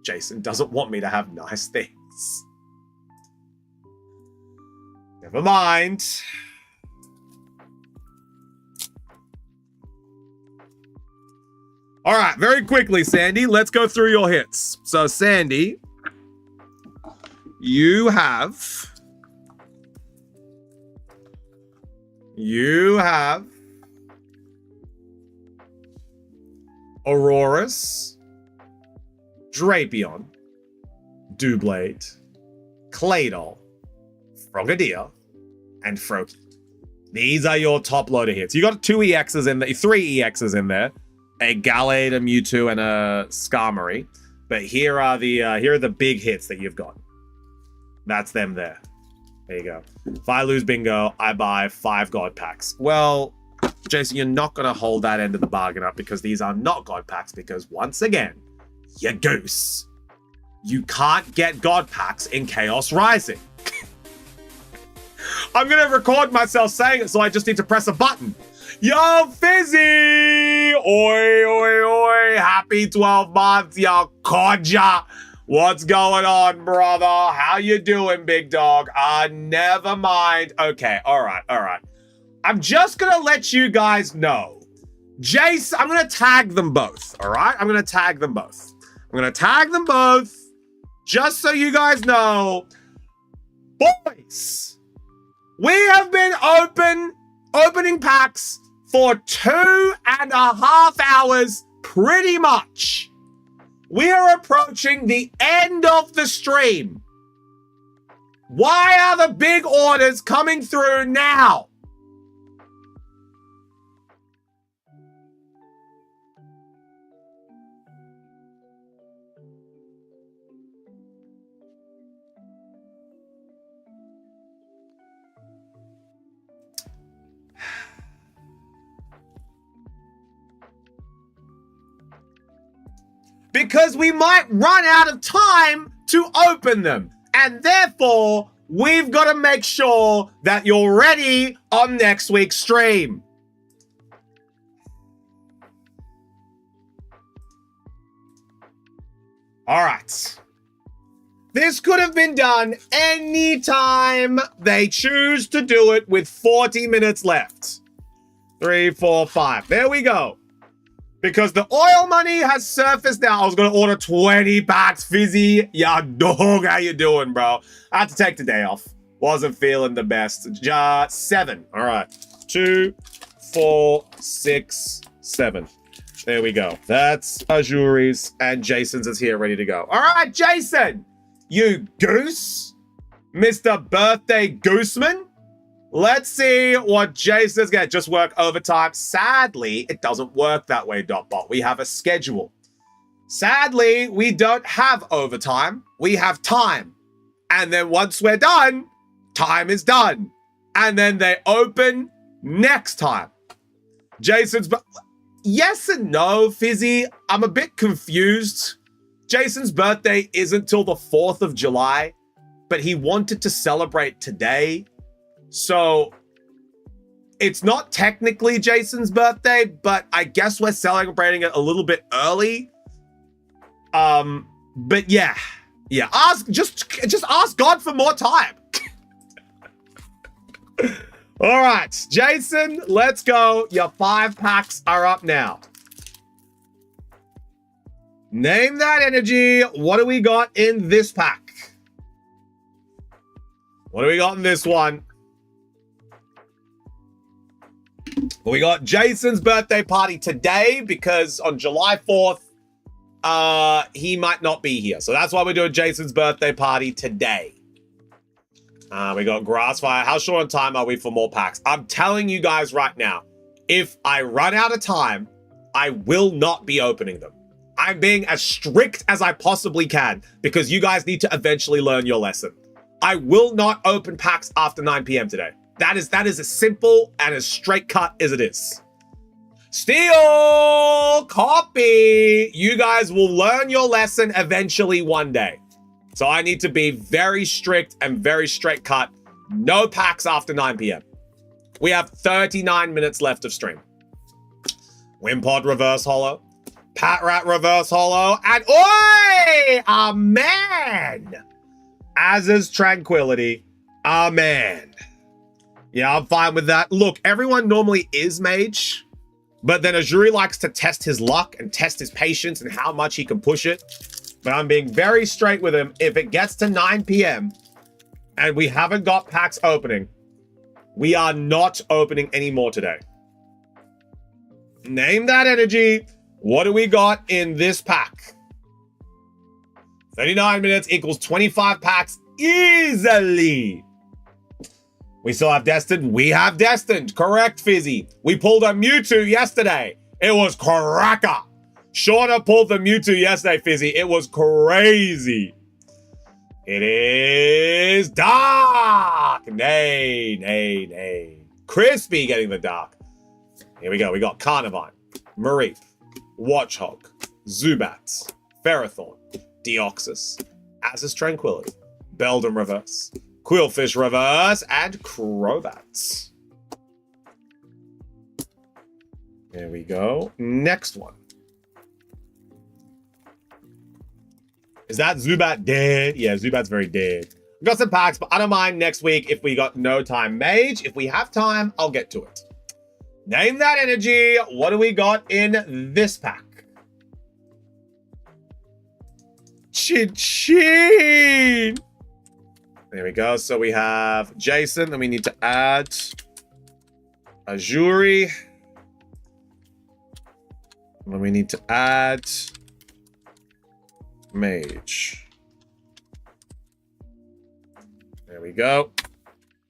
Jason doesn't want me to have nice things. Never mind. All right, very quickly, Sandy, let's go through your hits. So, Sandy, you have Aurorus, Drapion, Doublade, Claydol, Frogadier, and Froakie. These are your top loader hits. You got 2 EXs in there, 3 EXs in there, a Gallade, a Mewtwo, and a Skarmory. But here are the big hits that you've got. That's them there. There you go. If I lose bingo, I buy 5 God packs. Well, Jason, you're not going to hold that end of the bargain up because these are not God packs because, once again, you goose. You can't get God packs in Chaos Rising. I'm going to record myself saying it, so I just need to press a button. Yo, Fizzy! Oi, oi, oi. Happy 12 months, yo, Kodja. What's going on, brother? How you doing, big dog? Never mind. Okay, all right. I'm just going to let you guys know. Jace, I'm going to tag them both, all right? I'm going to tag them both. Just so you guys know. Boys, we have been opening packs for 2.5 hours, pretty much. We are approaching the end of the stream. Why are the big orders coming through now? Because we might run out of time to open them. And therefore, we've got to make sure that you're ready on next week's stream. All right. This could have been done anytime they choose to do it with 40 minutes left. 3, 4, 5. There we go. Because the oil money has surfaced now. I was going to order 20 packs, Fizzy. Yeah, dog, how you doing, bro? I had to take the day off. Wasn't feeling the best. 7. All right. 2, 4, 6, 7. There we go. That's Ajuri's, and Jason's is here ready to go. All right, Jason. You goose. Mr. Birthday Gooseman. Let's see what Jason's going to just work overtime. Sadly, it doesn't work that way, Dotbot. We have a schedule. Sadly, we don't have overtime. We have time. And then once we're done, time is done. And then they open next time. Jason's... Yes and no, Fizzy. I'm a bit confused. Jason's birthday isn't till the 4th of July, but he wanted to celebrate today. So it's not technically Jason's birthday, but I guess we're celebrating it a little bit early. But yeah, Yeah, just ask God for more time. All right, Jason, let's go. Your 5 packs are up now. Name that energy. What do we got in this pack? What do we got in this one? Well, we got Jason's birthday party today because on July 4th, he might not be here. So that's why we're doing Jason's birthday party today. We got Grassfire. How short on time are we for more packs? I'm telling you guys right now, if I run out of time, I will not be opening them. I'm being as strict as I possibly can because you guys need to eventually learn your lesson. I will not open packs after 9 p.m. today. That is as simple and as straight cut as it is. Steal! Copy! You guys will learn your lesson eventually one day. So I need to be very strict and very straight cut. No packs after 9 p.m. We have 39 minutes left of stream. Wimpod reverse holo. Pat Rat reverse holo. And oi! Amen! As is tranquility. Amen. Yeah, I'm fine with that. Look, everyone normally is mage. But then Azuri likes to test his luck and test his patience and how much he can push it. But I'm being very straight with him. If it gets to 9 p.m. and we haven't got packs opening, we are not opening any more today. Name that energy. What do we got in this pack? 39 minutes equals 25 packs easily. We still have Destined? We have Destined. Correct, Fizzy. We pulled a Mewtwo yesterday. It was cracker. Shauna pulled the Mewtwo yesterday, Fizzy. It was crazy. It is dark. Nay. Crispy getting the dark. Here we go. We got Carnivine, Mareep, Watchhog, Zubats, Ferrothorn, Deoxys, Az's Tranquility, Beldum Reverse, Quillfish Reverse, and Crobats. There we go. Next one. Is that Zubat dead? Yeah, Zubat's very dead. We got some packs, but I don't mind next week if we got no time. Mage, if we have time, I'll get to it. Name that energy. What do we got in this pack? Chin. There we go. So we have Jason, then we need to add Azuri. And then we need to add Mage. There we go.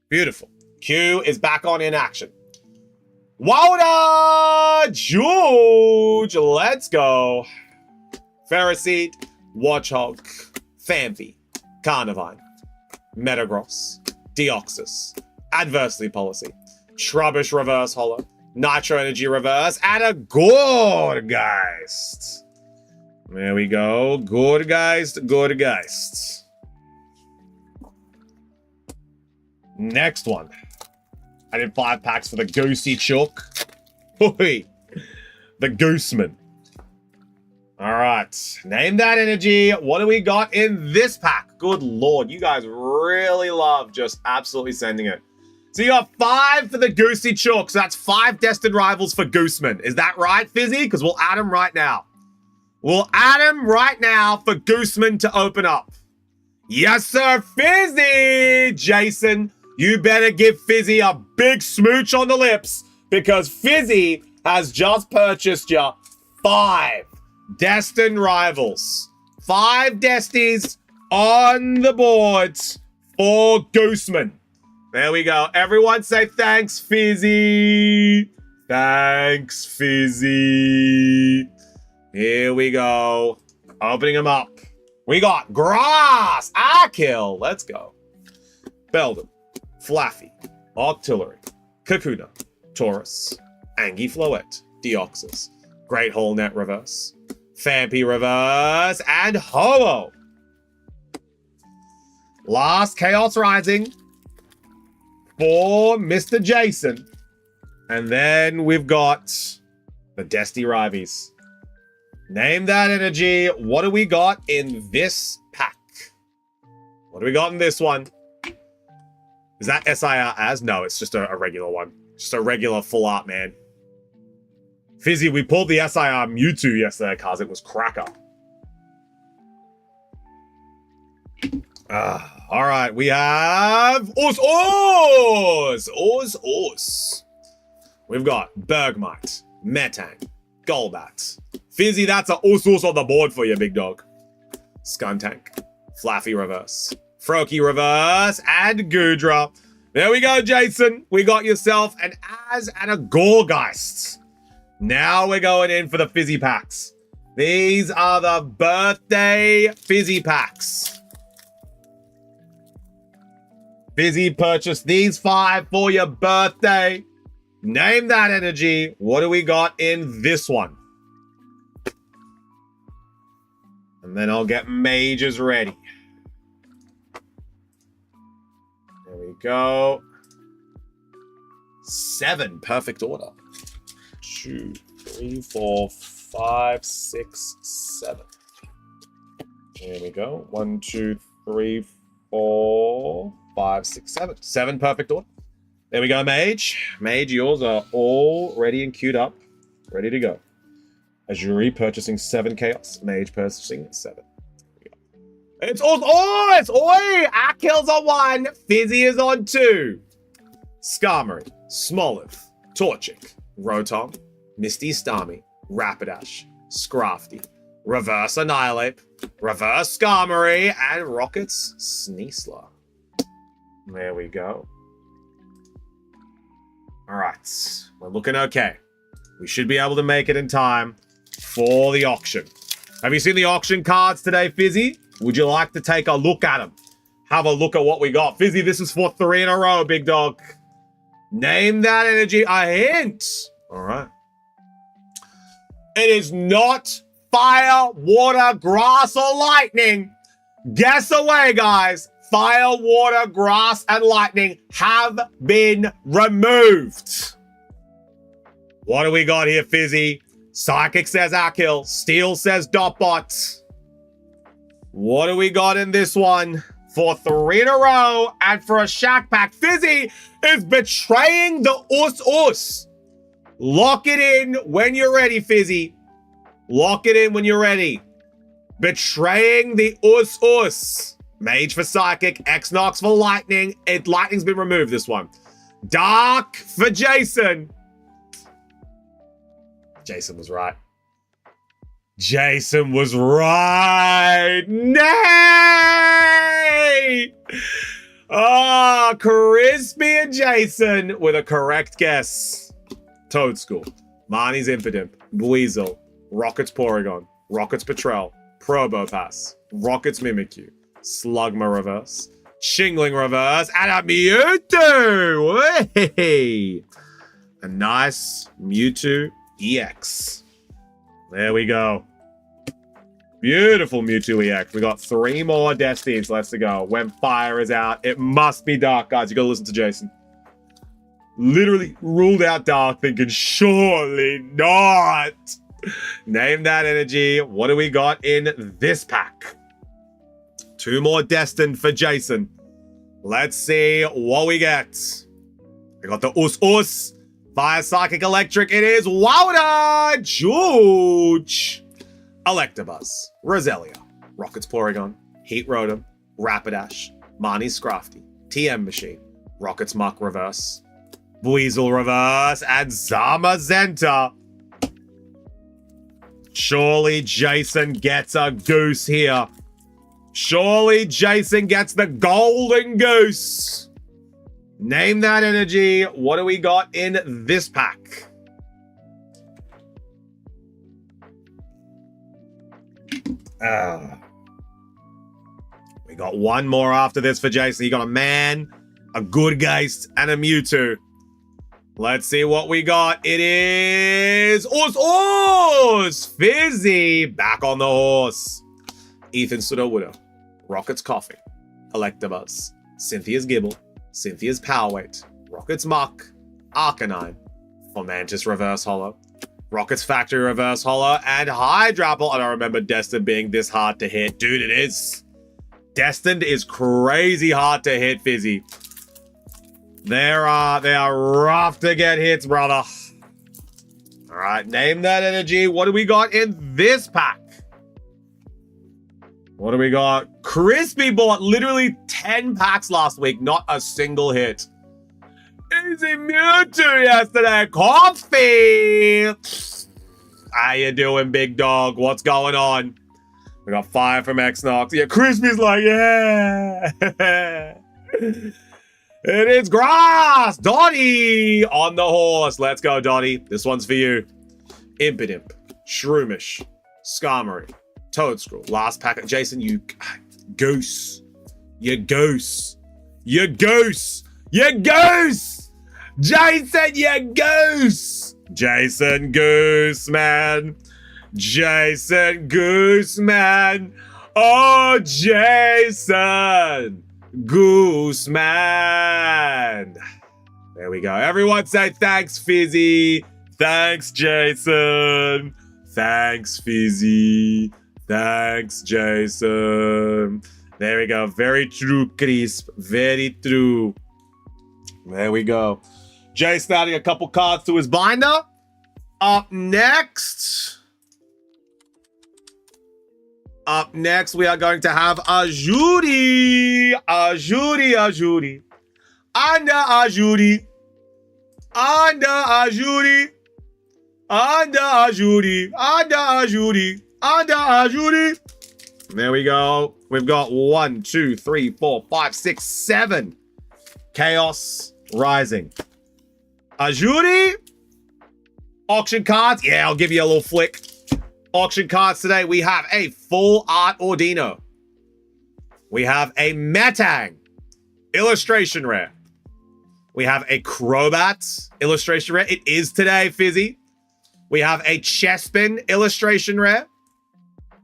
Beautiful. Q is back on in action. Wowda! George! Let's go. Ferroseed, Watchhog, Phanpy, Carnivine, Metagross, Deoxys, Adversity Policy, Trubbish Reverse Holo, Nitro Energy Reverse, and a Gourgeist. There we go. Gourgeist. Next one. I did 5 packs for the Goosey Chook. The Gooseman. All right. Name that energy. What do we got in this pack? Good Lord. You guys really love just absolutely sending it. So you got 5 for the Goosey Chook. So that's 5 Destined Rivals for Gooseman. Is that right, Fizzy? Because we'll add them right now. We'll add them right now for Gooseman to open up. Yes, sir, Fizzy! Jason, you better give Fizzy a big smooch on the lips because Fizzy has just purchased you 5 Destined Rivals. 5 Desties on the boards for Gooseman. There we go. Everyone say thanks, Fizzy. Thanks, Fizzy. Here we go. Opening them up. We got Grass. Kill. Let's go. Beldum. Flaffy. Octillery. Kakuna. Taurus. Angie Floette. Deoxys. Great Hall Net Reverse. Phanpy Reverse. And Ho-Oh. Last Chaos Rising for Mr. Jason. And then we've got the Desty Rivies. Name that energy. What do we got in this pack? What do we got in this one? Is that SIR as? No, it's just a regular one. Just a regular full art, man. Fizzy, we pulled the SIR Mewtwo yesterday, cuz it was cracker. All right, we have Us. We've got Bergmite, Metang, Golbat. Fizzy, that's a Us on the board for you, big dog. Skuntank, Flaffy reverse, Froakie reverse, and Goodra. There we go, Jason. We got yourself an Az and a Gorgeist. Now we're going in for the Fizzy packs. These are the birthday Fizzy packs. Fizzy purchased these 5 for your birthday. Name that energy. What do we got in this one? And then I'll get Mages ready. There we go. 7, perfect order. 2, 3, 4, 5, 6, 7. There we go. 1, 2, 3, 4, 5, 6, 7. 7, perfect order. There we go, Mage. Mage, yours are all ready and queued up. Ready to go. Azuri purchasing 7 Chaos. Mage purchasing 7. It's Oi! Akil's on 1. Fizzy is on 2. Skarmory, Smolith, Torchic, Rotom, Misty Starmie, Rapidash, Scrafty, Reverse Annihilate, Reverse Skarmory, and Rockets Sneasler. There we go. All right, we're looking okay. We should be able to make it in time for the auction. Have you seen the auction cards today, Fizzy? Would you like to take a look at them? Have a look at what we got. Fizzy, this is for 3 in a row, big dog. Name that energy a hint. All right. It is not fire, water, grass, or lightning. Guess away, guys. Fire, water, grass, and lightning have been removed. What do we got here, Fizzy? Psychic says Akil. Steel says Dotbot. What do we got in this one? For 3 in a row and for a Shack Pack. Fizzy is betraying the Us. Lock it in when you're ready, Fizzy. Lock it in when you're ready. Betraying the Us. Mage for Psychic, X-Nox for Lightning. Lightning's been removed, this one. Dark for Jason. Jason was right. Jason was right. Nay! Ah, Crispy and Jason with a correct guess. Toadstool, Marnie's Impidimp, Buizel, Rocket's Porygon, Rocket's Patrol, Probopass, Rocket's Mimikyu, Slugma reverse, Shingling reverse, and a Mewtwo! Hey! A nice Mewtwo EX. There we go. Beautiful Mewtwo EX. We got 3 more Destinies left to go. When fire is out, it must be dark, guys. You gotta listen to Jason. Literally ruled out dark, thinking, surely not. Name that energy. What do we got in this pack? 2 more destined for Jason. Let's see what we get. We got the Us. Fire, Psychic, Electric. It is Water, George. Electabuzz, Roselia, Rocket's Porygon, Heat Rotom, Rapidash, Marnie's Scrafty, TM Machine, Rocket's Muck reverse, Buizel reverse, and Zamazenta. Surely Jason gets a goose here. Surely Jason gets the golden goose. Name that energy. What do we got in this pack? We got 1 more after this for Jason. He got a man, a good geist, and a Mewtwo. Let's see what we got. It is Us! Fizzy back on the horse. Ethan Sudowoodo, Rocket's Coffee, Electabuzz, Cynthia's Gibble, Cynthia's Power Weight, Rocket's Muck, Arcanine, Fomantis Reverse Holo, Rocket's Factory Reverse Holo, and Hydrapple. I don't remember Destin being this hard to hit. Dude, it is. Destined is crazy hard to hit, Fizzy. They are rough to get hits, brother. All right, name that energy. What do we got in this pack? What do we got? Crispy bought literally 10 packs last week, not a single hit. Easy Mewtwo yesterday. Coffee. How you doing, big dog? What's going on? We got fire from Xnox. Yeah, Crispy's like, yeah. It is grass. Dottie on the horse. Let's go, Dottie. This one's for you. Impidimp, Shroomish, Skarmory, Toadscruel. Last packet. Jason, you goose. You goose. You goose. You goose. Jason, you goose. Jason Goose, man. Jason Goose, man. Oh, Jason Goose, man. There we go. Everyone say thanks, Fizzy. Thanks, Jason. Thanks, Fizzy. Thanks, Jason. There we go. Very true, Crisp. Very true. There we go. Jason adding a couple cards to his binder. Up next, we are going to have Ajuri. Ajuri, Ajuri. Under Ajuri. Under Ajuri. Under Ajuri. Under Ajuri. Under Ajuri. There we go. We've got 1, 2, 3, 4, 5, 6, 7. Chaos Rising. Ajuri. Auction cards. Yeah, I'll give you a little flick. Auction cards today. We have a full art Ordino. We have a Metang illustration rare. We have a Crobat illustration rare. It is today, Fizzy. We have a Chespin illustration rare.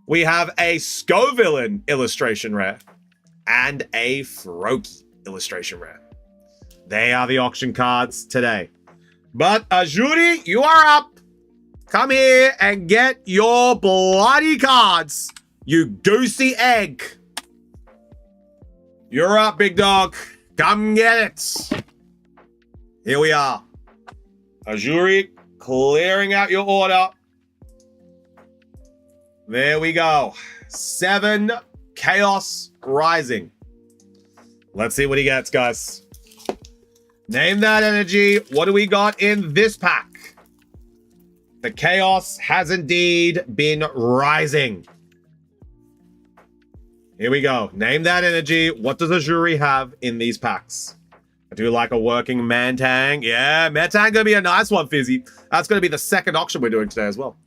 We have a Scovillain illustration rare. And a Froakie illustration rare. They are the auction cards today. But Ajuri, you are up. Come here and get your bloody cards, you goosey egg. You're up, big dog. Come get it. Here we are. Ajuri, clearing out your order. There we go. 7 Chaos Rising. Let's see what he gets, guys. Name that energy. What do we got in this pack? The chaos has indeed been rising. Here we go. Name that energy. What does Ajuri have in these packs? I do like a working Mantang. Yeah, Mantang gonna be a nice one, Fizzy. That's gonna be the second auction we're doing today as well.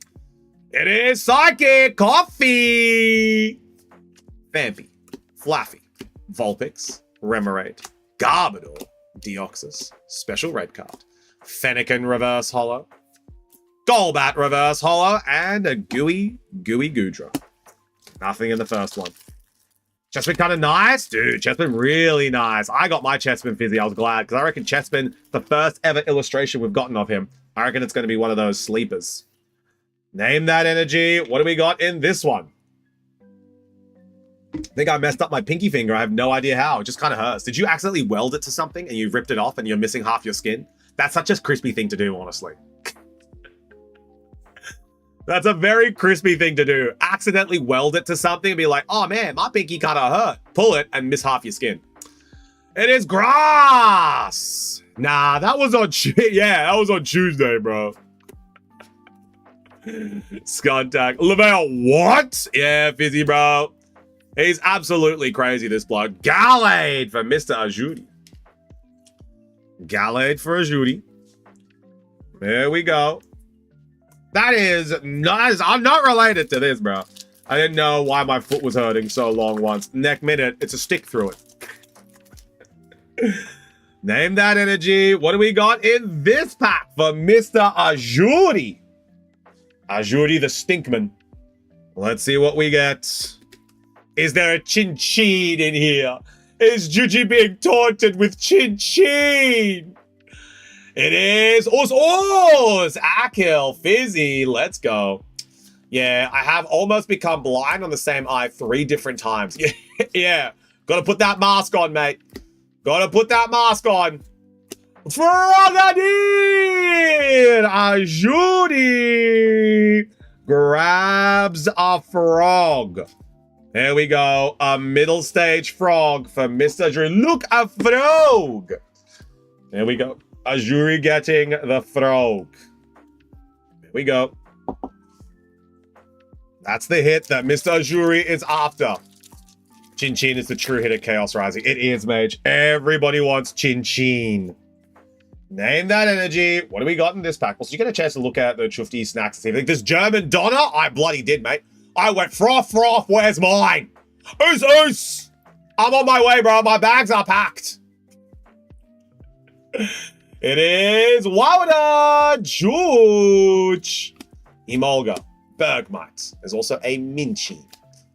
It is Psychic Coffee. Vampy, Flaffy, Vulpix, Remoraid, Garbodor, Deoxys, special red card, Fennekin reverse holo, Golbat reverse holo, and a Gooey Goodra. Nothing in the first one. Chespin kind of nice. Dude, Chespin really nice. I got my Chespin, Fizzy. I was glad, because I reckon Chespin, the first ever illustration we've gotten of him, I reckon it's going to be one of those sleepers. Name that energy. What do we got in this one? I think I messed up my pinky finger. I have no idea how. It just kind of hurts. Did you accidentally weld it to something and you ripped it off and you're missing half your skin? That's such a crispy thing to do, honestly. That's a very crispy thing to do. Accidentally weld it to something and be like, oh man, my pinky kind of hurt. Pull it and miss half your skin. It is grass. Nah, that was on that was on Tuesday, bro. Skuntak. Lavelle, what? Yeah, Fizzy, bro. He's absolutely crazy, this bloke. Gallade for Mr. Ajuri. Gallade for Ajuri. There we go. That is nice. I'm not related to this, bro. I didn't know why my foot was hurting so long once. Next minute, it's a stick through it. Name that energy. What do we got in this pack for Mr. Ajuri? Ajuri the Stinkman. Let's see what we get. Is there a Chin Chin in here? Is Juji being taunted with Chin Chin? It is Oz Akil, Fizzy. Let's go. Yeah, I have almost become blind on the same eye 3 different times. Yeah. Gotta put that mask on, mate. Gotta put that mask on. Frogadier! Ajuri grabs a frog. There we go. A middle stage frog for Mr. Ajuri. Look, a frog! There we go. Ajuri getting the frog. There we go. That's the hit that Mr. Ajuri is after. Chin Chin is the true hit at Chaos Rising. It is, mage. Everybody wants Chin Chin. Name that energy. What do we got in this pack? Well, so you get a chance to look at the Chufty snacks and see. Like this German Donna, I bloody did, mate. I went froth, where's mine? Oos. I'm on my way, bro. My bags are packed. It is Wawada, Jooch, Emolga, Bergmite. There's also a Minchi,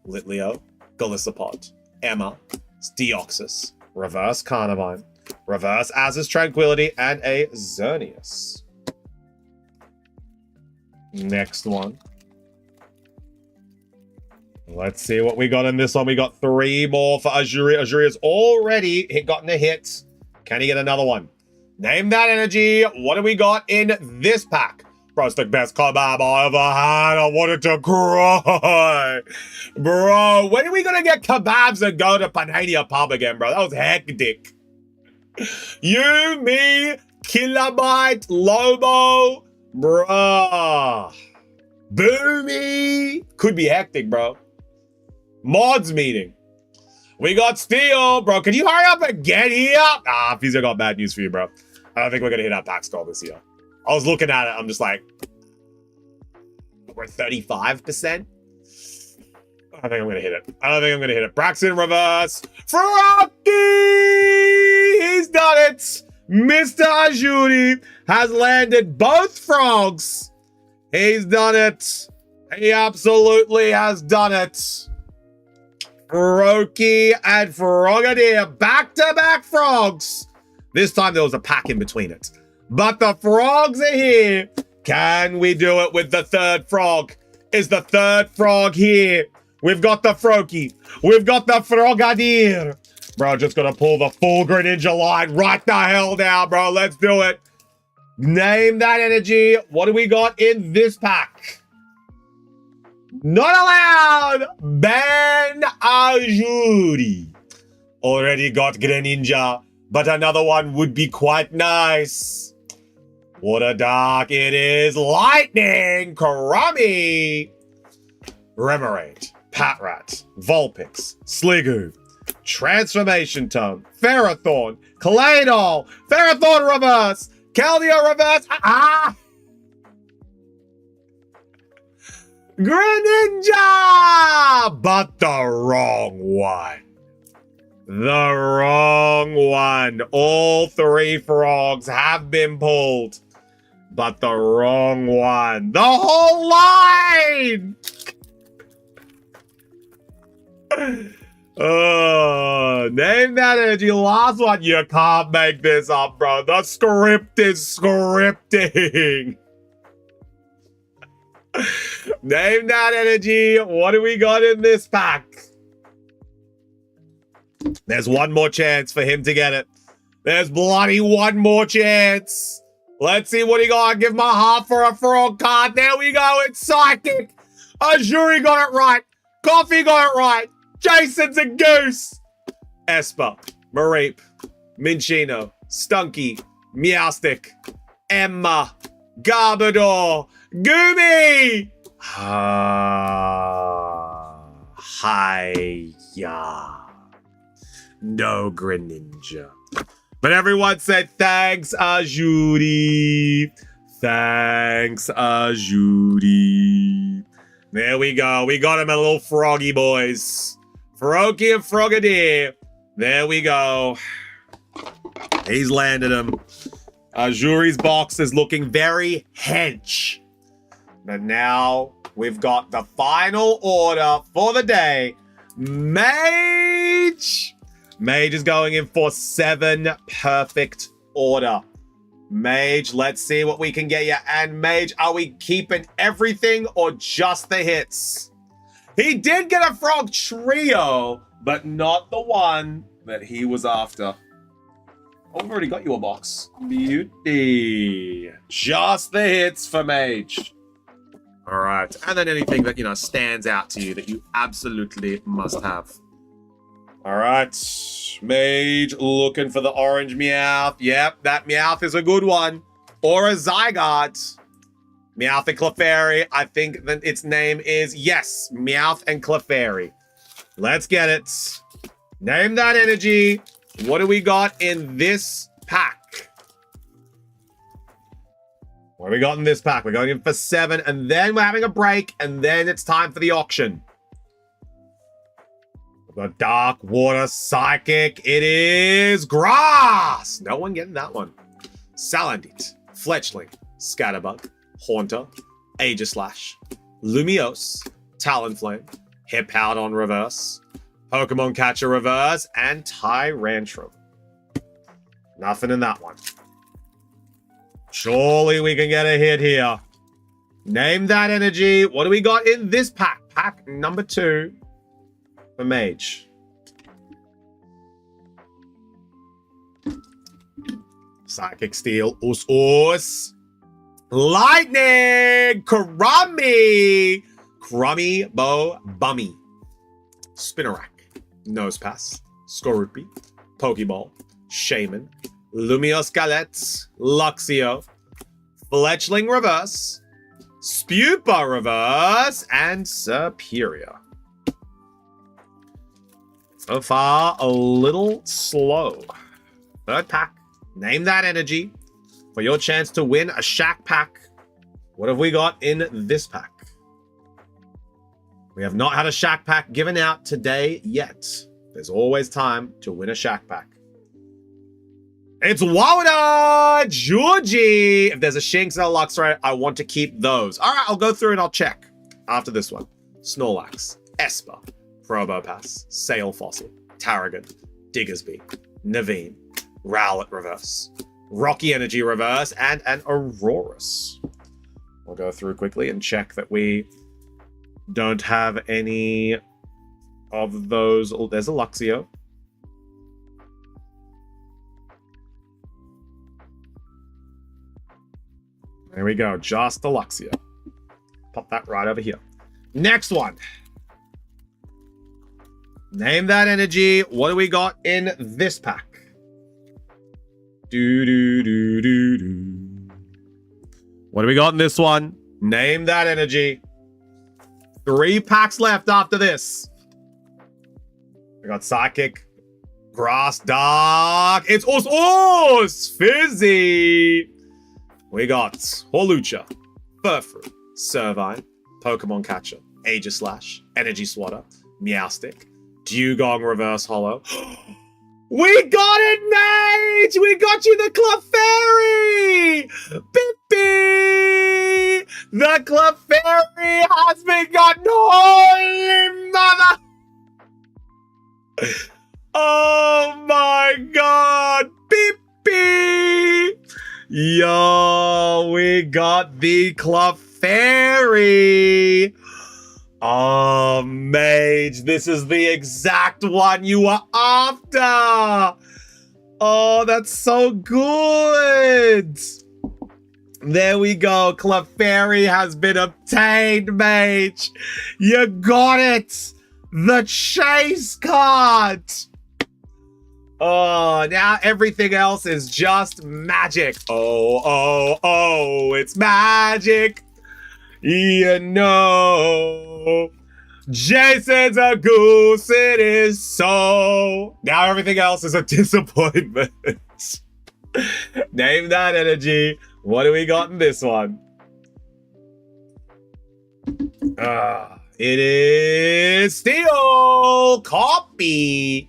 Litleo, Galissapod, Emma, Deoxys, Reverse Carnivine, Reverse Az's Tranquility, and a Xerneas. Next one. Let's see what we got in this one. We got 3 more for Ajuri. Ajuri has already gotten a hit. Can he get another one? Name that energy. What do we got in this pack? Bro, it's the best kebab I ever had. I wanted to cry. Bro, when are we going to get kebabs and go to Panania Pub again, bro? That was hectic. You, me, Kilobyte, Lobo, bro. Boomy. Could be hectic, bro. Mods meeting. We got Steel, bro. Can you hurry up and get here? Ah, Fizio got bad news for you, bro. I don't think we're going to hit our pack stall this year. I was looking at it. I'm just like, we're 35%. I think I'm going to hit it. I don't think I'm going to hit it. Braxton reverse. Froggy! He's done it. Mr. Ajuri has landed both frogs. He's done it. He absolutely has done it. Roki and Frogadier, back-to-back frogs. This time there was a pack in between it. But the frogs are here. Can we do it with the 3rd frog? Is the 3rd frog here? We've got the Froakie. We've got the Frogadier. Bro, just gonna pull the full Greninja line right the hell down, bro. Let's do it. Name that energy. What do we got in this pack? Not allowed! Ben Ajuri. Already got Greninja, but another one would be quite nice. Water Dark, it is Lightning! Karami! Remoraid, Patrat, Vulpix, Sliggoo, Transformation Tone, Ferrothorn, Claydol, Ferrothorn reverse, Keldeo reverse, Greninja! But the wrong one. The wrong one. All 3 frogs have been pulled. But the wrong one. The whole line! Name that energy. Last one. You can't make this up, bro. The script is scripting. Name that energy. What do we got in this pack? There's one more chance for him to get it. There's bloody one more chance. Let's see what he got. Give my heart for a frog card. There we go. It's Psychic. Ajuri got it right. Coffee got it right. Jason's a goose. Esper, Mareep, Minchino, Stunky, Meowstic, Emma, Garbodor, Goomy! Hiya. No Greninja. But everyone said thanks, Ajuri. Thanks, Ajuri. There we go. We got him a little froggy, boys. Froakie and Frogadier. There we go. He's landed him. Ajuri's box is looking very hench. But now we've got the final order for the day. Mage! Mage is going in for 7 perfect order. Mage, let's see what we can get you. And Mage, are we keeping everything or just the hits? He did get a frog trio, but not the one that he was after. Oh, we've already got you a box. Beauty. Just the hits for Mage. All right. And then anything that, stands out to you that you absolutely must have. All right. Mage looking for the orange Meowth. Yep, that Meowth is a good one. Or a Zygarde. Meowth and Clefairy. I think that its name is, yes, Meowth and Clefairy. Let's get it. Name that energy. What do we got in this pack? What do we got in this pack? We're going in for 7, and then we're having a break, and then it's time for the auction. We've got Dark Water Psychic. It is Grass. No one getting that one. Salandit, Fletchling, Scatterbug, Haunter, Aegislash, Lumiose, Talonflame, Hippowdon Reverse, Pokemon Catcher Reverse, and Tyrantrum. Nothing in that one. Surely we can get a hit here. Name that energy. What do we got in this pack? Pack number 2 for Mage. Psychic Steel. Us. Lightning. Crummy. Crummy Bow Bummy. Spinarak. Nosepass. Skorupi. Pokeball. Shaman. Lumiose Galette. Luxio. Fletchling Reverse. Spupa Reverse. And Superior. So far, a little slow. Third pack. Name that energy for your chance to win a Shack pack. What have we got in this pack? We have not had a Shack pack given out today yet. There's always time to win a Shack pack. It's Water Georgie. If there's a Shinx and a Luxray, I want to keep those. All right, I'll go through and I'll check after this one. Snorlax, Esper, Probopass, Sail Fossil, Tarragon, Diggersby, Naveen, Rowlet Reverse, Rocky Energy Reverse, and an Aurorus. We'll go through quickly and check that we don't have any of those. Oh, there's a Luxio. There we go. Just the Luxio. Pop that right over here. Next one. Name that energy. What do we got in this pack? What do we got in this one? Name that energy. 3 packs left after this. We got Psychic, Grass, Dark. It's Us! Fizzy. We got Hawlucha, Furfrou, Servine, Pokemon Catcher, Aegislash, Energy Swatter, Meowstic, Dewgong Reverse Hollow. We got it, mate! We got you the Clefairy! Bippy! The Clefairy has been gotten! Holy mother! Oh my god! Bippy! Yo, we got the Clefairy! Oh, Mage, this is the exact one you were after! Oh, that's so good! There we go. Clefairy has been obtained, Mage. You got it! The Chase card! Oh, now everything else is just magic. Oh, it's magic. You know, Jason's a goose, it is so. Now everything else is a disappointment. Name that energy. What do we got in this one? It is Steel Copy.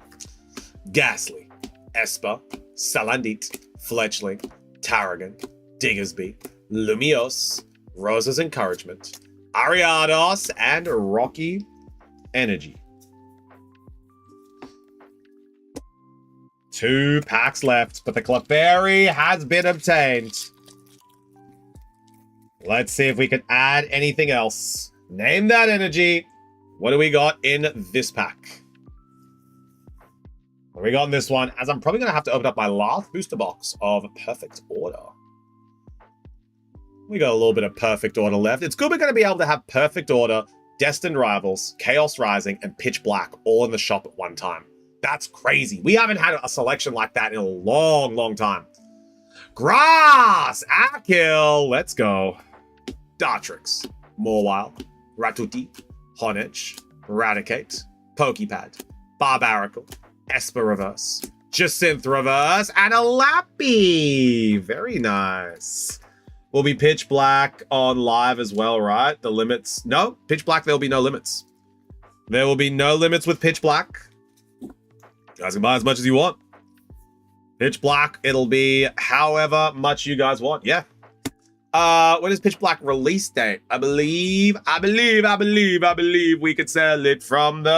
Ghastly, Esper, Salandit, Fletchling, Tarragon, Diggersby, Lumiose, Rosa's Encouragement, Ariados, and Rocky Energy. 2 packs left, but the Clefairy has been obtained. Let's see if we can add anything else. Name that energy. What do we got in this pack? What do we got in this one? As I'm probably going to have to open up my last booster box of Perfect Order. We got a little bit of Perfect Order left. It's good we're going to be able to have Perfect Order, Destined Rivals, Chaos Rising, and Pitch Black all in the shop at one time. That's crazy. We haven't had a selection like that in a long, long time. Grass! Akil! Let's go. Dartrix, Mawile, Ratuti, Honedge, Eradicate, Pokepad, Barbaracle, Esper Reverse, Jacynth Reverse, and a Lappy! Very nice. Will be Pitch Black on live as well, right? The limits... No, Pitch Black, there will be no limits. There will be no limits with Pitch Black. You guys can buy as much as you want. Pitch Black, it'll be however much you guys want. Yeah. When is Pitch Black release date? I believe we could sell it from the...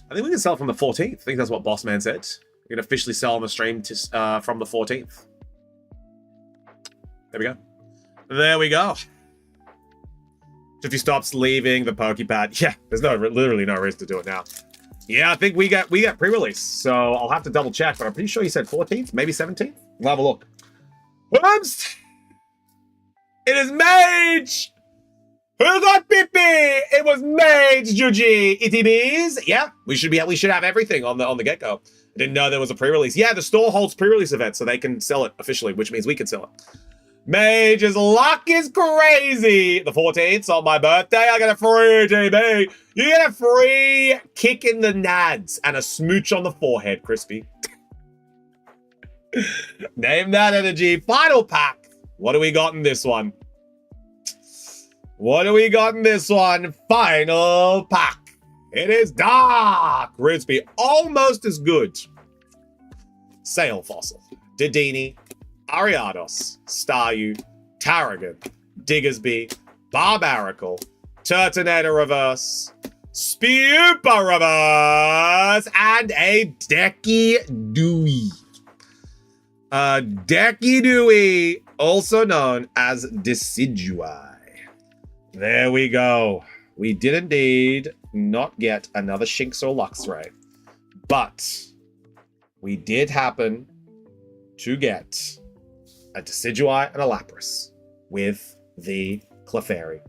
I think we can sell it from the 14th. I think that's what Bossman said. We can officially sell on the stream from the 14th. There we go. There we go. If he stops leaving the Pokepad, yeah, there's literally no reason to do it now. Yeah, I think we get pre-release, so I'll have to double check, but I'm pretty sure he said 14th, maybe 17th. We'll have a look. Whoops! It is Mage! Who got Pippi? It was Mage, Juji. ETBs. Yeah, we should have everything on the get-go. I didn't know there was a pre-release. Yeah, the store holds pre-release events, so they can sell it officially, which means we can sell it. Mage's luck is crazy. The 14th on my birthday, I get a free TB. You get a free kick in the nads and a smooch on the forehead, Crispy. Name that energy. Final pack. What do we got in this one? What do we got in this one? Final pack. It is Dark Crispy. Almost as good. Sail Fossil. Dedini. Ariados, Staryu, Tarragon, Diggersby, Barbaracle, Turtonator Reverse, Spewpa Reverse, and a Decky Dewey. Decky Dewey, also known as Decidueye. There we go. We did indeed not get another Shinx or Luxray, but we did happen to get a Decidueye and a Lapras with the Clefairy.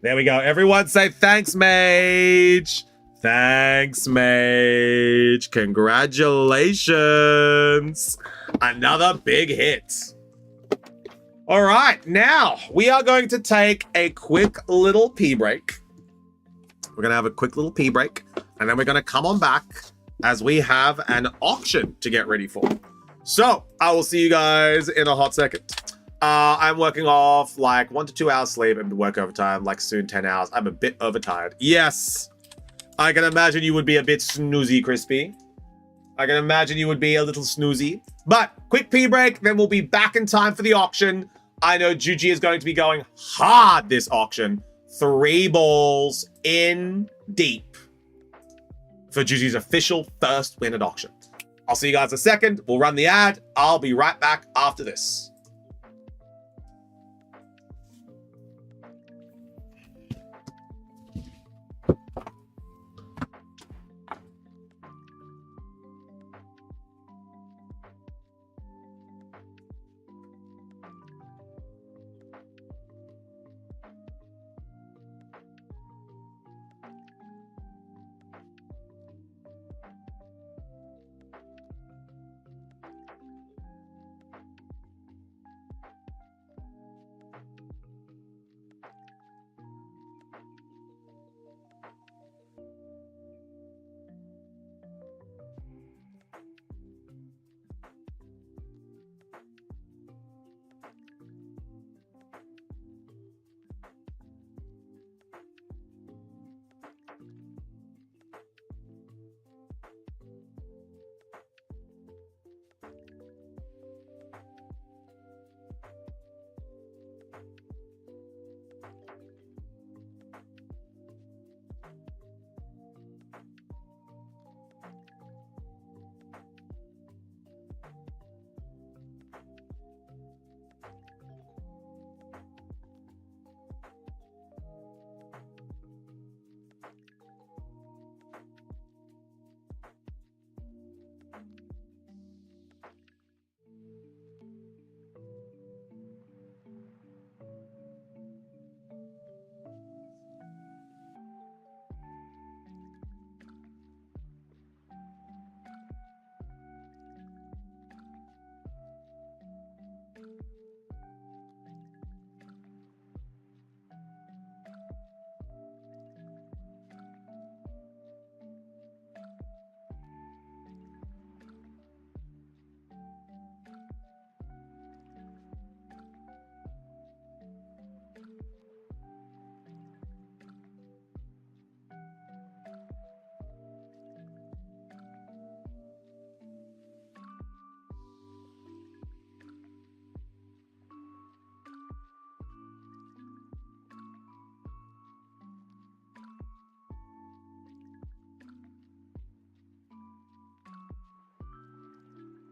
There we go. Everyone say thanks, Mage. Thanks, Mage. Congratulations. Another big hit. All right, now we are going to take a quick little pee break. We're going to have a quick little pee break, and then we're going to come on back as we have an auction to get ready for. So, I will see you guys in a hot second. I'm working off like 1 to 2 hours sleep and work overtime, like soon 10 hours. I'm a bit overtired. Yes, I can imagine you would be a bit snoozy, Crispy. I can imagine you would be a little snoozy. But, quick pee break, then we'll be back in time for the auction. I know Juji is going to be going hard this auction. 3 balls in deep for Juji's official first win at auction. I'll see you guys in a second. We'll run the ad. I'll be right back after this.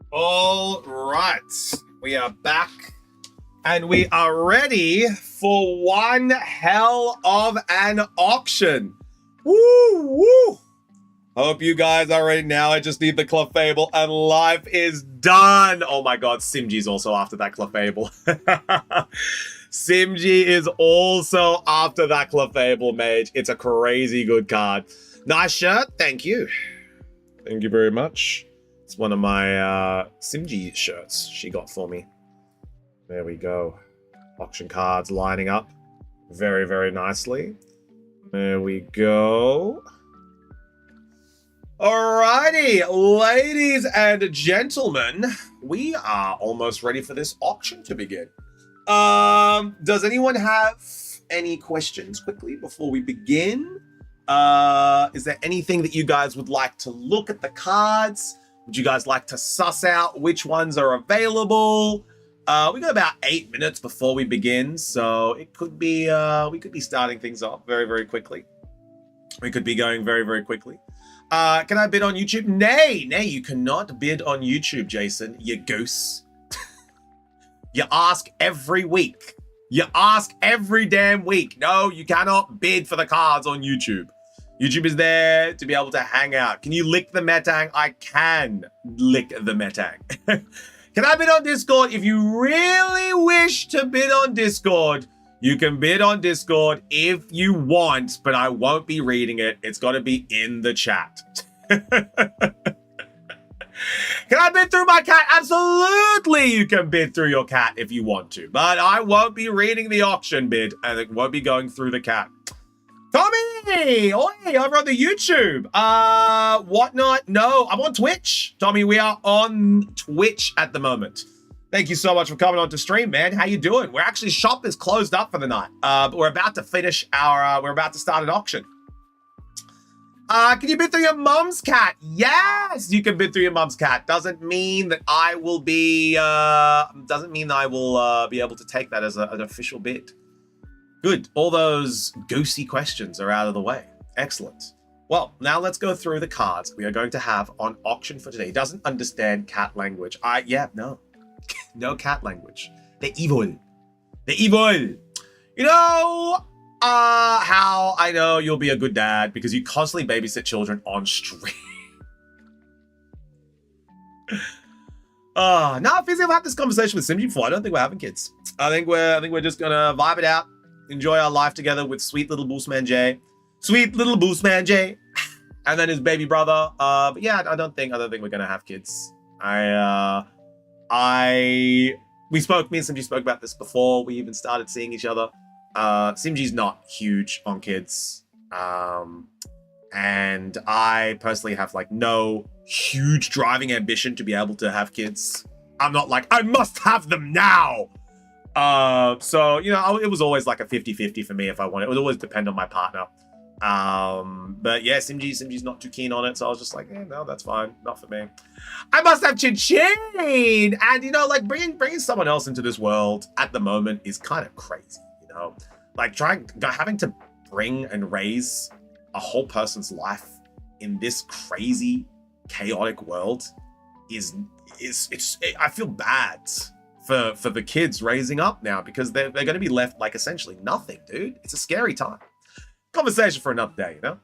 All right, we are back and we are ready for one hell of an auction. Woo, woo. Hope you guys are ready now. I just need the Clefable and life is done. Oh my god, Simji's also after that Clefable. Simji is also after that Clefable mage. It's a crazy good card. Nice shirt, thank you. Thank you very much. It's one of my Simji shirts she got for me. There we go. Auction cards lining up very, very nicely. There we go. Alrighty, ladies and gentlemen, we are almost ready for this auction to begin. Does anyone have any questions quickly before we begin? Is there anything that you guys would like to look at the cards? Would you guys like to suss out which ones are available? We got about 8 minutes before we begin, so it could be we could be starting things off very, very quickly. We could be going very, very quickly. Can I bid on YouTube? Nay, you cannot bid on YouTube, Jason, you goose. You ask every week. You ask every damn week. No, you cannot bid for the cards on YouTube. YouTube is there to be able to hang out. Can you lick the Metang? I can lick the Metang. Can I bid on Discord? If you really wish to bid on Discord, you can bid on Discord if you want, but I won't be reading it. It's got to be in the chat. Can I bid through my cat? Absolutely, you can bid through your cat if you want to, but I won't be reading the auction bid, and it won't be going through the cat. Tommy! Oi, over on the YouTube. Whatnot? No, I'm on Twitch. Tommy, we are on Twitch at the moment. Thank you so much for coming on to stream, man. How you doing? We're actually, shop is closed up for the night, but we're about to finish our, we're about to start an auction. Can you bid through your mum's cat? Yes, you can bid through your mum's cat. Doesn't mean that I will be, doesn't mean that I will be able to take that as an official bid. Good, all those goosey questions are out of the way. Excellent. Well, now let's go through the cards we are going to have on auction for today. He doesn't understand cat language. No. No cat language. They're evil. They're evil. You know, how I know you'll be a good dad because you constantly babysit children on stream. Now I feel like I've had this conversation with Simji before. I don't think we're having kids. I think we're just gonna vibe it out, enjoy our life together with sweet little Boostman Jay. Sweet little Boostman Jay. And then his baby brother. But yeah, I don't think we're gonna have kids. Me and Simji spoke about this before we even started seeing each other. Simji's not huge on kids. And I personally have like no huge driving ambition to be able to have kids. I'm not like, I must have them now. So, you know, it was always like a 50-50 for me if I wanted. It would always depend on my partner. But yeah, Simji's not too keen on it. So I was just like, no, that's fine. Not for me. I must have Chin-Chin. And, you know, like bringing someone else into this world at the moment is kind of crazy, you know? Like having to bring and raise a whole person's life in this crazy, chaotic world I feel bad for the kids raising up now because they're going to be left like essentially nothing, dude. It's a scary time. Conversation for another day, you know?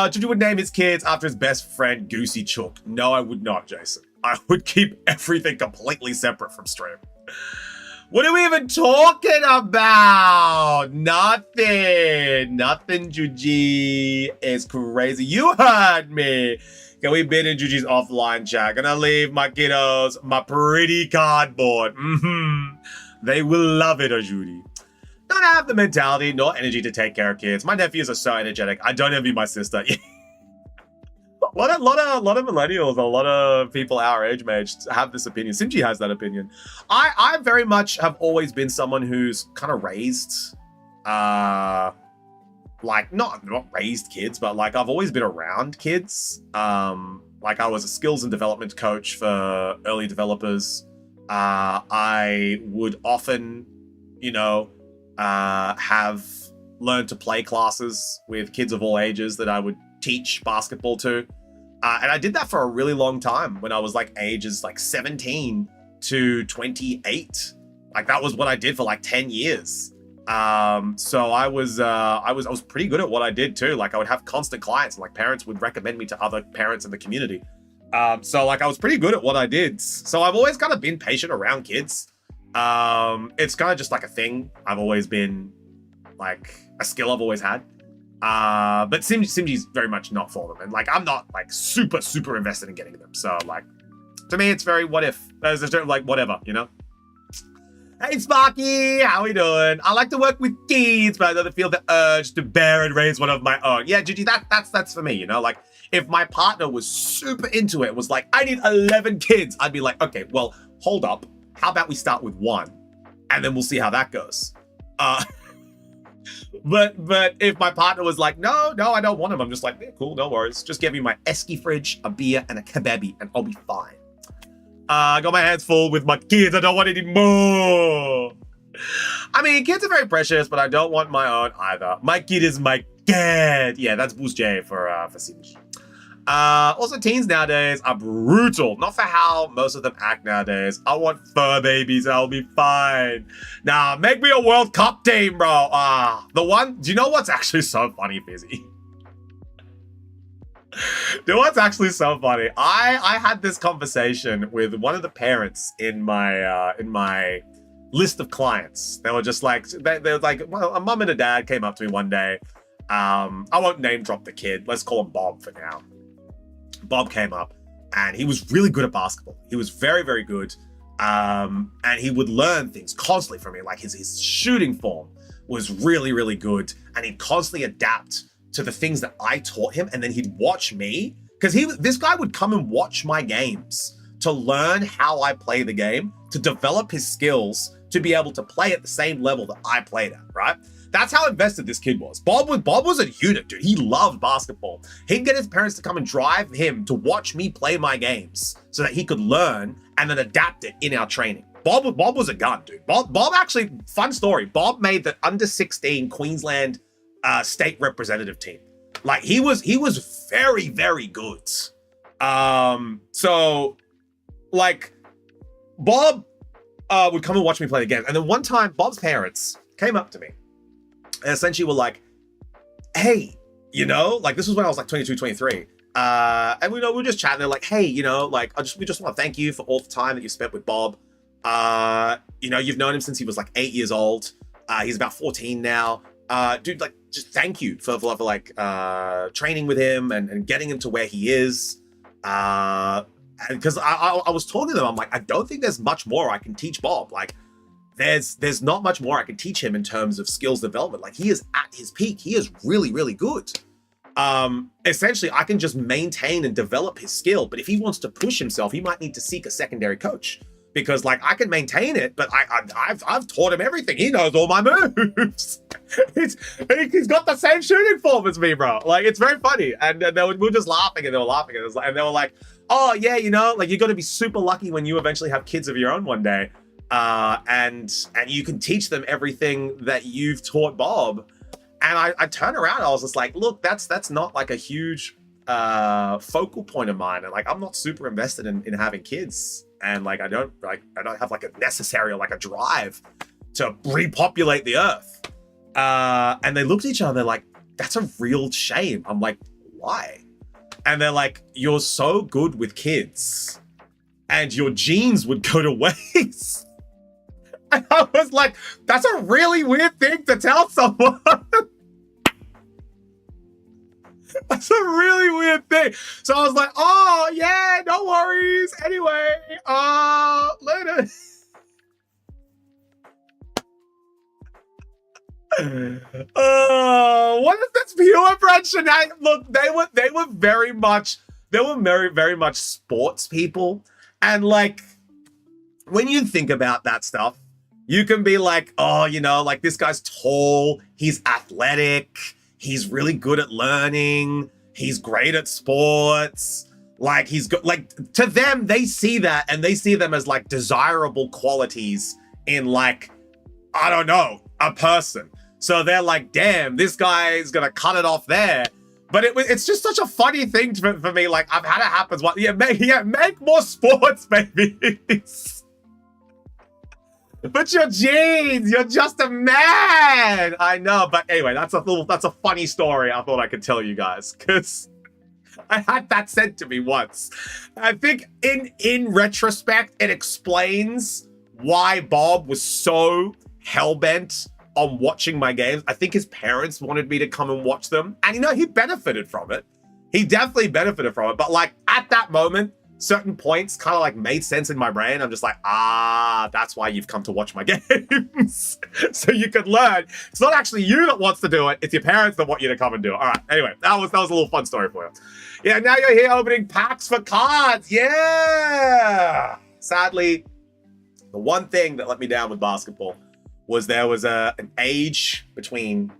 Juju would name his kids after his best friend, Goosey Chook. No, I would not, Jason. I would keep everything completely separate from stream. What are we even talking about? Nothing, Juji. It's crazy. You heard me. Can we bid in Juji's offline chat? Gonna leave my kiddos my pretty cardboard. They will love it, Judy. Don't have the mentality nor energy to take care of kids. My nephews are so energetic. I don't envy my sister. A lot of millennials, a lot of people our age have this opinion. Simji has that opinion. I very much have always been someone who's kind of raised, like not raised kids, but like I've always been around kids. Like I was a skills and development coach for early developers. I would often, you know, have learned to play classes with kids of all ages that I would teach basketball to. And I did that for a really long time when I was like ages like 17 to 28. Like that was what I did for like 10 years. So I was pretty good at what I did too. Like I would have constant clients and like parents would recommend me to other parents in the community. So like I was pretty good at what I did. So I've always kind of been patient around kids. It's kind of just like a thing. I've always been like a skill I've always had. But Simji's very much not for them. And like, I'm not like super invested in getting them. So like, to me, it's very what if. There's like whatever, you know? Hey Sparky, how we doing? I like to work with kids, but I don't feel the urge to bear and raise one of my own. Yeah, Gigi, that's for me, you know? Like, if my partner was super into it, was like, I need 11 kids, I'd be like, okay, well, hold up. How about we start with one, and then we'll see how that goes. But if my partner was like, no, I don't want them, I'm just like, yeah, cool, no worries. Just give me my esky fridge, a beer, and a kebabi, and I'll be fine. I got my hands full with my kids. I don't want any more. I mean, kids are very precious, but I don't want my own either. My kid is my kid. Yeah, that's Boost J for Sinj. Also, teens nowadays are brutal. Not for how most of them act nowadays. I want fur babies. I'll be fine. Nah, make me a World Cup team, bro. The one. Do you know what's actually so funny, Fizzy? You know what's actually so funny? I had this conversation with one of the parents in my list of clients. They were just like, they were like, well, a mum and a dad came up to me one day. I won't name drop the kid. Let's call him Bob for now. Bob came up and he was really good at basketball. He was very, very good. And he would learn things constantly from me. Like his shooting form was really, really good. And he'd constantly adapt to the things that I taught him, and then he'd watch me, because this guy would come and watch my games to learn how I play the game, to develop his skills, to be able to play at the same level that I played at, right? That's how invested this kid was. Bob was a unit, dude. He loved basketball. He'd get his parents to come and drive him to watch me play my games so that he could learn and then adapt it in our training. Bob was a gun, dude. Bob actually, fun story, Bob made the under 16 Queensland state representative team. Like he was very, very good. So like Bob would come and watch me play the game. And then one time Bob's parents came up to me and essentially were like, hey, you know, like this was when I was like 22, 23. And we were just chatting. They're like, hey, you know, like we just want to thank you for all the time that you spent with Bob. You know, you've known him since he was like 8 years old. He's about 14 now. Dude, like, just thank you for like training with him and getting him to where he is. Because I was talking to them, I'm like, I don't think there's much more I can teach Bob. Like, there's not much more I can teach him in terms of skills development. Like, he is at his peak. He is really, really good. Essentially, I can just maintain and develop his skill. But if he wants to push himself, he might need to seek a secondary coach. Because like I can maintain it, but I've taught him everything. He knows all my moves. He's got the same shooting form as me, bro. Like it's very funny. And we were just laughing, and they were laughing, and they were like, "Oh yeah, you know, like you're gonna be super lucky when you eventually have kids of your own one day, and you can teach them everything that you've taught Bob." And I turned around, and I was just like, "Look, that's not like a huge focal point of mine, and like I'm not super invested in having kids." And like I don't have like a necessary or like a drive to repopulate the earth. And they looked at each other and they're like, that's a real shame. I'm like, why? And they're like, you're so good with kids and your genes would go to waste. And I was like, that's a really weird thing to tell someone. That's a really weird thing. So I was like, oh, yeah, no worries. Anyway, later. What if that's purebred shenanigans? Look, they were very much sports people. And like, when you think about that stuff, you can be like, oh, you know, like this guy's tall, he's athletic, he's really good at learning. He's great at sports. Like he's good. Like to them, they see that and they see them as like desirable qualities in like, I don't know, a person. So they're like, damn, this guy is going to cut it off there. But it's just such a funny thing for me. Like, I've had it happen. Make more sports, babies. But your genes, you're just a man. I know, but anyway, that's a funny story I thought I could tell you guys, because I had that said to me once. I think in retrospect, it explains why Bob was so hell-bent on watching my games. I think his parents wanted me to come and watch them. And, he benefited from it. He definitely benefited from it. But, like, at that moment, certain points kind of, like, made sense in my brain. I'm just like, that's why you've come to watch my games. So you could learn. It's not actually you that wants to do it. It's your parents that want you to come and do it. All right. Anyway, that was a little fun story for you. Yeah, now you're here opening packs for cards. Yeah. Sadly, the one thing that let me down with basketball was there was an age between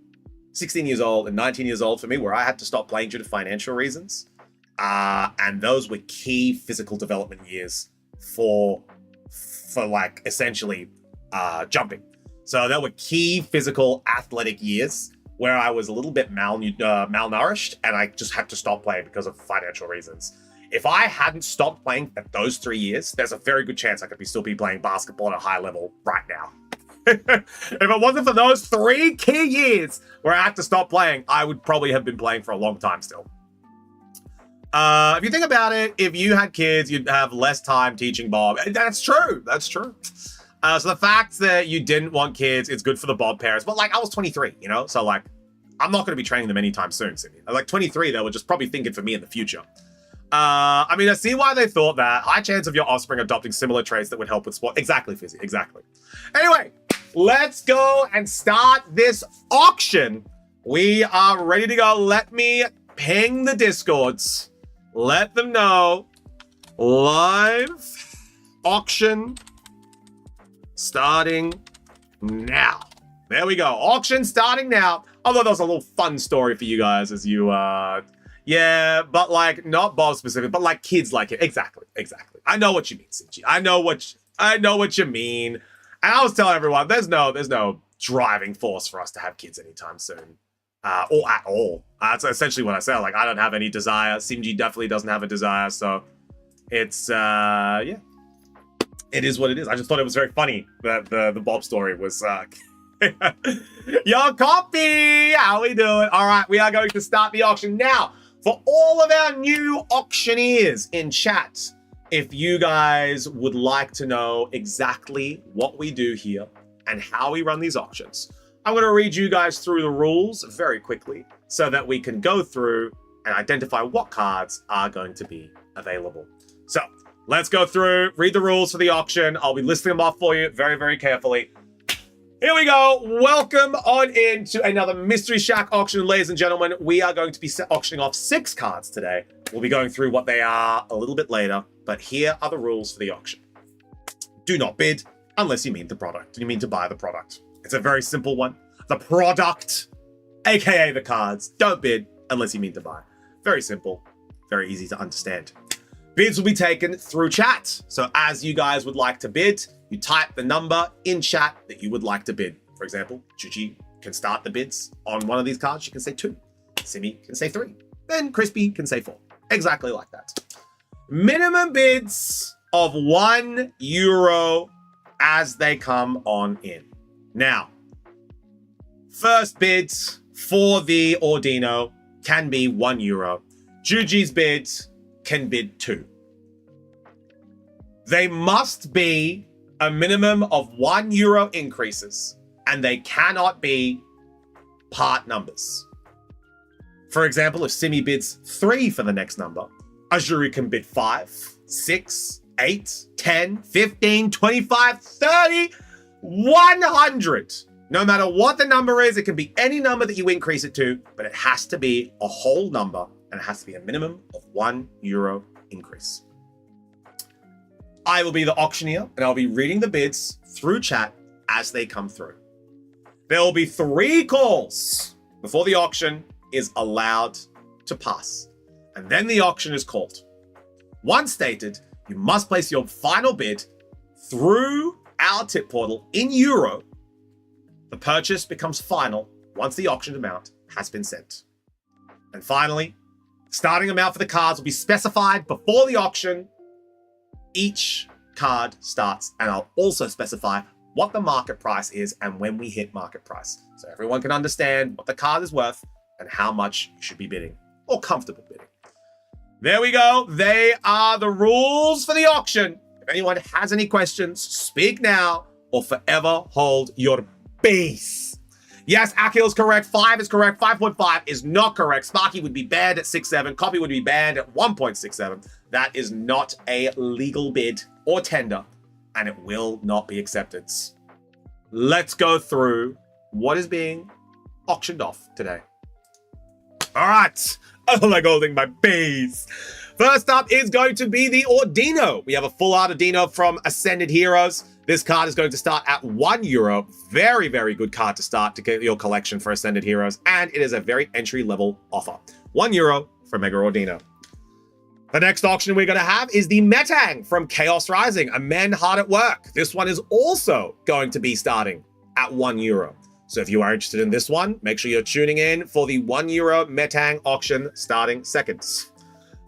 16 years old and 19 years old for me where I had to stop playing due to financial reasons. And those were key physical development years for like essentially jumping. So there were key physical athletic years where I was a little bit malnourished, and I just had to stop playing because of financial reasons. If I hadn't stopped playing at those 3 years, there's a very good chance I could still be playing basketball at a high level right now. If it wasn't for those 3 key years where I had to stop playing, I would probably have been playing for a long time still. If you think about it, if you had kids, you'd have less time teaching Bob. That's true. That's true. So the fact that you didn't want kids, it's good for the Bob parents. But, like, I was 23, So, like, I'm not going to be training them anytime soon, Sydney. Like, 23, they were just probably thinking for me in the future. I mean, I see why they thought that. High chance of your offspring adopting similar traits that would help with sport. Exactly, Fizzy. Exactly. Anyway, let's go and start this auction. We are ready to go. Let me ping the Discords. Let them know. Live auction starting now. There we go. Auction starting now. Although that was a little fun story for you guys as you, yeah, but like not Bob specific, but like kids like it. Exactly. I know what you mean, CG. I know what you mean. And I was telling everyone, there's no driving force for us to have kids anytime soon. Or at all. That's essentially what I said. Like, I don't have any desire. Simji definitely doesn't have a desire. So it's, yeah. It is what it is. I just thought it was very funny that the Bob story was, Yo, Coffee! How we doing? All right, we are going to start the auction now. For all of our new auctioneers in chat, if you guys would like to know exactly what we do here and how we run these auctions, I'm going to read you guys through the rules very quickly so that we can go through and identify what cards are going to be available. So let's go through, read the rules for the auction. I'll be listing them off for you very, very carefully. Here we go. Welcome on in to another Mystery Shack auction, ladies and gentlemen. We are going to be auctioning off 6 cards today. We'll be going through what they are a little bit later, but here are the rules for the auction. Do not bid unless you mean the product. You mean to buy the product. It's a very simple one. The product, aka the cards. Don't bid unless you mean to buy. Very simple, very easy to understand. Bids will be taken through chat. So as you guys would like to bid, you type the number in chat that you would like to bid. For example, Chuchi can start the bids on one of these cards. She can say 2. Simi can say 3. Then Crispy can say 4. Exactly like that. Minimum bids of €1 as they come on in. Now, first bids for the Ordino can be €1. Juji's bids can bid 2. They must be a minimum of €1 increases, and they cannot be part numbers. For example, if Simi bids 3 for the next number, Azuri can bid 5, 6, 8, 10, 15, 25, 30, 100. No matter what the number is, it can be any number that you increase it to, but it has to be a whole number, and it has to be a minimum of €1 increase. I will be the auctioneer, and I'll be reading the bids through chat as they come through. There will be 3 calls before the auction is allowed to pass, and then the auction is called. Once stated, you must place your final bid through our tip portal in euro. The purchase becomes final once the auction amount has been sent. And finally, starting amount for the cards will be specified before the auction. Each card starts, and I'll also specify what the market price is and when we hit market price. So everyone can understand what the card is worth and how much you should be bidding or comfortable bidding. There we go. They are the rules for the auction. If anyone has any questions, speak now or forever hold your peace. Yes, Akil is correct. 5 is correct. 5.5 is not correct. Sparky would be banned at 6.7. Copy would be banned at 1.67. That is not a legal bid or tender, and it will not be accepted. Let's go through what is being auctioned off today. All right. I don't like holding my base. First up is going to be the Ordino. We have a full art Ordino from Ascended Heroes. This card is going to start at €1. Very, very good card to start to get your collection for Ascended Heroes. And it is a very entry-level offer. €1 for Mega Ordino. The next auction we're going to have is the Metang from Chaos Rising, a Men Hard at Work. This one is also going to be starting at €1. So if you are interested in this one, make sure you're tuning in for the €1 Metang auction starting seconds.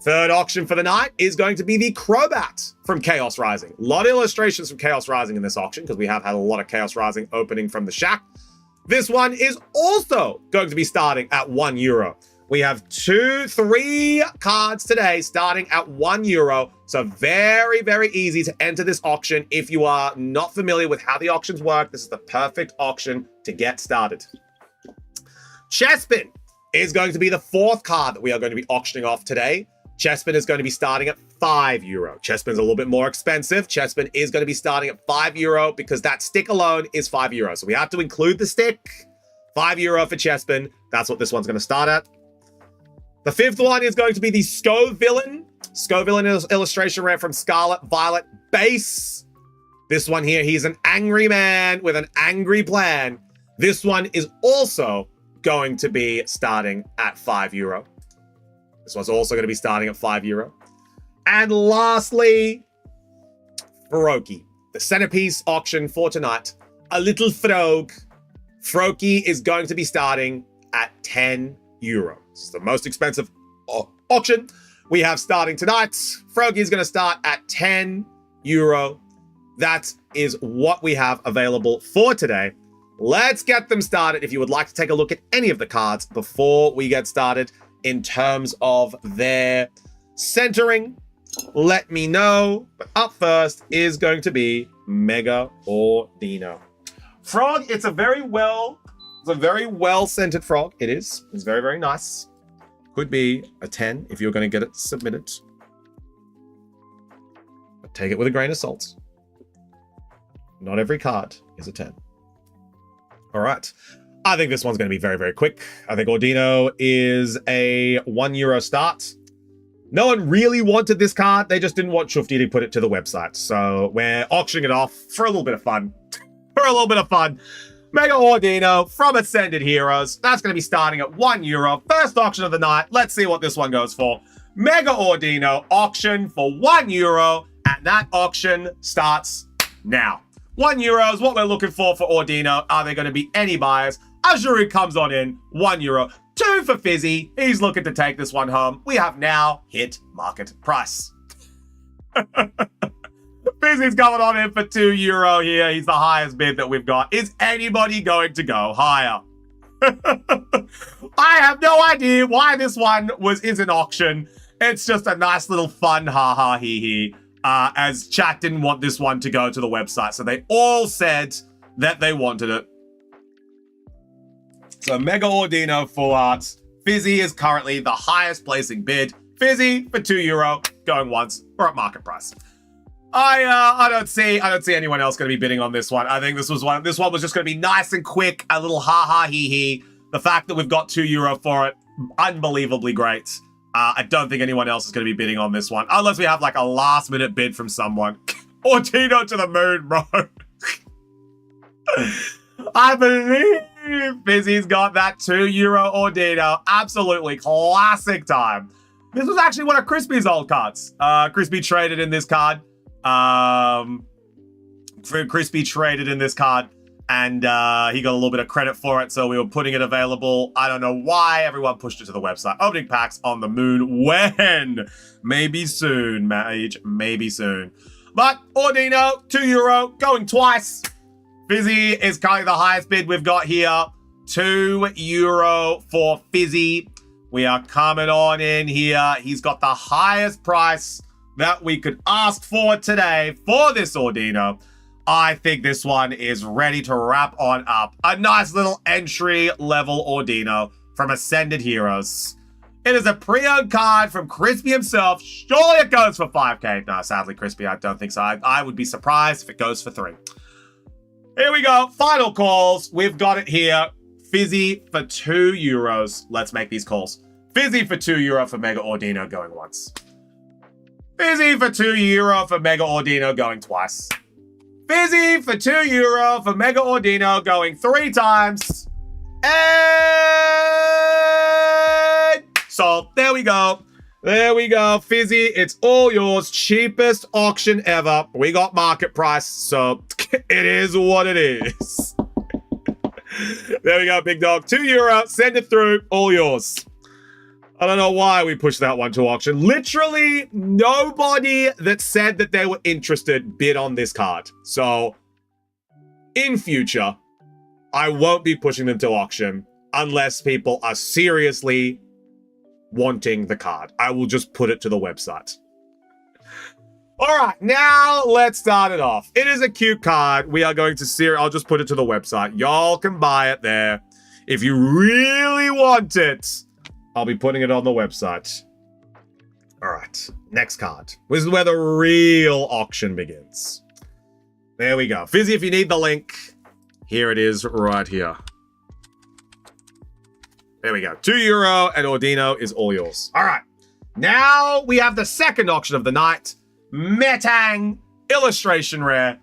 Third auction for the night is going to be the Crobat from Chaos Rising. A lot of illustrations from Chaos Rising in this auction because we have had a lot of Chaos Rising opening from the shack. This one is also going to be starting at €1. We have 3 cards today starting at €1. So very, very easy to enter this auction. If you are not familiar with how the auctions work, this is the perfect auction to get started. Chespin is going to be the 4th card that we are going to be auctioning off today. Chespin is going to be starting at €5. Chespin's a little bit more expensive. Chespin is going to be starting at €5 because that stick alone is €5. So we have to include the stick. €5 for Chespin. That's what this one's going to start at. The 5th one is going to be the Scovillain. Scovillain illustration ran from Scarlet Violet base. This one here, he's an angry man with an angry plan. This one is also going to be starting at €5. This one's also going to be starting at €5. And lastly, Froakie. The centerpiece auction for tonight. A little Frog. Froakie is going to be starting at €10. This is the most expensive auction we have starting tonight. Froakie is going to start at €10. That is what we have available for today. Let's get them started. If you would like to take a look at any of the cards before we get started in terms of their centering, let me know. But up first is going to be Mega Ordino. Frog, it's a very well centered frog. It is. It's very, very nice. Could be a 10 if you're going to get it submitted. But take it with a grain of salt. Not every card is a 10. All right. I think this one's going to be very, very quick. I think Ordino is a €1 start. No one really wanted this card. They just didn't want Shufti to put it to the website. So we're auctioning it off for a little bit of fun. Mega Ordino from Ascended Heroes. That's going to be starting at €1. First auction of the night. Let's see what this one goes for. Mega Ordino auction for €1. And that auction starts now. €1 is what we're looking for Ordino. Are there going to be any buyers? Azuri comes on in. €1. 2 for Fizzy. He's looking to take this one home. We have now hit market price. Fizzy's coming on in for €2 here. He's the highest bid that we've got. Is anybody going to go higher? I have no idea why this one is an auction. It's just a nice little fun ha-ha hee-hee. As chat didn't want this one to go to the website. So they all said that they wanted it. So Mega Ordino full art. Fizzy is currently the highest placing bid. Fizzy for €2 going once. We're at market price. I don't see anyone else going to be bidding on this one. I think this one was just going to be nice and quick, a little ha-ha hee-hee. The fact that we've got €2 for it, unbelievably great. I don't think anyone else is going to be bidding on this one, unless we have like a last-minute bid from someone. Ordino to the moon, bro. I believe Fizzy's got that €2 Ordino. Absolutely classic time. This was actually one of Crispy's old cards. Crispy traded in this card. and he got a little bit of credit for it, so we were putting it available. I don't know why everyone pushed it to the website. Opening packs on the moon. When? Maybe soon, Mage. Maybe soon. But Ordino, €2, going twice. Fizzy is currently the highest bid we've got here. €2 for Fizzy. We are coming on in here. He's got the highest price that we could ask for today for this Ordino. I think this one is ready to wrap on up. A nice little entry-level Ordino from Ascended Heroes. It is a pre-owned card from Crispy himself. Surely it goes for 5k. No, sadly, Crispy, I don't think so. I would be surprised if it goes for 3. Here we go. Final calls. We've got it here. Fizzy for €2. Let's make these calls. Fizzy for €2 for Mega Ordino going once. Fizzy for €2 for Mega Ordino going twice. Fizzy for €2 for Mega Ordino going 3 times. And so there we go. There we go. Fizzy, it's all yours. Cheapest auction ever. We got market price, so it is what it is. There we go, big dog. €2. Send it through. All yours. I don't know why we pushed that one to auction. Literally nobody that said that they were interested bid on this card. So in future, I won't be pushing them to auction unless people are seriously wanting the card. I will just put it to the website. All right, now let's start it off. It is a cute card. We are going to I'll just put it to the website. Y'all can buy it there. If you really want it, I'll be putting it on the website. All right, next card. This is where the real auction begins. There we go. Fizzy, if you need the link, here it is right here. There we go. €2 and Ordino is all yours. All right, now we have the second auction of the night. Metang Illustration Rare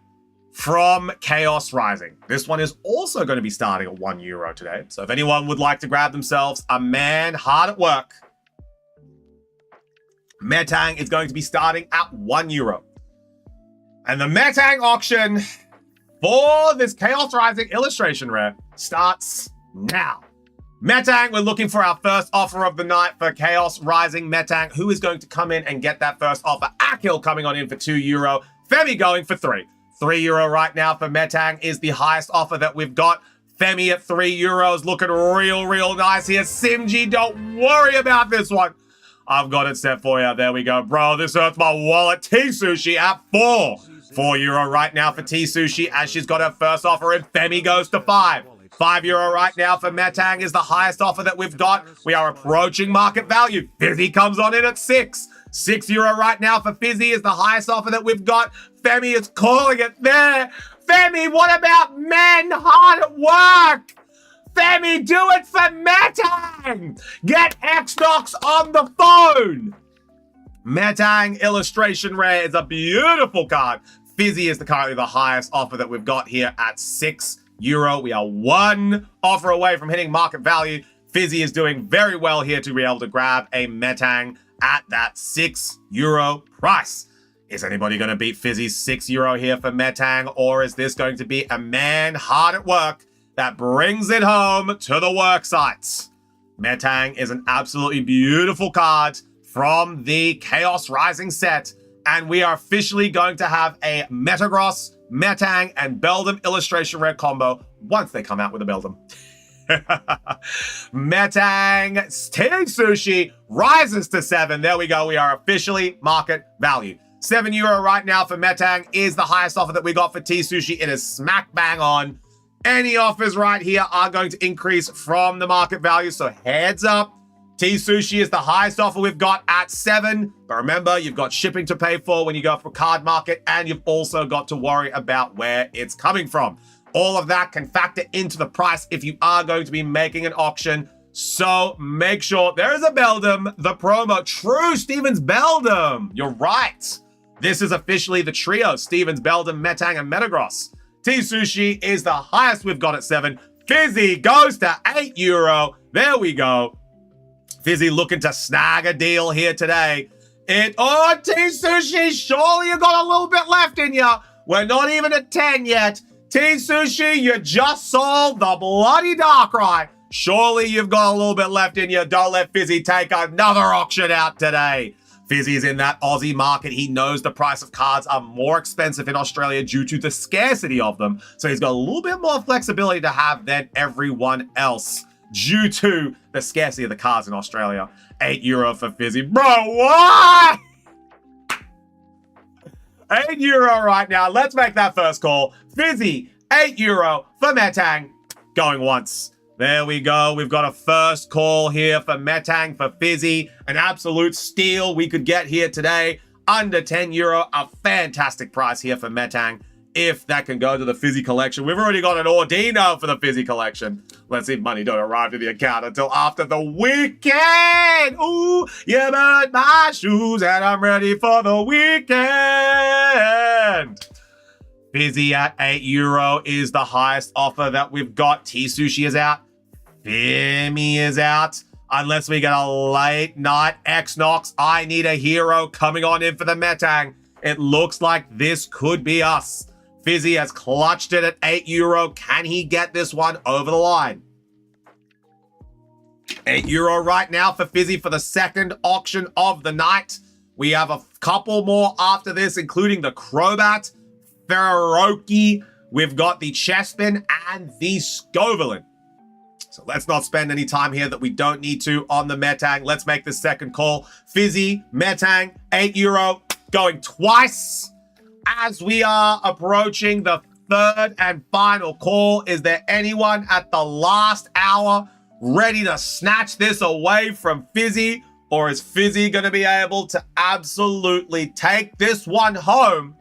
from Chaos Rising. This one is also going to be starting at €1 today. So if anyone would like to grab themselves a man hard at work, Metang is going to be starting at €1. And the Metang auction for this Chaos Rising Illustration Rare starts now. Metang, we're looking for our first offer of the night for Chaos Rising Metang. Who is going to come in and get that first offer? Akil coming on in for €2. Femi going for 3. €3 right now for Metang is the highest offer that we've got. Femi at €3, looking real nice here. Simji, don't worry about this one. I've got it set for you. There we go, bro. This hurts my wallet. T-Sushi at 4. €4 right now for T-Sushi as she's got her first offer and Femi goes to 5. €5 right now for Metang is the highest offer that we've got. We are approaching market value. Fizzy comes on in at 6. €6 right now for Fizzy is the highest offer that we've got. Femi is calling it there. Femi, what about men hard at work? Femi, do it for Metang. Get Xbox on the phone. Metang Illustration Rare is a beautiful card. Fizzy is currently the highest offer that we've got here at €6. We are 1 offer away from hitting market value. Fizzy is doing very well here to be able to grab a Metang at that €6 price. Is anybody going to beat Fizzy's €6 here for Metang, or is this going to be a man hard at work that brings it home to the work sites? Metang is an absolutely beautiful card from the Chaos Rising set, and we are officially going to have a Metagross, Metang, and Beldum Illustration Rare combo once they come out with a Beldum. Metang T-Sushi rises to 7. There we go. We are officially market value. €7 right now for Metang is the highest offer that we got for T-Sushi. It is smack bang on. Any offers right here are going to increase from the market value, so heads up. T-Sushi is the highest offer we've got at 7. But remember, you've got shipping to pay for when you go for card market, and you've also got to worry about where it's coming from. All of that can factor into the price if you are going to be making an auction. So make sure there is a Beldum, the promo, True Stevens Beldum. You're right. This is officially the trio, Stevens, Beldum, Metang, and Metagross. T-Sushi is the highest we've got at 7. Fizzy goes to €8. There we go. Fizzy looking to snag a deal here today. T-Sushi, surely you got a little bit left in you. We're not even at 10 yet. T-Sushi, you just sold the bloody Darkrai. Surely you've got a little bit left in you. Don't let Fizzy take another auction out today. Fizzy's in that Aussie market. He knows the price of cards are more expensive in Australia due to the scarcity of them. So he's got a little bit more flexibility to have than everyone else due to the scarcity of the cards in Australia. €8 for Fizzy. Bro, why? €8 right now. Let's make that first call. Fizzy, €8 for Metang. Going once. There we go. We've got a first call here for Metang for Fizzy. An absolute steal we could get here today. Under €10. A fantastic price here for Metang. If that can go to the Fizzy collection. We've already got an Ordino for the Fizzy collection. Let's see if money don't arrive to the account until after the weekend. Ooh, you burned my shoes and I'm ready for the weekend. Fizzy at €8 is the highest offer that we've got. T-Sushi is out. Fimi is out. Unless we get a late night X-Nox, I need a hero coming on in for the Metang. It looks like this could be us. Fizzy has clutched it at €8. Can he get this one over the line? €8 right now for Fizzy for the second auction of the night. We have a couple more after this, including the Crobat, Ferroki. We've got the Chespin and the Scovelin. So let's not spend any time here that we don't need to on the Metang. Let's make the second call. Fizzy, Metang, €8, going twice. As we are approaching the third and final call, is there anyone at the last hour ready to snatch this away from Fizzy? Or is Fizzy going to be able to absolutely take this one home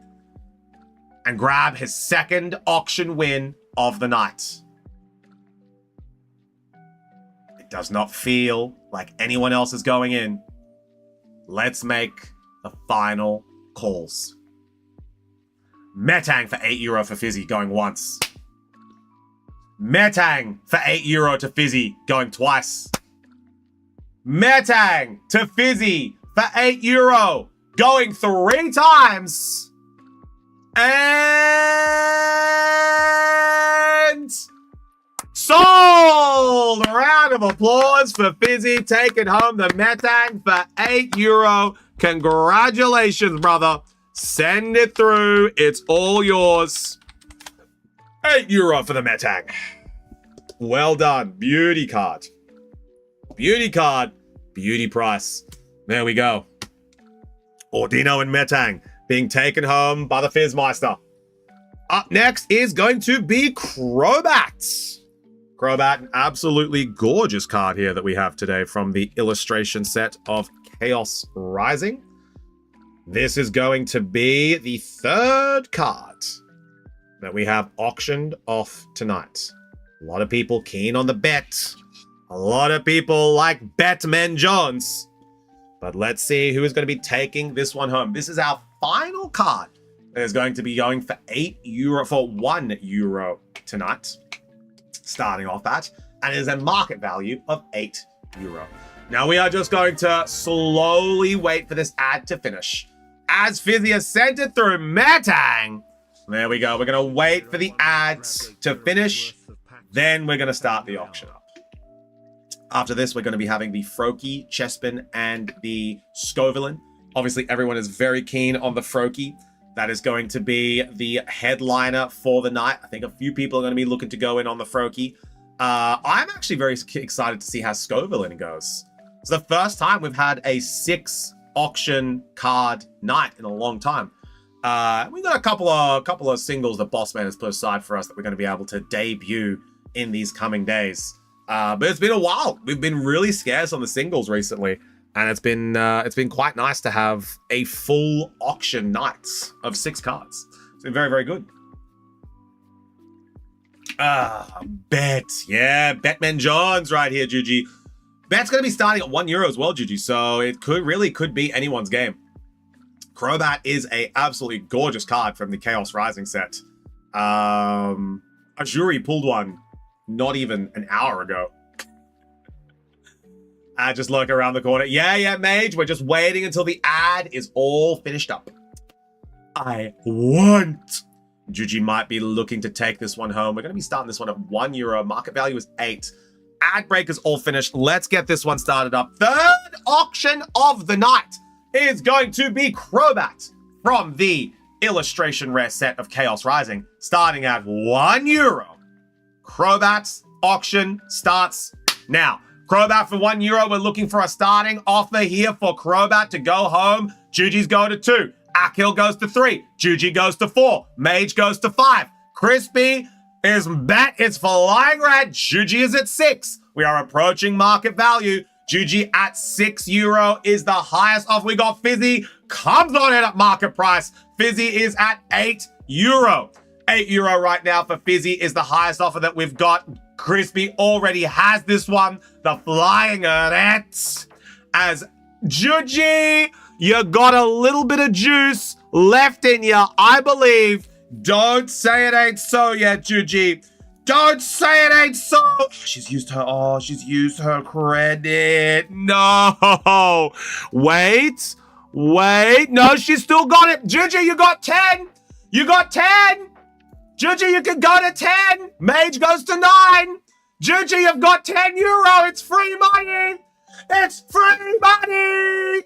and grab his second auction win of the night? It does not feel like anyone else is going in. Let's make the final calls. Metang for €8 for Fizzy, going once. Metang for €8 to Fizzy, going twice. Metang to Fizzy for €8, going 3 times. And sold! Round of applause for Fizzy taking home the Metang for €8. Congratulations, brother. Send it through. It's all yours. €8 for the Metang. Well done. Beauty card. Beauty card. Beauty price. There we go. Ordino and Metang being taken home by the Fizzmeister. Up next is going to be Crobat. Crobat, an absolutely gorgeous card here that we have today from the illustration set of Chaos Rising. This is going to be the third card that we have auctioned off tonight. A lot of people keen on the bet. A lot of people like Batman Jones. But let's see who is going to be taking this one home. This is our final card that is going to be going for €8 for €1 tonight. Starting off that. And it is a market value of €8. Now we are just going to slowly wait for this ad to finish. As Fizzy has sent it through Metang. There we go. We're going to wait for the ads to finish. Then we're going to start the auction up. After this, we're going to be having the Froakie, Chespin, and the Scovelin. Obviously, everyone is very keen on the Froakie. That is going to be the headliner for the night. I think a few people are going to be looking to go in on the Froakie. I'm actually very excited to see how Scovelin goes. It's the first time we've had a 6 auction card night in a long time. We've got a couple of singles that Bossman has put aside for us that we're going to be able to debut in these coming days. But it's been a while. We've been really scarce on the singles recently, and it's been quite nice to have a full auction night of 6 cards. It's been very, very good. Bet. Yeah, Batman Jones right here, Juji. Bet's going to be starting at €1 as well, Juji, so it could be anyone's game. Crobat is a absolutely gorgeous card from the Chaos Rising set. Ajuri pulled one not even an hour ago. Just look around the corner. Yeah, Mage, we're just waiting until the ad is all finished up. I want Juji might be looking to take this one home. We're going to be starting this one at €1. Market value is 8. Ad break is all finished. Let's get this one started up. Third auction of the night is going to be Crobat from the illustration rare set of Chaos Rising, starting at €1. Crobat's auction starts now. Crobat for €1. We're looking for a starting offer here for Crobat to go home. Juji's going to 2. Akil goes to 3. Juji goes to 4. Mage goes to 5. Crispy is bet. It's flying red. Juji is at 6. We are approaching market value. Juji at €6 is the highest offer. We got Fizzy. Comes on in at market price. Fizzy is at €8. €8 right now for Fizzy is the highest offer that we've got. Crispy already has this one. The flying reds. As Juji, you got a little bit of juice left in you, I believe. Don't say it ain't so yet, Juji. Don't say it ain't so. She's used her credit. No. Wait. No, she's still got it. Juji, you got 10. You got 10. Juji, you can go to 10. Mage goes to 9. Juji, you've got €10. It's free money. It's free money.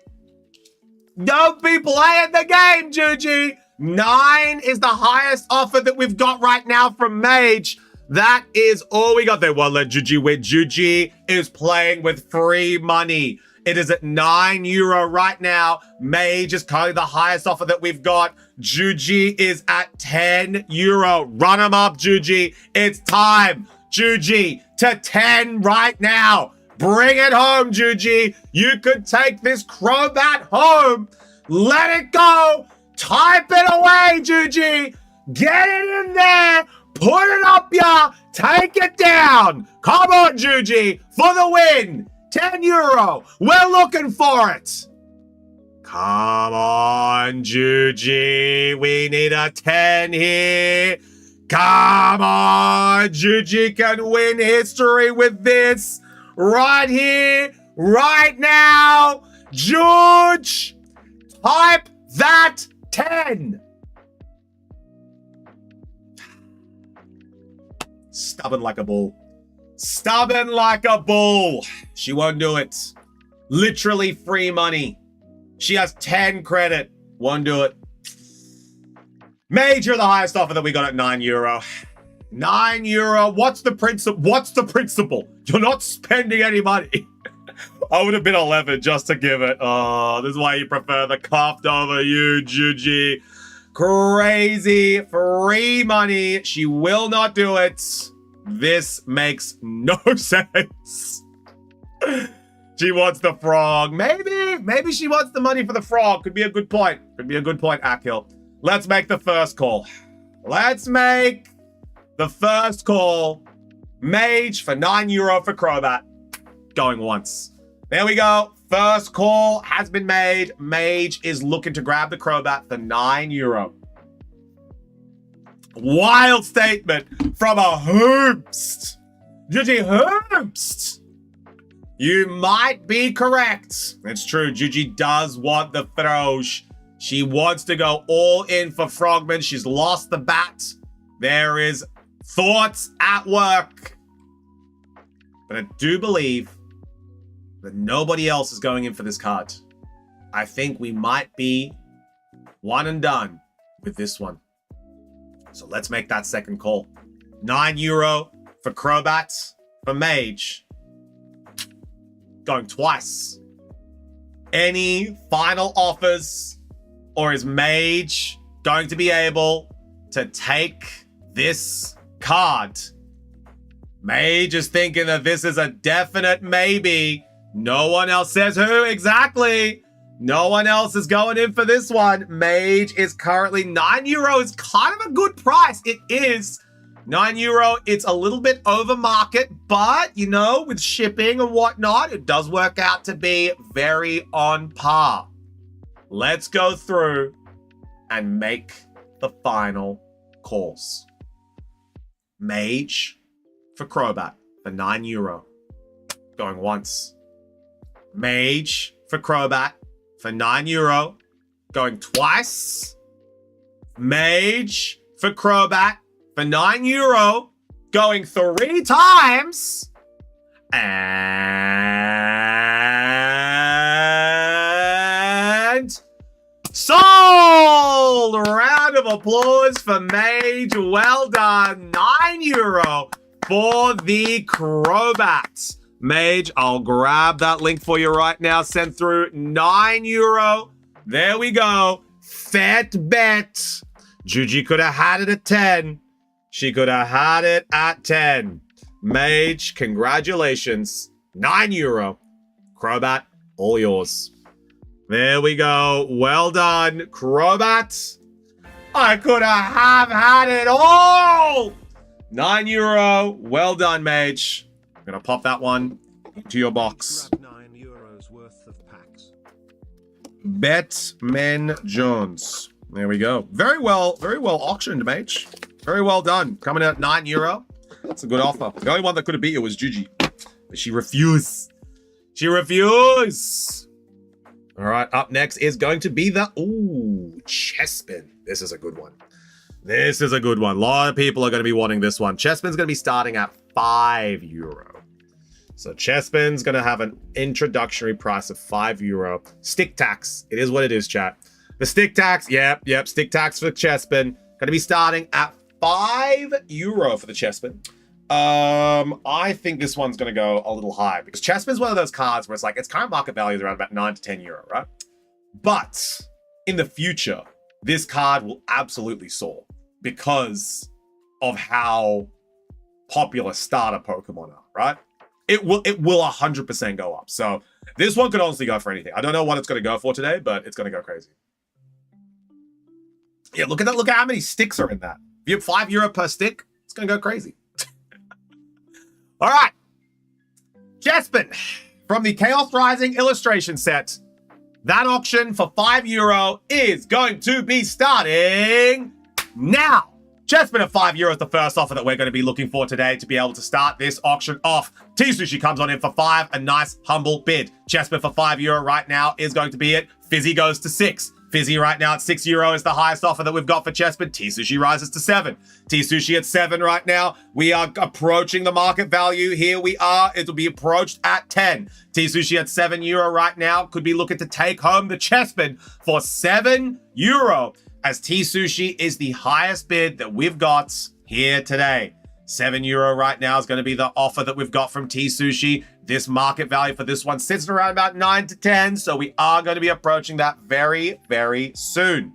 Don't be playing the game, Juji. 9 is the highest offer that we've got right now from Mage. That is all we got. They won't let Juji win. Juji is playing with free money. It is at €9 right now. Mage is currently the highest offer that we've got. Juji is at €10. Run him up, Juji. It's time. Juji to 10 right now. Bring it home, Juji. You could take this Crobat home. Let it go. Type it away, Juji. Get it in there. Put it up ya. Take it down. Come on, Juji, for the win. €10. We're looking for it. Come on, Juji. We need a 10 here. Come on. Juji can win history with this. Right here, right now. Juge, type that 10. Stubborn like a bull. Stubborn like a bull. She won't do it. Literally free money. She has 10 credit. Won't do it. Major, the highest offer that we got at €9. €9. What's the principle? You're not spending any money. I would have been 11 just to give it. Oh, this is why you prefer the cuffed over you, Juji. Crazy free money. She will not do it. This makes no sense. She wants the frog. Maybe she wants the money for the frog. Could be a good point. Akil. Let's make the first call. Let's make the first call. Mage for €9 for Crobat. Going once. There we go. First call has been made. Mage is looking to grab the Crobat for €9. Wild statement from a hoopst. Juji hoopst. You might be correct. It's true. Juji does want the throws. She wants to go all in for Frogman. She's lost the bat. There is thoughts at work. But I do believe that nobody else is going in for this card. I think we might be one and done with this one. So let's make that second call. €9 for Crobat, for Mage. Going twice. Any final offers, or is Mage going to be able to take this card? Mage is thinking that this is a definite maybe. No one else says who exactly. No one else is going in for this one. Mage is currently €9 is kind of a good price. It is €9. It's a little bit over market, but you know, with shipping and whatnot, it does work out to be very on par. Let's go through and make the final calls. Mage for Crobat for €9. Going once. Mage for Crobat for €9. Going twice. Mage for Crobat for €9, going 3 times. And sold! Round of applause for Mage. Well done. €9 for the Crobat. Mage, I'll grab that link for you right now. Send through €9. There we go. Fat bet. Juji could have had it at 10. She could have had it at 10. Mage, congratulations. €9. Crobat, all yours. There we go. Well done, Crobat. I could have had it all. €9. Well done, Mage. I'm going to pop that one into your box. €9 worth of packs. Betman Jones. There we go. Very well auctioned, Mage. Very well done. Coming out at €9. That's a good offer. The only one that could have beat you was Juji. But she refused. She refused. All right, up next is going to be the... Ooh, Chespin. This is a good one. This is a good one. A lot of people are going to be wanting this one. Chespin's going to be starting at €5. So Chespin's going to have an introductory price of €5. Stick tax. It is what it is, chat. The stick tax. Yep. Stick tax for Chespin. Going to be starting at €5 for the Chespin. I think this one's going to go a little high because Chespin's one of those cards where it's like its current market value is around about €9 to €10, right? But in the future, this card will absolutely soar because of how popular starter Pokemon are, right? It will 100% go up. So this one could honestly go for anything. I don't know what it's going to go for today, but it's going to go crazy. Yeah, look at that. Look at how many sticks are in that. If you have €5 per stick, it's going to go crazy. All right. Chespin from the Chaos Rising illustration set. That auction for €5 is going to be starting now. Chespin at €5 is the first offer that we're going to be looking for today to be able to start this auction off. T-Sushi comes on in for 5, a nice humble bid. Chespin for €5 right now is going to be it. Fizzy goes to 6. Fizzy right now at €6 is the highest offer that we've got for Chespin. T-Sushi rises to 7. T-Sushi at 7 right now. We are approaching the market value. Here we are. It'll be approached at 10. T-Sushi at €7 right now. Could be looking to take home the Chespin for €7. As T-Sushi is the highest bid that we've got here today. €7 right now is going to be the offer that we've got from T-Sushi. This market value for this one sits around about 9 to 10, so we are going to be approaching that very, very soon.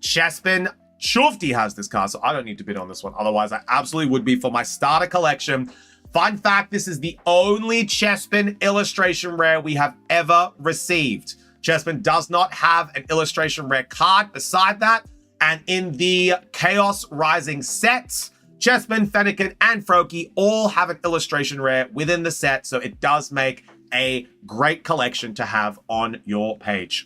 Chespin, Shufti has this card, so I don't need to bid on this one. Otherwise, I absolutely would be for my starter collection. Fun fact, this is the only Chespin illustration rare we have ever received. Chespin does not have an illustration rare card beside that. And in the Chaos Rising sets, Chespin, Fennekin, and Froakie all have an illustration rare within the set, so it does make a great collection to have on your page.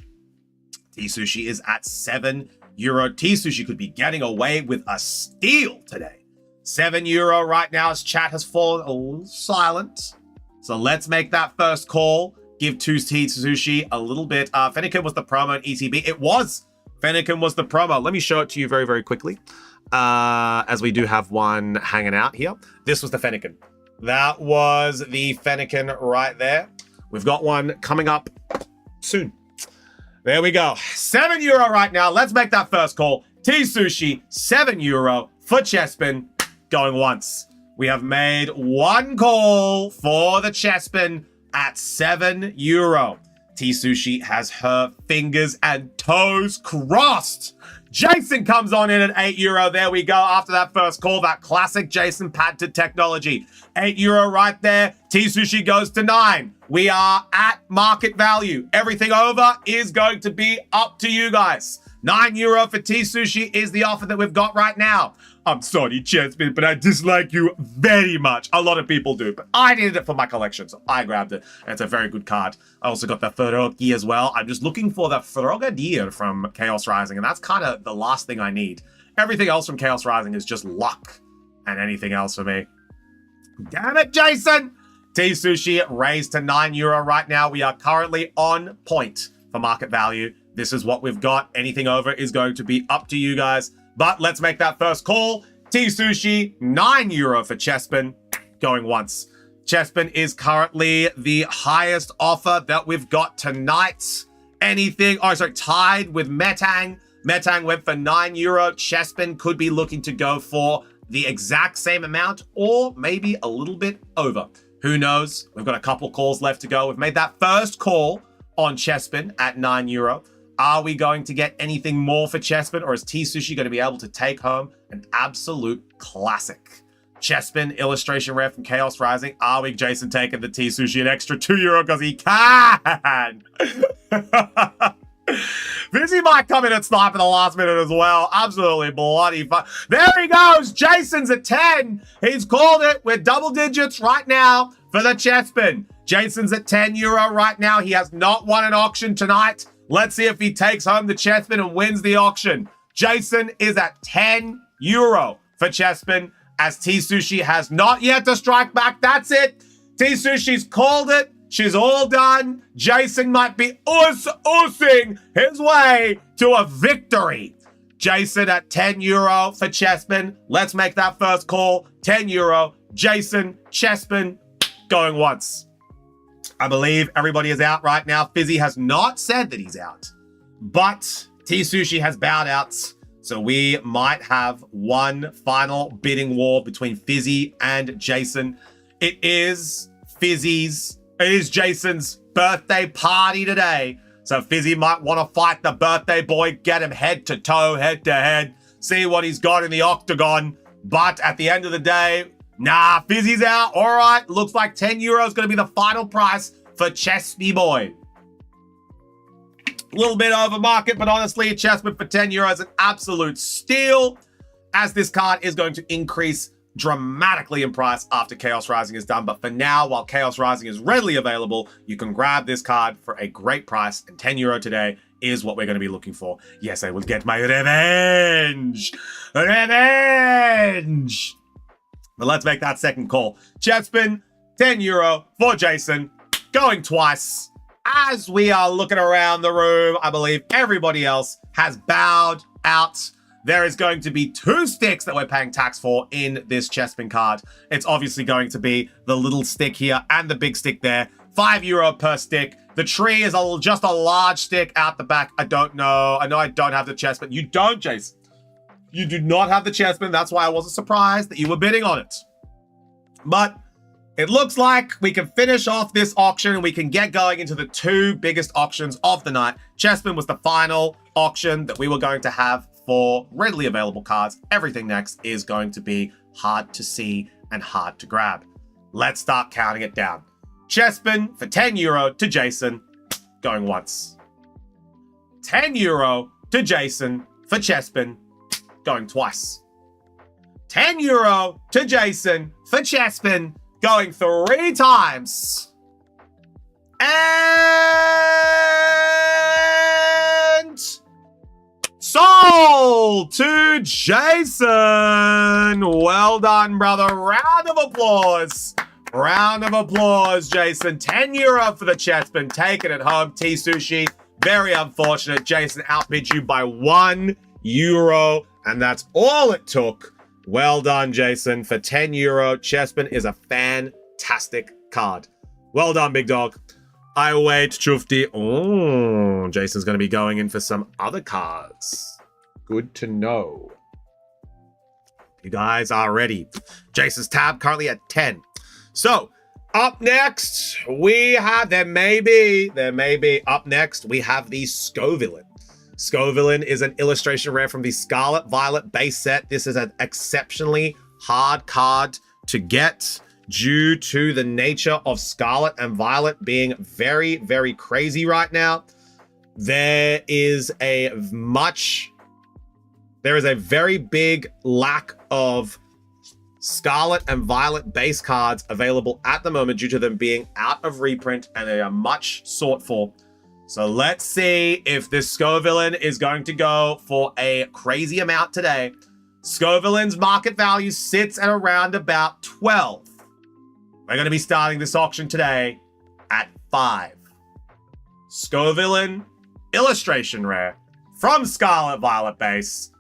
T-Sushi is at €7. T-Sushi could be getting away with a steal today. €7 right now as chat has fallen a little silent. So let's make that first call. Give T-Sushi a little bit. Fennekin was the promo in ETB. It was. Fennekin was the promo. Let me show it to you very, very quickly. As we do have one hanging out here. This was the Fennekin. That was the Fennekin right there. We've got one coming up soon. There we go. €7 right now. Let's make that first call. T-Sushi, €7 for Chespin. Going once. We have made one call for the Chespin at €7. T-Sushi has her fingers and toes crossed. Jason comes on in at €8. There we go. After that first call, that classic Jason patented technology. €8 right there. T-Sushi goes to 9. We are at market value. Everything over is going to be up to you guys. €9 for T-Sushi is the offer that we've got right now. I'm sorry, Chespin, but I dislike you very much. A lot of people do, but I needed it for my collection, so I grabbed it. And it's a very good card. I also got the Froakie as well. I'm just looking for the Frogadier from Chaos Rising, and that's kind of the last thing I need. Everything else from Chaos Rising is just luck and anything else for me. Damn it, Jason! T-Sushi raised to €9 right now. We are currently on point for market value. This is what we've got. Anything over is going to be up to you guys. But let's make that first call. T-Sushi, €9 for Chespin, going once. Chespin is currently the highest offer that we've got tonight. Tied with Metang. Metang went for €9. Chespin could be looking to go for the exact same amount or maybe a little bit over. Who knows? We've got a couple calls left to go. We've made that first call on Chespin at €9. Are we going to get anything more for Chespin, or is T-Sushi going to be able to take home an absolute classic? Chespin, illustration rare from Chaos Rising. Are we, Jason, taking the T-Sushi an extra €2 because he can? Fizzy might come in and snipe at the last minute as well. Absolutely bloody fun. There he goes. Jason's at 10. He's called it. We're double digits right now for the Chespin. Jason's at €10 right now. He has not won an auction tonight. Let's see if he takes home the Chespin and wins the auction. Jason is at €10 for Chespin, as T-Sushi has not yet to strike back. That's it. T-Sushi's called it. She's all done. Jason might be oosing his way to a victory. Jason at €10 for Chespin. Let's make that first call. €10. Jason, Chespin, going once. I believe everybody is out right now. Fizzy has not said that he's out, but T-Sushi has bowed out. So we might have one final bidding war between Fizzy and Jason. It is Jason's birthday party today. So Fizzy might want to fight the birthday boy, get him head to toe, head to head, see what he's got in the octagon. But at the end of the day, nah, Fizzy's out. All right, looks like €10 is going to be the final price for Chespy Boy. A little bit over market, but honestly, Chespin for €10 is an absolute steal, as this card is going to increase dramatically in price after Chaos Rising is done. But for now, while Chaos Rising is readily available, you can grab this card for a great price, and €10 today is what we're going to be looking for. Yes, I will get my revenge. Revenge! But let's make that second call. Chespin, €10 for Jason, going twice. As we are looking around the room, I believe everybody else has bowed out. There is going to be 2 sticks that we're paying tax for in this Chespin card. It's obviously going to be the little stick here and the big stick there. €5 per stick. The tree is just a large stick out the back. I don't know. I know I don't have the Chespin. You don't, Jason. You do not have the Chespin. That's why I wasn't surprised that you were bidding on it. But it looks like we can finish off this auction and we can get going into the 2 biggest auctions of the night. Chespin was the final auction that we were going to have for readily available cards. Everything next is going to be hard to see and hard to grab. Let's start counting it down. Chespin for €10 to Jason, going once. €10 to Jason for Chespin, going twice. €10 to Jason for Chespin, going 3 times. And sold to Jason. Well done, brother. Round of applause. Round of applause, Jason. €10 for the Chespin, taking it home. T-Sushi, very unfortunate. Jason outbid you by €1, and that's all it took. Well done, Jason. For €10, Chespin is a fantastic card. Well done, big dog. I wait, Chufti. Oh, Jason's going to be going in for some other cards. Good to know. You guys are ready. Jason's tab currently at 10. So, up next, we have, up next, we have the Scovillain. Scovillain is an illustration rare from the Scarlet Violet base set. This is an exceptionally hard card to get due to the nature of Scarlet and Violet being very, very crazy right now. There is a very big lack of Scarlet and Violet base cards available at the moment due to them being out of reprint, and they are much sought for. So let's see if this Scovillain is going to go for a crazy amount today. Scovillain's market value sits at around about 12. We're going to be starting this auction today at 5. Scovillain illustration rare from Scarlet Violet base,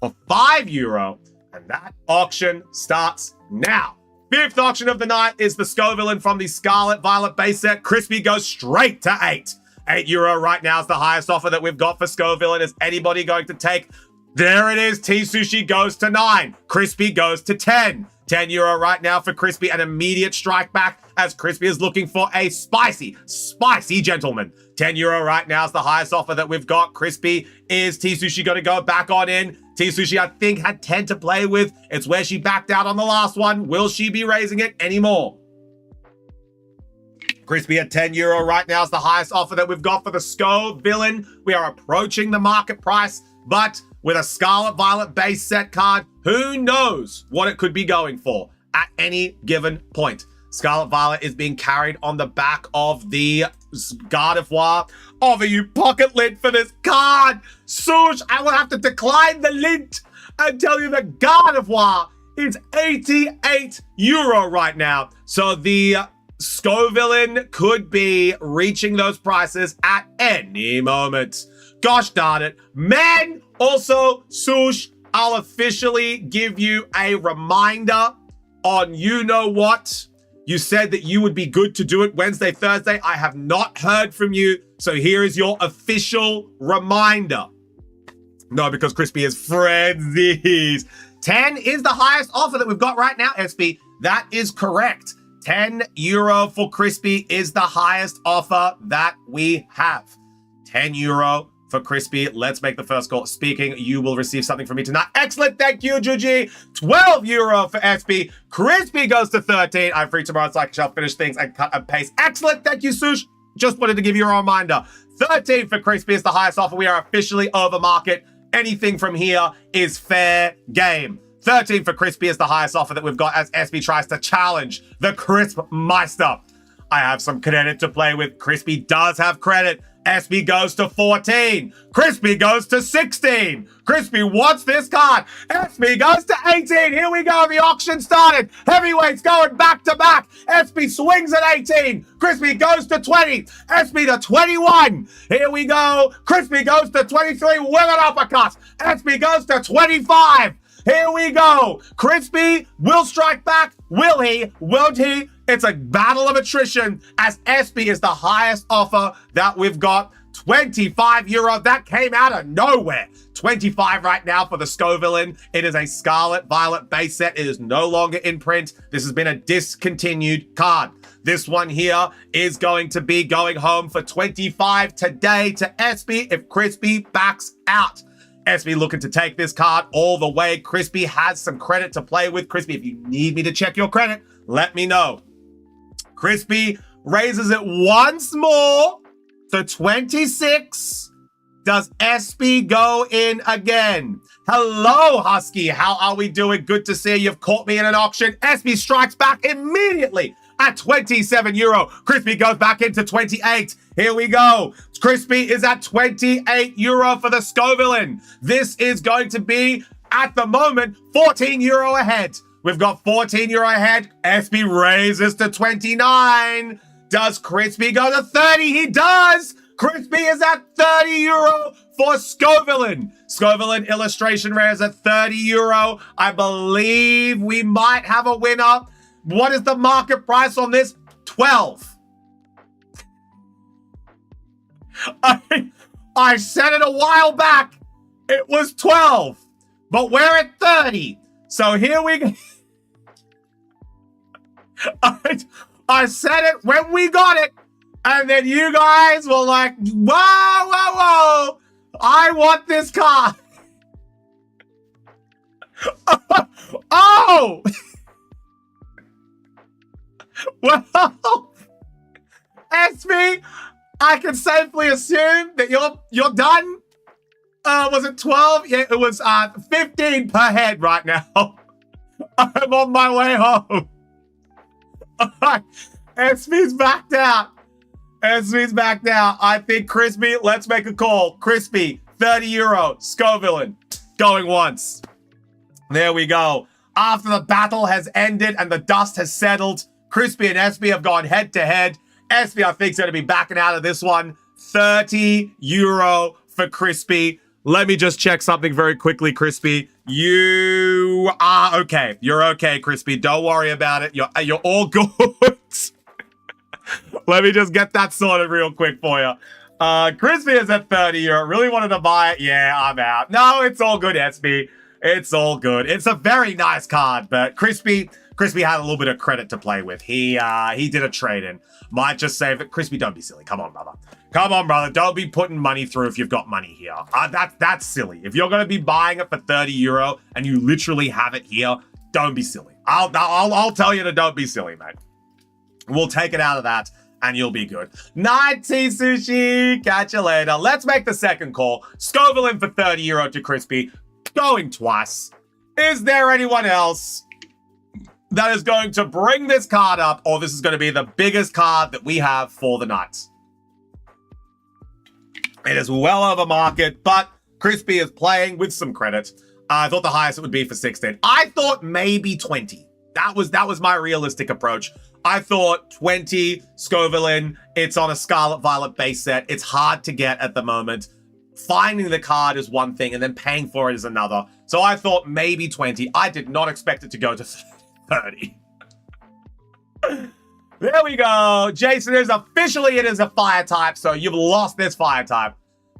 for €5. And that auction starts now. Fifth auction of the night is the Scovillain from the Scarlet Violet base set. Crispy goes straight to 8. €8 right now is the highest offer that we've got for Scovillain. Is anybody going to take? There it is. T-Sushi goes to 9. Crispy goes to 10. €10 right now for Crispy. An immediate strike back as Crispy is looking for a spicy gentleman. €10 right now is the highest offer that we've got. Crispy, is T-Sushi going to go back on in? T-Sushi, I think, had 10 to play with. It's where she backed out on the last one. Will she be raising it anymore? Crispy at €10 right now is the highest offer that we've got for the Scovillain. We are approaching the market price, but with a Scarlet Violet base set card, who knows what it could be going for at any given point. Scarlet Violet is being carried on the back of the Gardevoir. Offer you pocket lint for this card. Sush, I will have to decline the lint and tell you that Gardevoir is €88 right now. So the Scovillain could be reaching those prices at any moment. Gosh darn it. Man, also, Sush, I'll officially give you a reminder on you know what. You said that you would be good to do it Wednesday, Thursday. I have not heard from you. So here is your official reminder. No, because Crispy is frenzies. 10 is the highest offer that we've got right now, SB. That is correct. €10 for Crispy is the highest offer that we have. €10 for Crispy. Let's make the first call. Speaking, you will receive something from me tonight. Excellent. Thank you, Juji. €12 for SB. Crispy goes to 13. I'm free tomorrow so I shall finish things and cut and paste. Excellent. Thank you, Sush. Just wanted to give you a reminder. 13 for Crispy is the highest offer. We are officially over market. Anything from here is fair game. 13 for Crispy is the highest offer that we've got as SB tries to challenge the Crisp Meister. I have some credit to play with. Crispy does have credit. SB goes to 14. Crispy goes to 16. Crispy wants this card. SB goes to 18. Here we go. The auction started. Heavyweights going back to back. SB swings at 18. Crispy goes to 20. SB to 21. Here we go. Crispy goes to 23 with an uppercut. SB goes to 25. Here we go. Crispy will strike back. Will he? Won't he? It's a battle of attrition as SB is the highest offer that we've got. €25. That came out of nowhere. 25 right now for the Scovillain. It is a Scarlet Violet base set. It is no longer in print. This has been a discontinued card. This one here is going to be going home for 25 today to SB if Crispy backs out. SB looking to take this card all the way. Crispy has some credit to play with. Crispy, if you need me to check your credit, let me know. Crispy raises it once more to 26. Does SB go in again? Hello, Husky. How are we doing? Good to see you. You've caught me in an auction. SB strikes back immediately at €27. Crispy goes back into 28. Here we go. Crispy is at €28 for the Scovillain. This is going to be, at the moment, €14 ahead. We've got €14 ahead. SB raises to 29. Does Crispy go to 30? He does. Crispy is at €30 for Scovillain. Scovillain illustration rare is at €30. I believe we might have a winner. What is the market price on this? 12. I said it a while back. It was 12. But we're at 30. So here we go. I said it when we got it. And then you guys were like, whoa, whoa, whoa. I want this car. Oh. Well, SB, I can safely assume that you're done. Was it 12? Yeah, it was 15 per head right now. I'm on my way home. SB's backed out. SB's backed out. I think Crispy, let's make a call. Crispy, €30. Scovillain, going once. There we go. After the battle has ended and the dust has settled, Crispy and SB have gone head to head. SB, I think, is going to be backing out of this one. €30 for Crispy. Let me just check something very quickly, Crispy. You are okay. You're okay, Crispy. Don't worry about it. You're all good. Let me just get that sorted real quick for you. Crispy is at 30 euro. Really wanted to buy it. Yeah, I'm out. No, it's all good, SB. It's all good. It's a very nice card, but Crispy had a little bit of credit to play with. He did a trade-in. Might just save it. Crispy, don't be silly. Come on, brother. Come on, brother. Don't be putting money through if you've got money here. That's silly. If you're going to be buying it for 30 euro and you literally have it here, don't be silly. I'll tell you to don't be silly, mate. We'll take it out of that and you'll be good. Nighty Sushi. Catch you later. Let's make the second call. Scoville in for 30 euro to Crispy. Going twice. Is there anyone else that is going to bring this card up, or this is going to be the biggest card that we have for the night? It is well over market, but Crispy is playing with some credit. I thought the highest it would be for 16. I thought maybe 20. That was my realistic approach. I thought 20 Scoville. It's on a Scarlet Violet base set. It's hard to get at the moment. Finding the card is one thing, and then paying for it is another. So I thought maybe 20. I did not expect it to go to 30. There we go. Jason is officially, it is a fire type, so you've lost this fire type.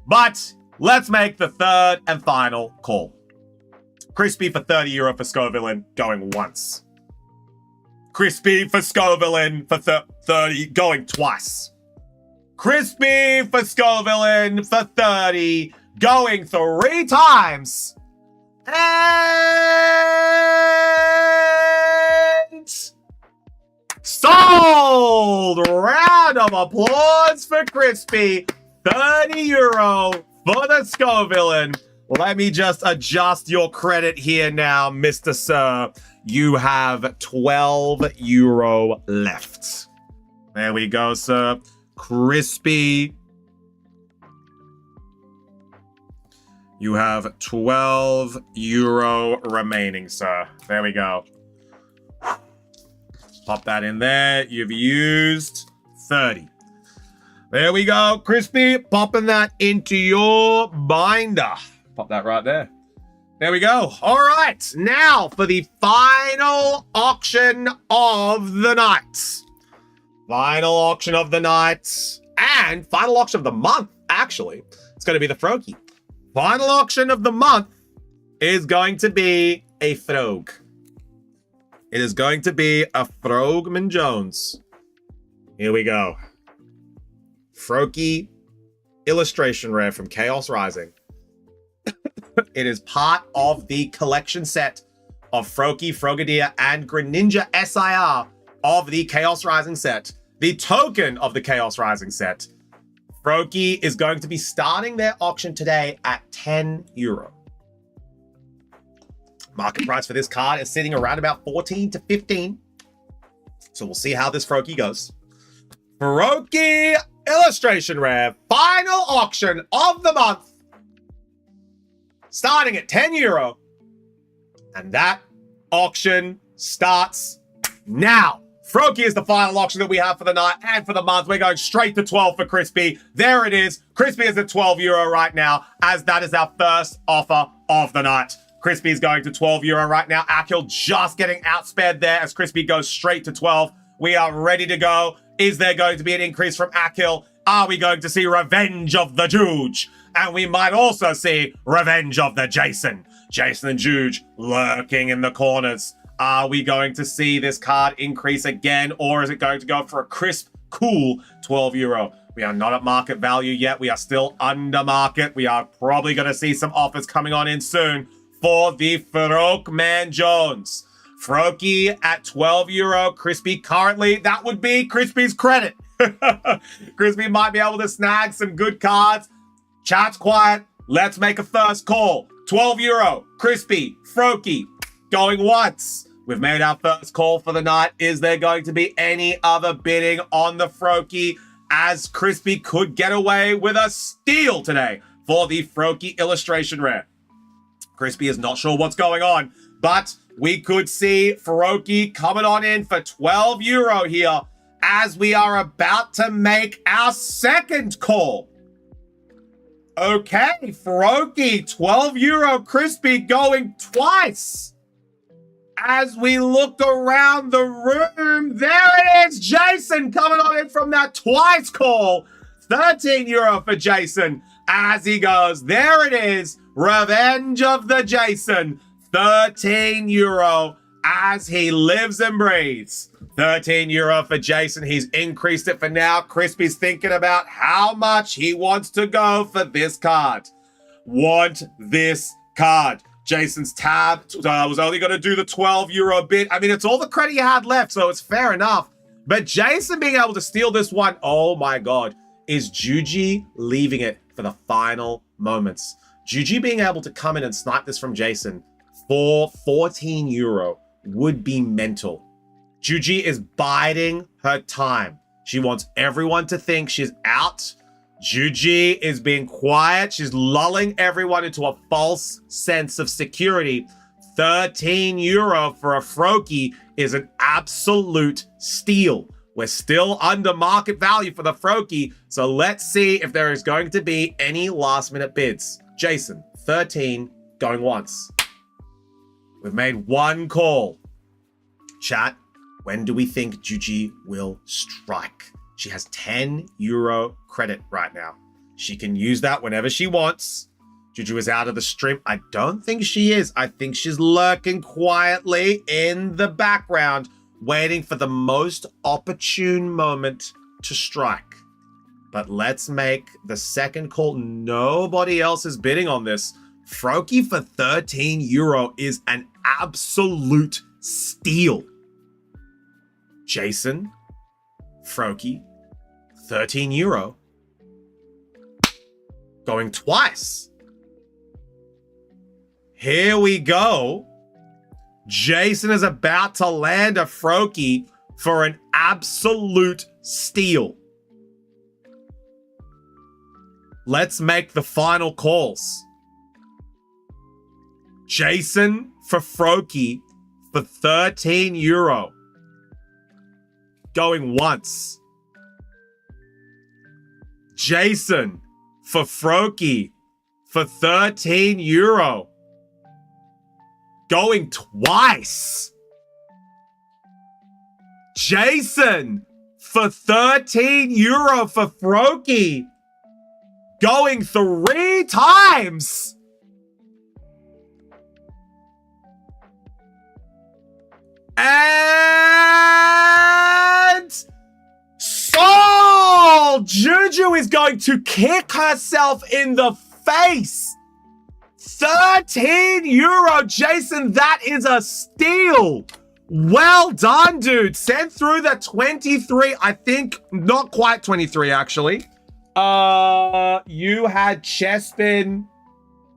But let's make the third and final call. Crispy for 30 euro for Scoville going once. Crispy for Scoville for 30 going twice. Crispy for Scoville for 30 going 3 times. And sold! Round of applause for Crispy. 30 euro for the Scoville. Let me just adjust your credit here now, Mr. Sir. You have 12 euro left. There we go, sir. Crispy. You have 12 euro remaining, sir. There we go. Pop that in there. You've used 30. There we go, Crispy. Popping that into your binder. Pop that right there. There we go. All right. Now for the final auction of the night. Final auction of the night. And final auction of the month, actually. It's going to be the Froakie. Final auction of the month is going to be a Frog. It is going to be a Frogman Jones. Here we go. Froakie illustration rare from Chaos Rising. It is part of the collection set of Froakie, Frogadier, and Greninja SIR of the Chaos Rising set. The token of the Chaos Rising set. Froakie is going to be starting their auction today at 10 euro. Market price for this card is sitting around about 14 to 15. So we'll see how this Froakie goes. Froakie illustration rare. Final auction of the month. Starting at 10 euro. And that auction starts now. Froakie is the final auction that we have for the night and for the month. We're going straight to 12 for Crispy. There it is. Crispy is at 12 euro right now, as that is our first offer of the night. Crispy is going to 12 euro right now. Akil just getting outspared there as Crispy goes straight to 12. We are ready to go. Is there going to be an increase from Akil? Are we going to see Revenge of the Juge? And we might also see Revenge of the Jason. Jason and Juge lurking in the corners. Are we going to see this card increase again, or is it going to go for a crisp, cool 12 euro? We are not at market value yet. We are still under market. We are probably going to see some offers coming on in soon for the Frogman Jones. Froakie at 12 euro. Crispy currently, that would be Crispy's credit. Crispy might be able to snag some good cards. Chat's quiet. Let's make a first call. 12 euro. Crispy. Froakie. Going once. We've made our first call for the night. Is there going to be any other bidding on the Froakie, as Crispy could get away with a steal today for the Froakie illustration rare? Crispy is not sure what's going on, but we could see Froakie coming on in for 12 euro here as we are about to make our second call. Okay, Froakie, 12 euro crispy going twice. As we look around the room, there it is, Jason coming on in from that twice call. 13 euro for Jason as he goes. There it is, Revenge of the Jason. 13 euro as he lives and breathes. 13 euro for Jason. He's increased it for now. Crispy's thinking about how much he wants to go for this card. Want this card. Jason's tab was only going to do the 12 euro bid. I mean, it's all the credit you had left, so it's fair enough. But Jason being able to steal this one, oh my God, is Juji leaving it for the final moments. Juji being able to come in and snipe this from Jason for 14 euro would be mental. Juji is biding her time. She wants everyone to think she's out. Juji is being quiet. She's lulling everyone into a false sense of security. 13 euro for a Froakie is an absolute steal. We're still under market value for the Froakie, so let's see if there is going to be any last minute bids. Jason, 13, going once. We've made one call. Chat, when do we think Juji will strike? She has 10 euro credit right now. She can use that whenever she wants. Juju is out of the stream. I don't think she is. I think she's lurking quietly in the background, waiting for the most opportune moment to strike. But let's make the second call. Nobody else is bidding on this. Froakie for 13 euro is an absolute steal. Jason, Froakie, 13 euro. Going twice. Here we go. Jason is about to land a Froakie for an absolute steal. Let's make the final calls. Jason for Froakie for 13 euro. Going once. Jason for Froakie for 13 euro. Going twice. Jason for 13 euro for Froakie. Going 3 times. And sold! Juju is going to kick herself in the face. 13 euro, Jason. That is a steal. Well done, dude. Send through the 23. I think not quite 23, actually. You had Chespin.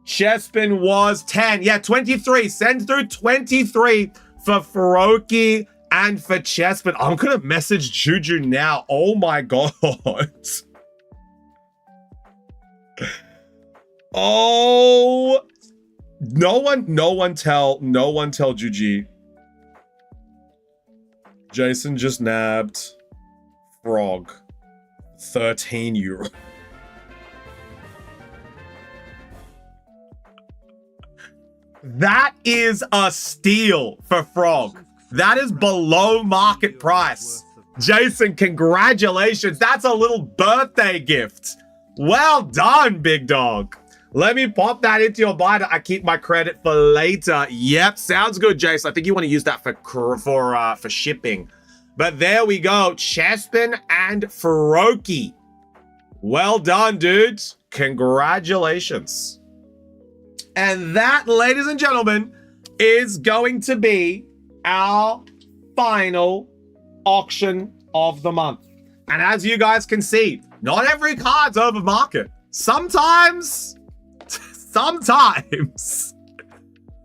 Chespin was 10. Yeah, 23. Send through 23 for Froakie and for Chespin. I'm gonna message Juju now. Oh my god. Oh, no one tell Juji. Jason just nabbed Frog. 13 euro. That is a steal for Frog. That is below market price. Jason, congratulations. That's a little birthday gift. Well done, big dog. Let me pop that into your binder. I keep my credit for later. Yep, sounds good, Jason. I think you want to use that for shipping. But there we go. Chespin and Froakie. Well done, dudes. Congratulations. And that, ladies and gentlemen, is going to be our final auction of the month. And as you guys can see, not every card's over market. Sometimes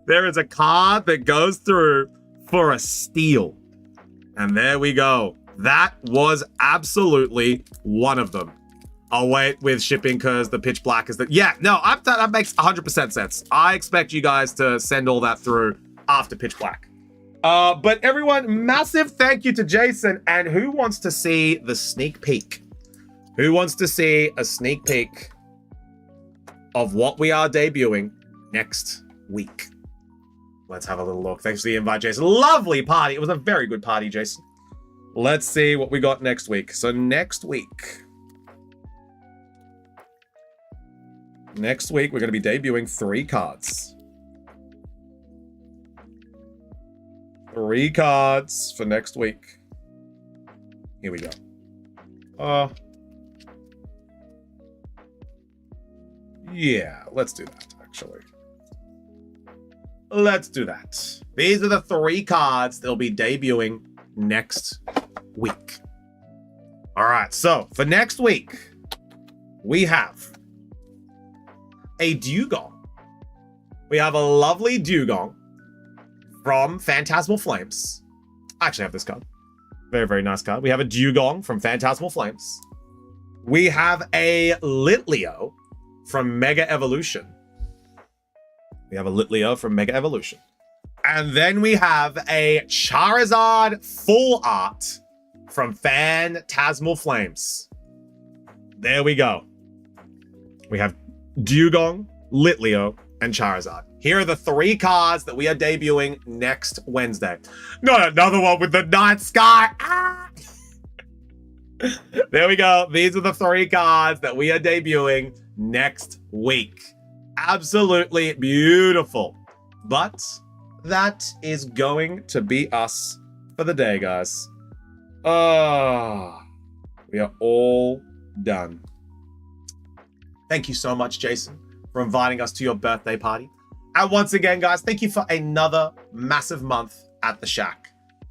there is a card that goes through for a steal. And there we go. That was absolutely one of them. I'll wait with shipping because the pitch black is the... Yeah, no, that makes 100% sense. I expect you guys to send all that through after pitch black. But everyone, massive thank you to Jason. And who wants to see the sneak peek? Who wants to see a sneak peek of what we are debuting next week. Let's have a little look. Thanks for the invite, Jason. Lovely party. It was a very good party, Jason. Let's see what we got next week. So next week, we're going to be debuting 3 cards. 3 cards for next week. Here we go. Yeah, let's do that, actually. Let's do that. These are the 3 cards that'll be debuting next week. All right, so for next week, we have a Dugong. We have a lovely Dugong from Phantasmal Flames. I actually have this card. Very, very nice card. We have a Dugong from Phantasmal Flames. We have a Litleo from Mega Evolution. We have a Litleo from Mega Evolution. And then we have a Charizard Full Art from Phantasmal Flames. There we go. We have Dugong, Litleo, and Charizard. Here are the 3 cards that we are debuting next Wednesday. Not another one with the night sky. Ah! There we go. These are the 3 cards that we are debuting next week. Absolutely beautiful. But that is going to be us for the day, guys. We are all done. Thank you so much, Jason, for inviting us to your birthday party. And once again, guys, thank you for another massive month at the Shack.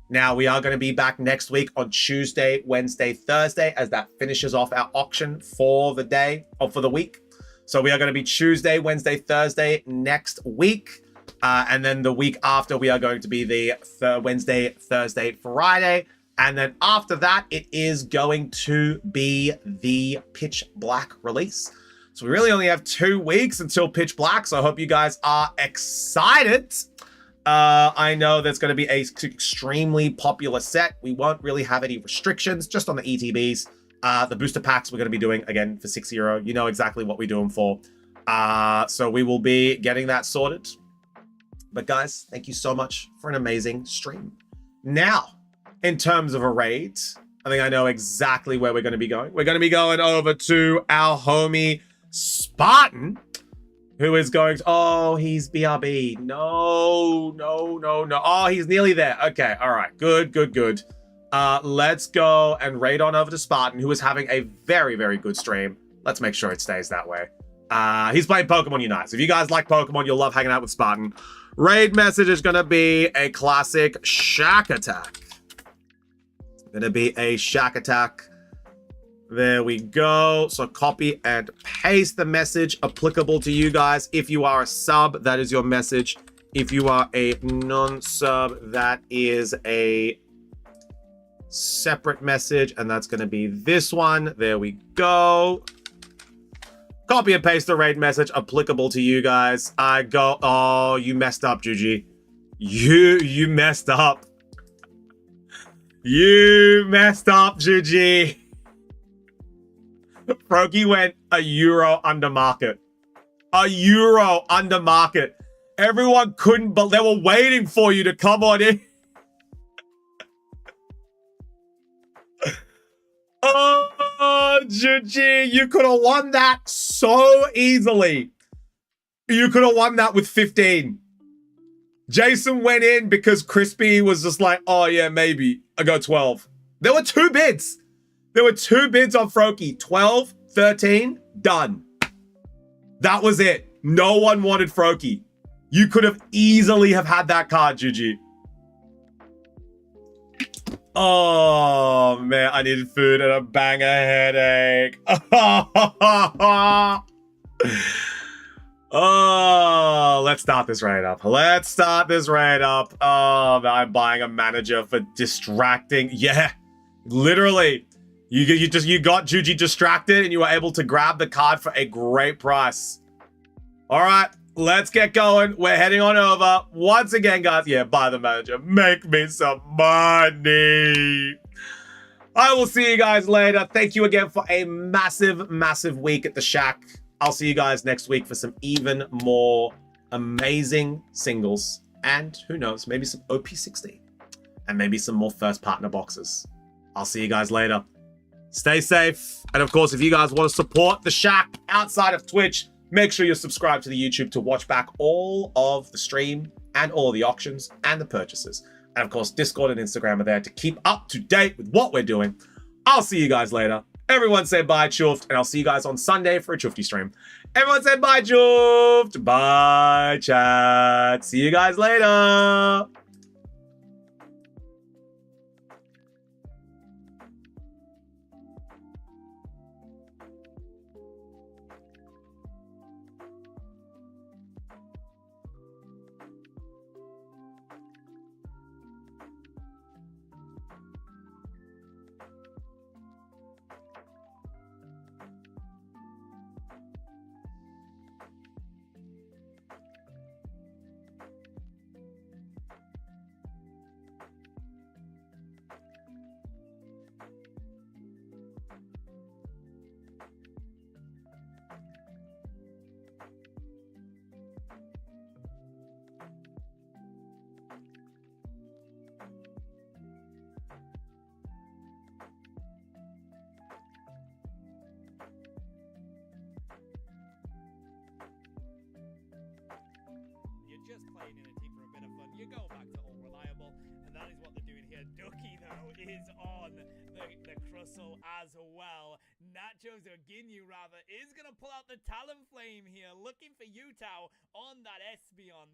Now, we are going to be back next week on Tuesday, Wednesday, Thursday, as that finishes off our auction for the day, or for the week. So we are going to be Tuesday, Wednesday, Thursday next week. And then the week after, we are going to be the Wednesday, Thursday, Friday. And then after that, it is going to be the Pitch Black release. So we really only have 2 weeks until Pitch Black. So I hope you guys are excited. I know there's going to be an extremely popular set. We won't really have any restrictions, just on the ETBs. The booster packs we're going to be doing, again, for 6-0. You know exactly what we're doing for. So we will be getting that sorted. But guys, thank you so much for an amazing stream. Now, in terms of a raid, I think I know exactly where we're going to be going. We're going to be going over to our homie Spartan, who is going to... Oh, he's BRB. No. Oh, he's nearly there. Okay, all right. Good. Let's go and raid on over to Spartan, who is having a very, very good stream. Let's make sure it stays that way. He's playing Pokemon Unite. So if you guys like Pokemon, you'll love hanging out with Spartan. Raid message is going to be a classic Shack Attack. Going to be a Shack Attack. There we go. So copy and paste the message applicable to you guys. If you are a sub, that is your message. If you are a non-sub, that is a separate message, and that's going to be this one. There we go. Copy and paste the raid message applicable to you guys. Oh, you messed up, Juji. You messed up. You messed up, Juji. Froky went €1 under market. €1 under market. Everyone couldn't, but they were waiting for you to come on in. Oh, Juji, you could have won that so easily. You could have won that with 15. Jason went in because Crispy was just like, oh yeah, maybe. I go 12. There were 2 bids. There were 2 bids on Froky. 12, 13, done. That was it. No one wanted Froky. You could have easily have had that card, Juji. Oh, man, I needed food and a banger headache. Oh, let's start this raid up. Let's start this raid up. Oh, man, I'm buying a manager for distracting. Yeah, literally. You got Juji distracted and you were able to grab the card for a great price. All right, let's get going. We're heading on over. Once again, guys, yeah, buy the manager. Make me some money. I will see you guys later. Thank you again for a massive, massive week at the Shack. I'll see you guys next week for some even more amazing singles. And who knows, maybe some OP16. And maybe some more first partner boxes. I'll see you guys later. Stay safe. And of course, if you guys want to support the Shack outside of Twitch, make sure you're subscribed to the YouTube to watch back all of the stream and all the auctions and the purchases. And of course, Discord and Instagram are there to keep up to date with what we're doing. I'll see you guys later. Everyone say bye, Chuffed, and I'll see you guys on Sunday for a Chufty stream. Everyone say bye, Chuffed. Bye, chat. See you guys later. Just playing in a team for a bit of fun, you go back to all reliable, and that is what they're doing here. Ducky, though, is on the Crustle as well. Nacho Zorginyu, rather, is going to pull out the Talonflame here, looking for Yutao on that Espeon.